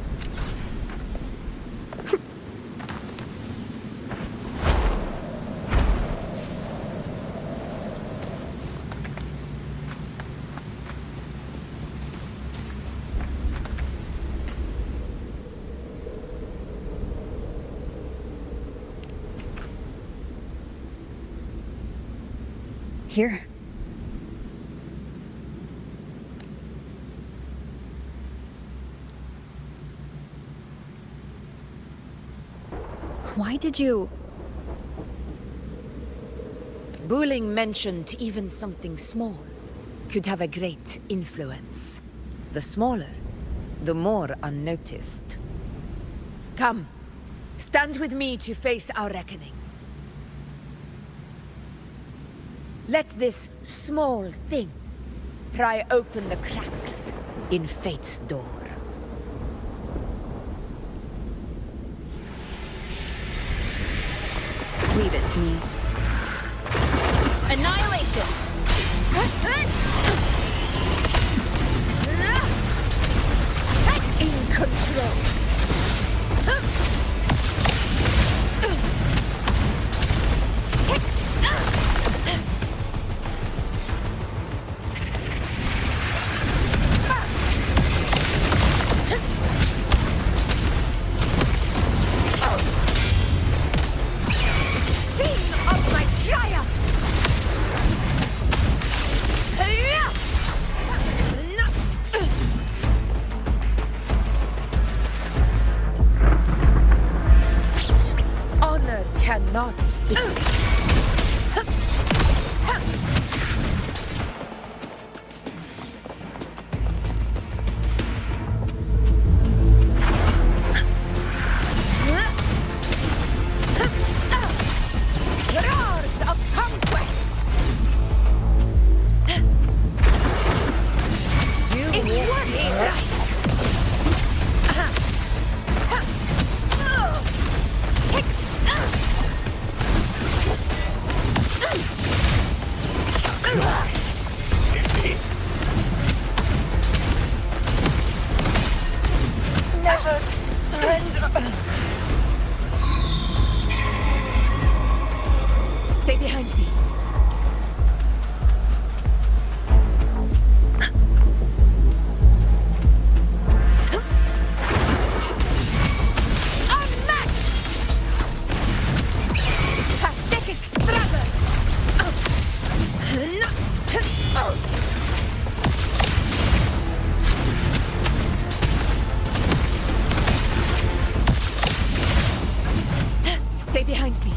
Here. Why did you... Bulling mentioned even something small could have a great influence. The smaller, the more unnoticed. Come, stand with me to face our reckoning. Let this small thing pry open the cracks in fate's door. Leave it to me. Annihilation! In control. Cannot be. Roars of conquest. It was right. Never surrender. Stay behind me. Unmatched! Pathetic struggle! Stay behind me.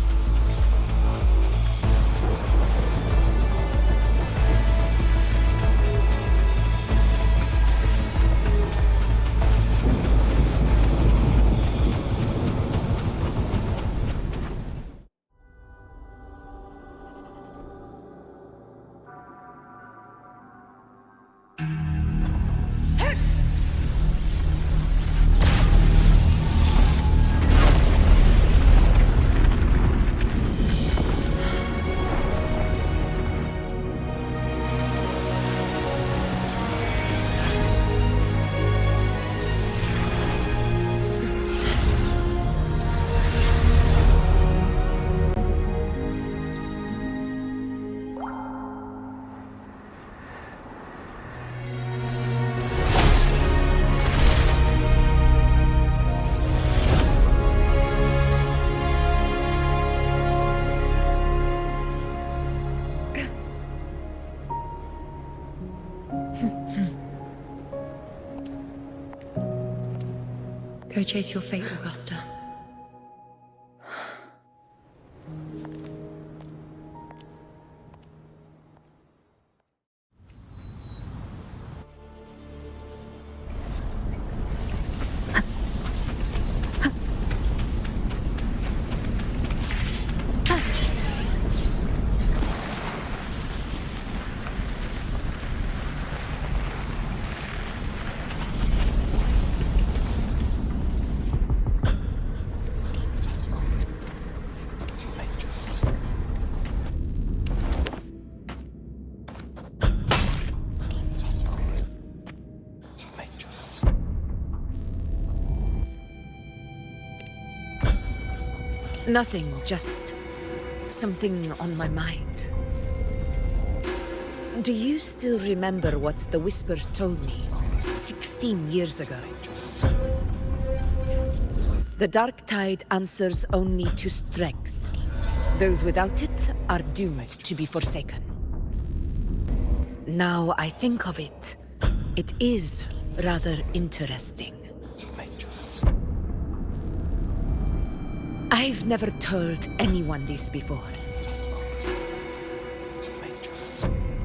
Go chase your fate, Augusta. Nothing, just something on my mind. Do you still remember what the Whispers told me 16 years ago? The dark tide answers only to strength. Those without it are doomed to be forsaken. Now I think of it, it is rather interesting. I've never told anyone this before.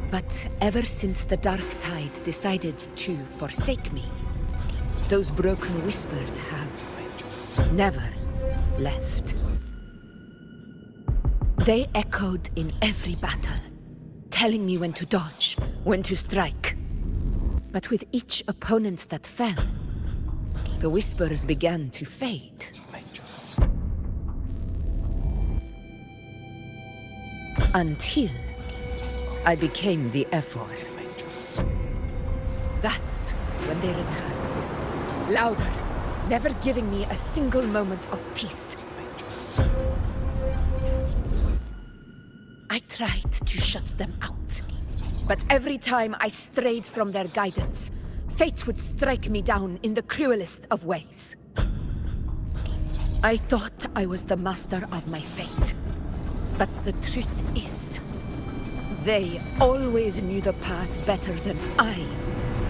But ever since the Dark Tide decided to forsake me, those broken whispers have never left. They echoed in every battle, telling me when to dodge, when to strike. But with each opponent that fell, the whispers began to fade. Until I became the Ephor. That's when they returned. Louder, never giving me a single moment of peace. I tried to shut them out, but every time I strayed from their guidance, fate would strike me down in the cruelest of ways. I thought I was the master of my fate. But the truth is, they always knew the path better than I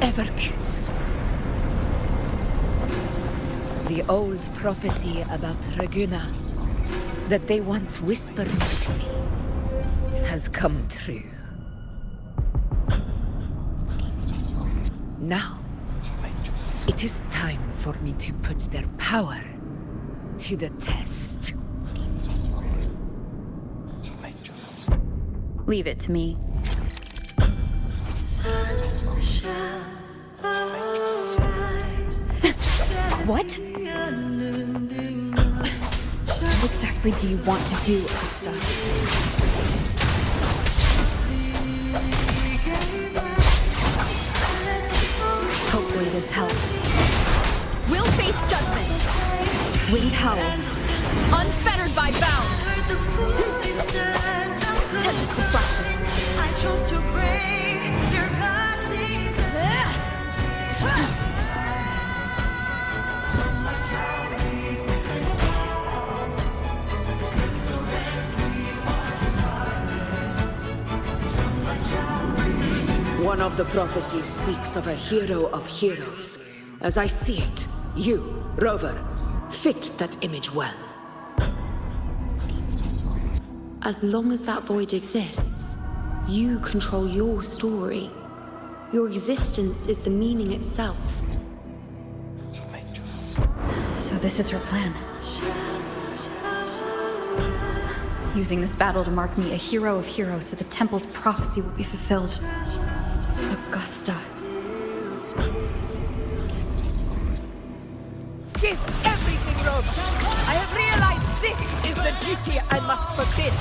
ever could. The old prophecy about Ragunna, that they once whispered to me, has come true. Now, it is time for me to put their power to the test. Leave it to me. What? What exactly do you want to do, Augusta? Hopefully this helps. We'll face judgment. Wind howls. Unfettered by bounds. Tempest of flashes. I chose to break your blessings. One of the prophecies speaks of a hero of heroes. As I see it, you, Rover, fit that image well. As long as that void exists, you control your story. Your existence is the meaning itself. So this is her plan. Using this battle to mark me a hero of heroes so the temple's prophecy will be fulfilled. Augusta. Give everything, Rover! I have realized this is the duty I must fulfill.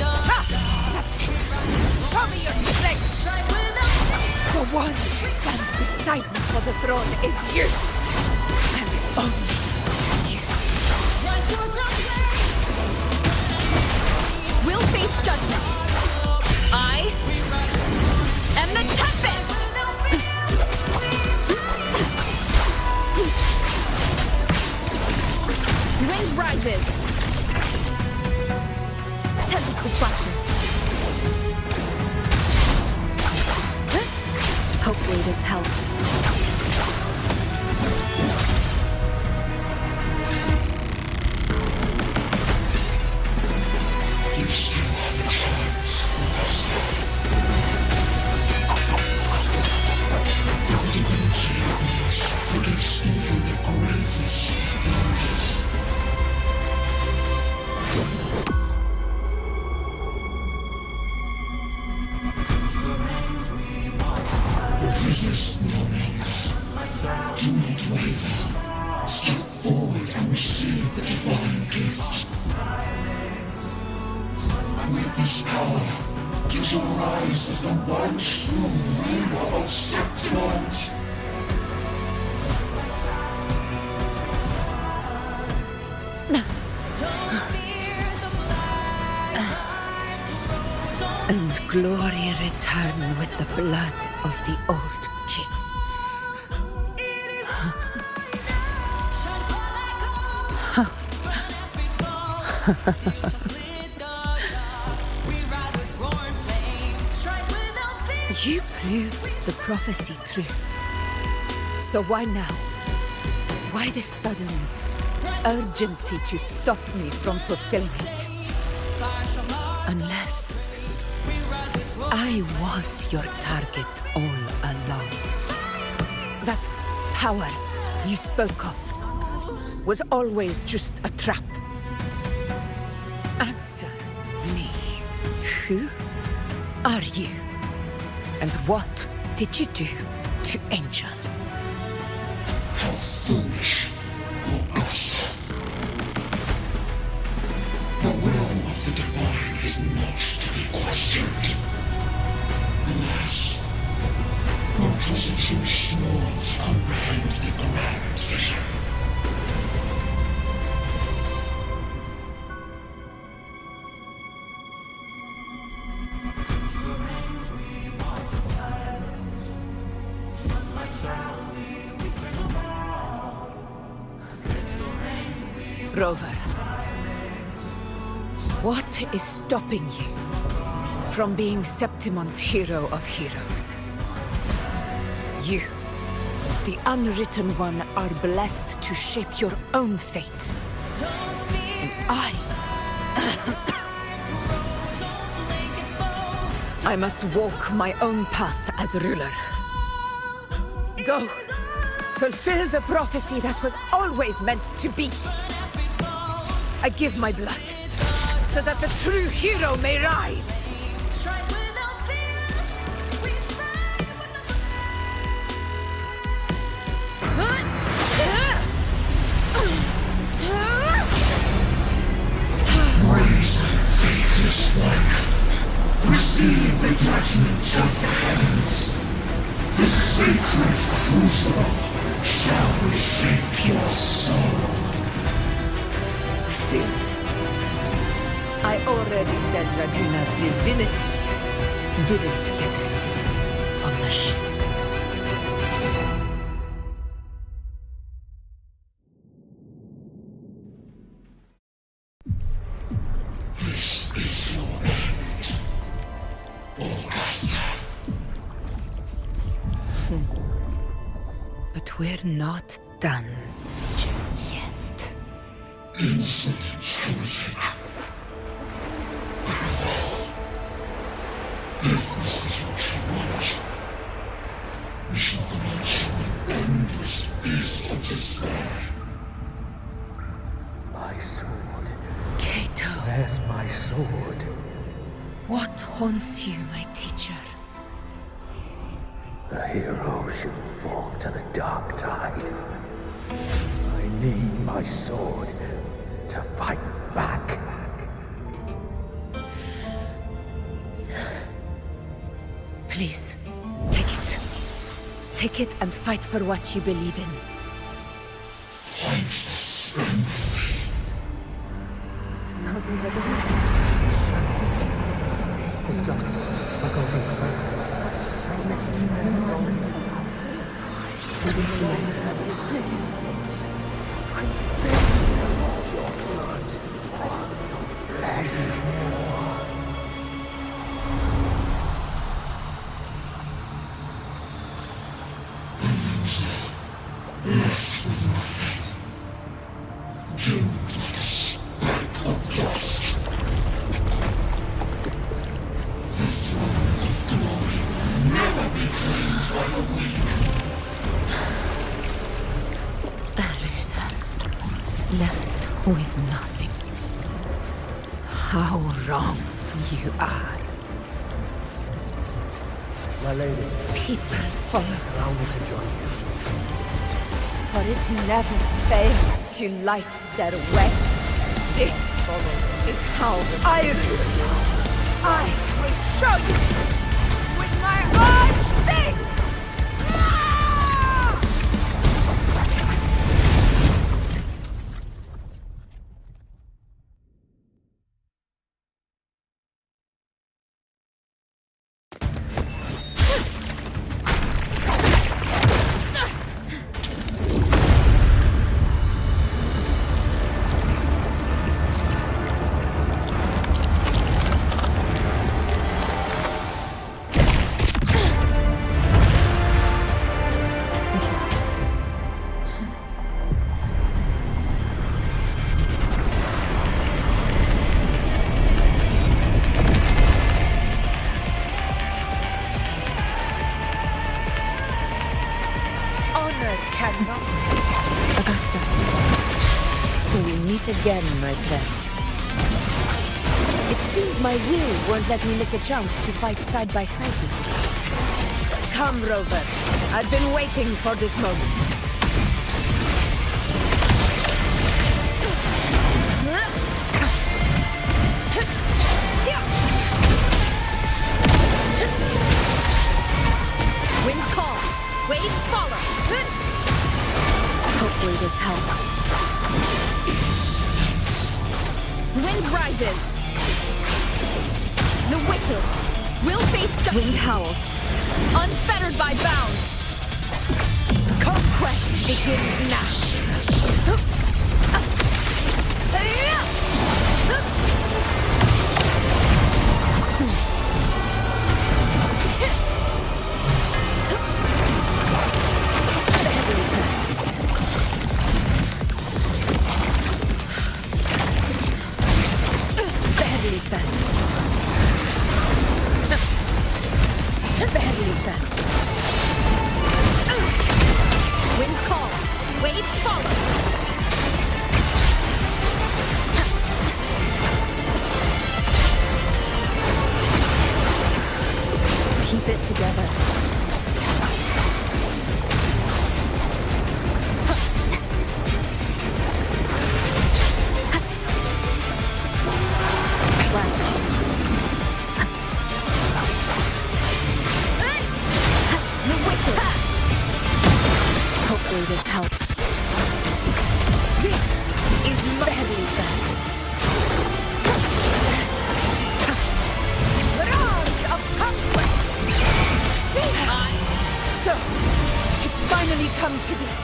Ha! That's it! Show me your strength! The one who stands beside me for the throne is you! And only you. We'll face judgment. I am the Tempest! Wind rises. Tempest of flashes. Hopefully this helps. this power did arise as the one true ruler of Septimont. And glory return with the blood of the old king. You proved the prophecy true. So why now? Why this sudden urgency to stop me from fulfilling it? Unless I was your target all along. That power you spoke of was always just a trap. Answer me. Who are you? And what did you do to Angel? How foolish, Augusta. The will of the divine is not to be questioned. Alas, because it's too small to comprehend the grand vision. Rover, what is stopping you from being Septimon's hero of heroes? You, the unwritten one, are blessed to shape your own fate. And I must walk my own path as ruler. Go, fulfill the prophecy that was always meant to be. I give my blood, so that the true hero may rise. Brazen, faithless one, receive the judgment of the heavens. The sacred crucible shall reshape your soul. I already said Raguna's divinity didn't get a seat on the ship. This is your end, Augusta. But we're not done just yet. Insolent heretic. If this is what you want, we shall grant you an endless beast of despair. My sword. Cato. Where's my sword? What haunts you, my teacher? A hero shouldn't fall to the dark tide. I need my sword to fight back. Please, take it. Take it and fight for what you believe in. Pointless empathy. Let's go. I'll go Please. I beg your blood. Your flesh. Left with nothing. Doomed like a speck of dust. The throne of glory will never be claimed by the weak. A loser. Left with nothing. How wrong you are. My lady. People follow. Allow me to join you. For it never fails to light their way. This is how I rule. I will show you with my own fist! Augusta, we meet again, my friend. It seems my will won't let me miss a chance to fight side by side with you. Come, Rover. I've been waiting for this moment. Wind calls, waves follow. Hopefully this helps. Wind rises. The wicked will face Wind howls. unfettered by bounds. Conquest begins now. Wind calls, waves follow. Keep it together. Last chance. The wicked. Hopefully this helps. This is my heavily felt. Murals of conquest! See? So, it's finally come to this.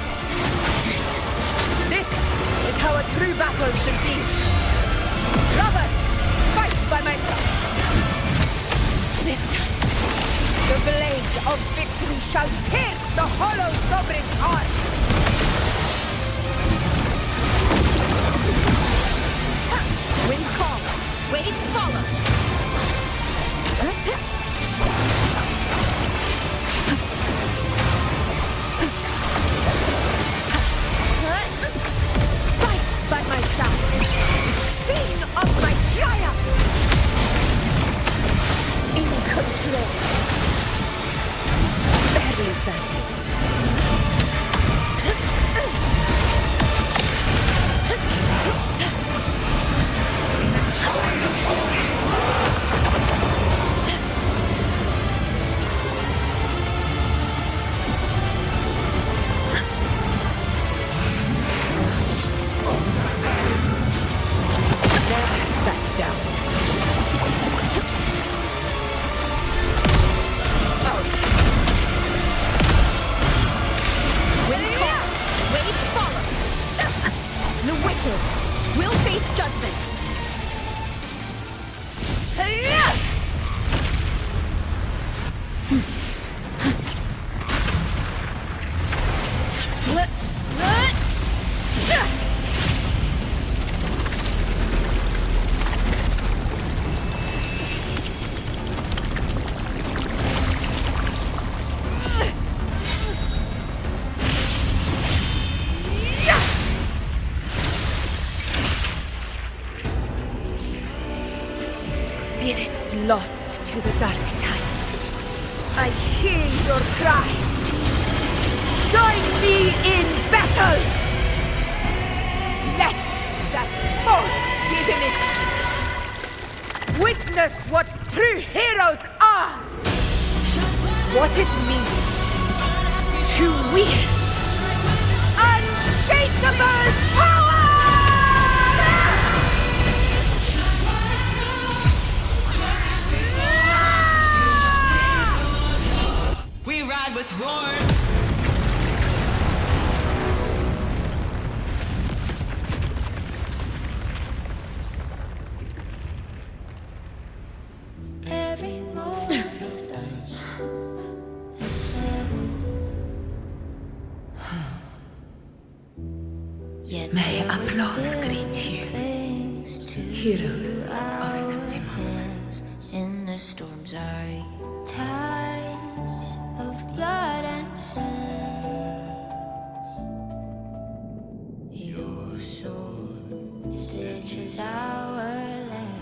This is how a true battle should be. Robert, fight by my side. This time, the blade of victory shall pierce the hollow sovereign's heart. Wind calls, waves follow. Fight by my side. Sing of my triumph. In control. Very valid. Will face judgment. Spirits lost to the dark tide. I hear your cries. Join me in battle! Let that false divinity Witness what true heroes are! What it means to wield unshakable power! We ride with Roar. Every moment of dance is settled. Yet May there applause still greet you, clings to heroes you. of Our Septimont. hands in the storm's eye, tides of blood and sand. Your sword stitches our land.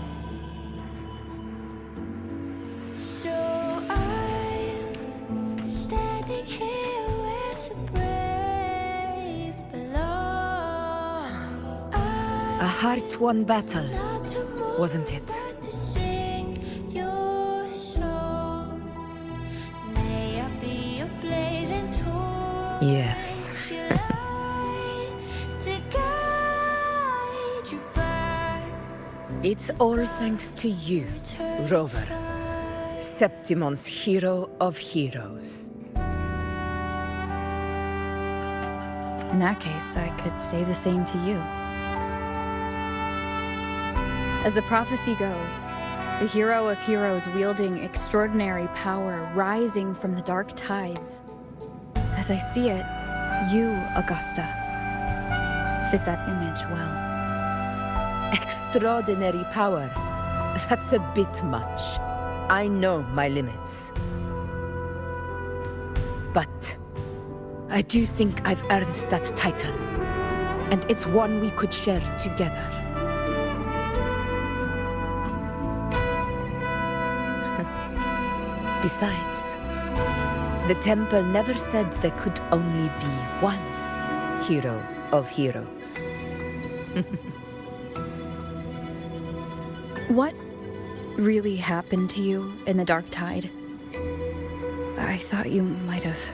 So I'm standing here with the brave below. A heart-won battle, wasn't it? To sing your song. May I be a blazing torch. Yes. To guide you back. It's all thanks to you, Rover, Septimon's hero of heroes. In that case, I could say the same to you. As the prophecy goes, the hero of heroes wielding extraordinary power rising from the dark tides. As I see it, you, Augusta, fit that image well. Extraordinary power. That's a bit much. I know my limits. But I do think I've earned that title. And it's one we could share together. Besides, the temple never said there could only be one hero of heroes. What really happened to you in the Dark Tide? I thought you might have...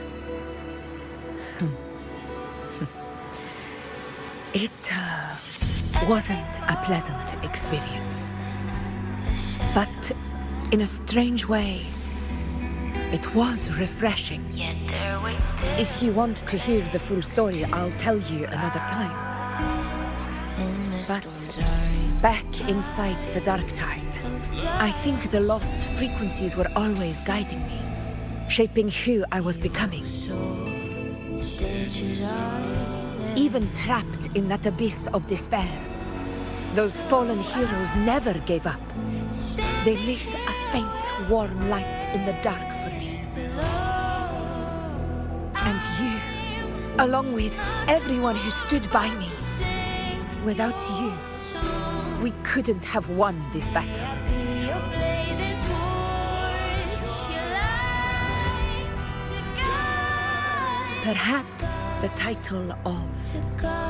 It wasn't a pleasant experience. But in a strange way, it was refreshing. If you want to hear the full story, I'll tell you another time. But back inside the Dark Tide, I think the lost frequencies were always guiding me, shaping who I was becoming. Even trapped in that abyss of despair, those fallen heroes never gave up. They lit a faint, warm light in the dark for me. And you, along with everyone who stood by me. Without you, we couldn't have won this battle. Perhaps the title of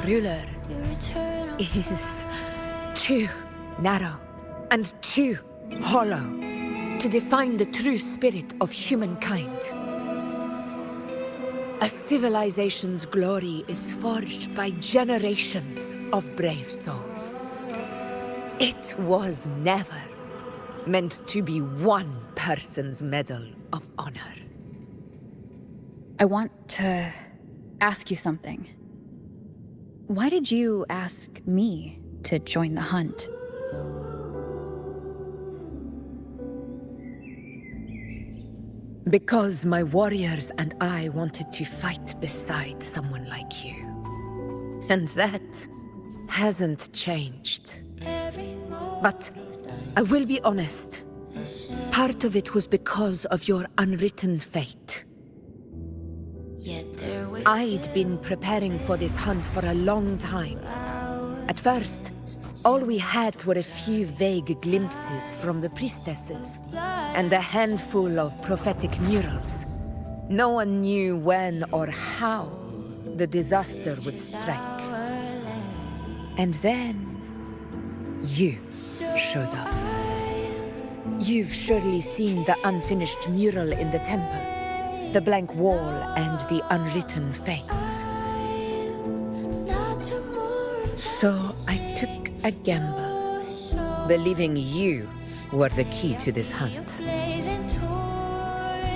ruler is too narrow and too hollow to define the true spirit of humankind. A civilization's glory is forged by generations of brave souls. It was never meant to be one person's medal of honor. I want to ask you something. Why did you ask me to join the hunt? Because my warriors and I wanted to fight beside someone like you. And that hasn't changed. But I will be honest. Part of it was because of your unwritten fate. I'd been preparing for this hunt for a long time. At first, all we had were a few vague glimpses from the priestesses, and a handful of prophetic murals. No one knew when or how the disaster would strike. And then, you showed up. You've surely seen the unfinished mural in the temple, the blank wall and the unwritten fate. So I took a gamble, believing you were the key to this hunt.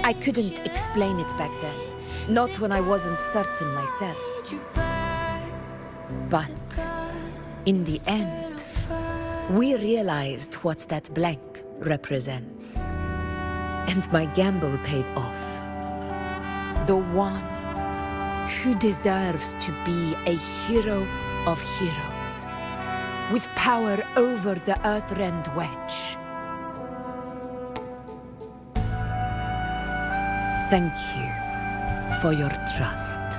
I couldn't explain it back then, not when I wasn't certain myself. But in the end, we realized what that blank represents. And my gamble paid off. The one who deserves to be a hero of heroes, with power over the Earthrend Wedge. Thank you for your trust.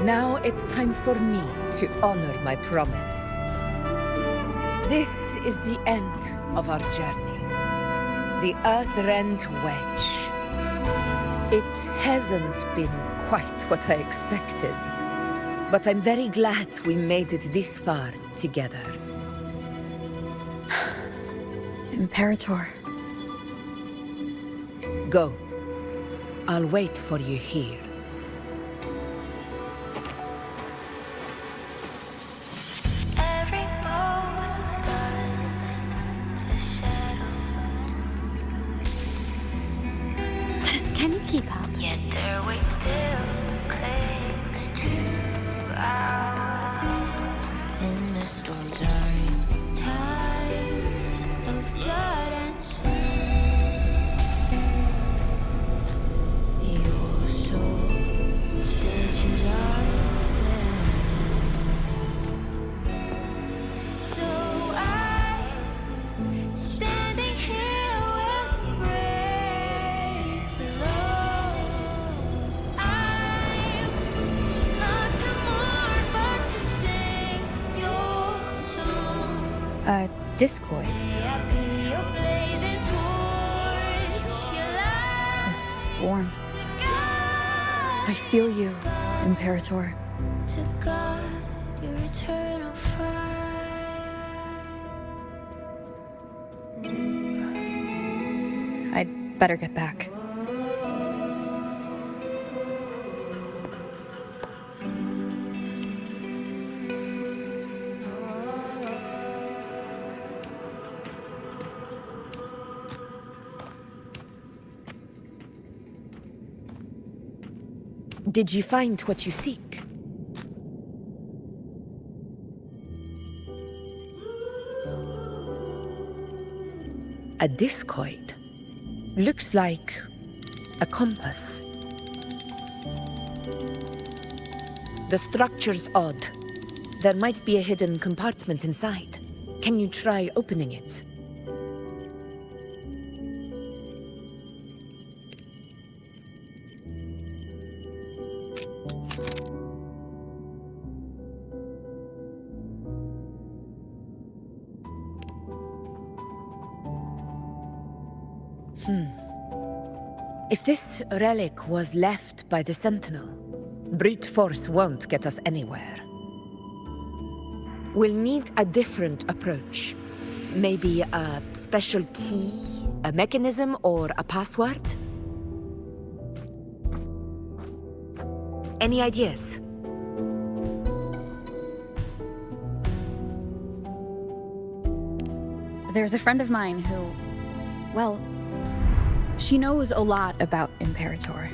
Now it's time for me to honor my promise. This is the end of our journey. The Earthrend Wedge. It hasn't been quite what I expected, but I'm very glad we made it this far together. Imperator. Go. I'll wait for you here. Can you keep up? Yet their weight still clings to ours. And the storms are in tides of blood and sin. Your soul stitches are there. So I'm standing here with brave below. I'm not to mourn, but to sing your song. A discoid. May I be your blazing torch, your light This warmth. to guide, I feel you, Imperator. to guard your eternal fire. I'd better get back. Did you find what you seek? A discoid. Looks like a compass. The structure's odd. There might be a hidden compartment inside. Can you try opening it? If this relic was left by the Sentinel, brute force won't get us anywhere. We'll need a different approach. Maybe a special key, a mechanism, or a password? Any ideas? There's a friend of mine who, well, she knows a lot about Imperator.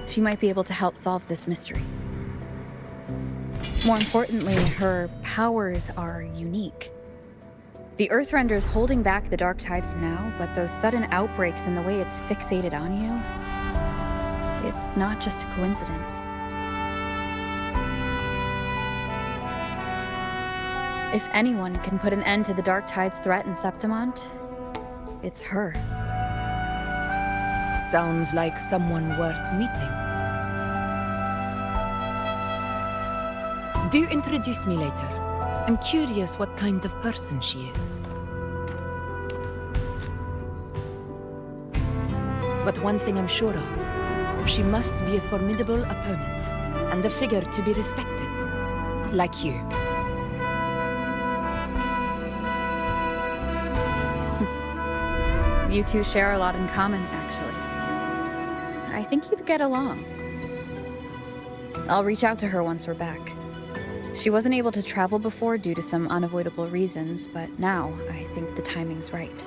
She might be able to help solve this mystery. More importantly, her powers are unique. The Earthrender's holding back the dark tide for now, but those sudden outbreaks and the way it's fixated on you, it's not just a coincidence. If anyone can put an end to the dark tide's threat in Septimont, it's her. Sounds like someone worth meeting. Do introduce me later. I'm curious what kind of person she is. But one thing I'm sure of, she must be a formidable opponent, and a figure to be respected, like you. You two share a lot in common, actually. I think you'd get along. I'll reach out to her once we're back. She wasn't able to travel before due to some unavoidable reasons, but now I think the timing's right.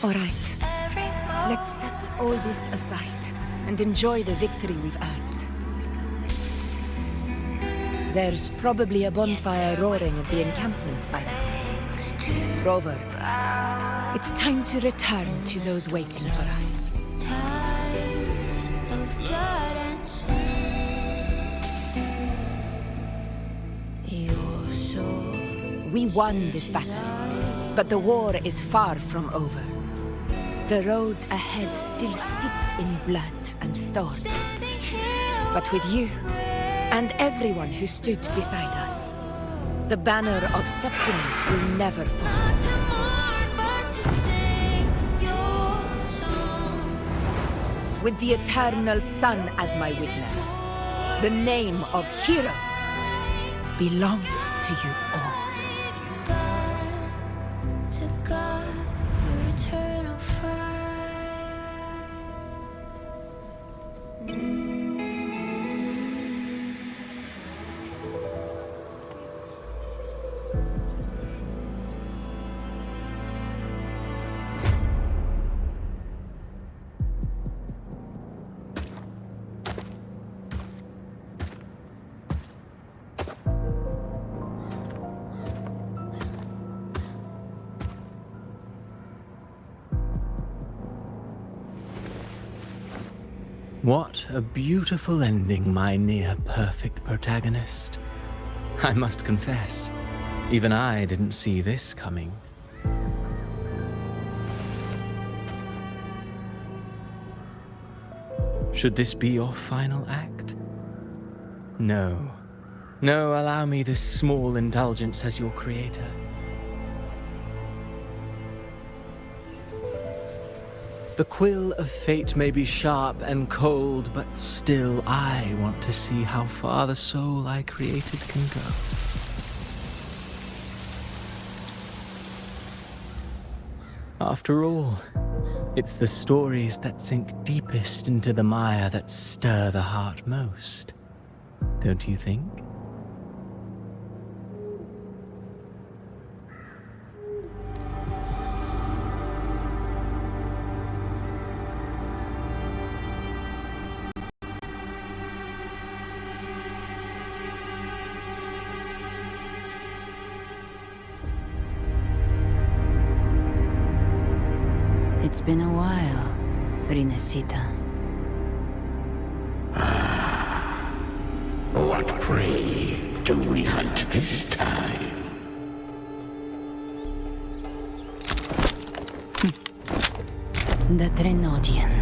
All right. Let's set all this aside and enjoy the victory we've earned. There's probably a bonfire roaring at the encampment by now. Rover, it's time to return to those waiting for us. We won this battle, but the war is far from over. The road ahead still steeped in blood and thorns. But with you, and everyone who stood beside us, the banner of Septimont will never fall. With the eternal sun as my witness, the name of hero belongs to you all. What a beautiful ending, my near-perfect protagonist. I must confess, even I didn't see this coming. Should this be your final act? No. No, allow me this small indulgence as your creator. The quill of fate may be sharp and cold, but still I want to see how far the soul I created can go. After all, it's the stories that sink deepest into the mire that stir the heart most, don't you think? It's been a while, Rinasita. What prey do we hunt this time? The Trenodian.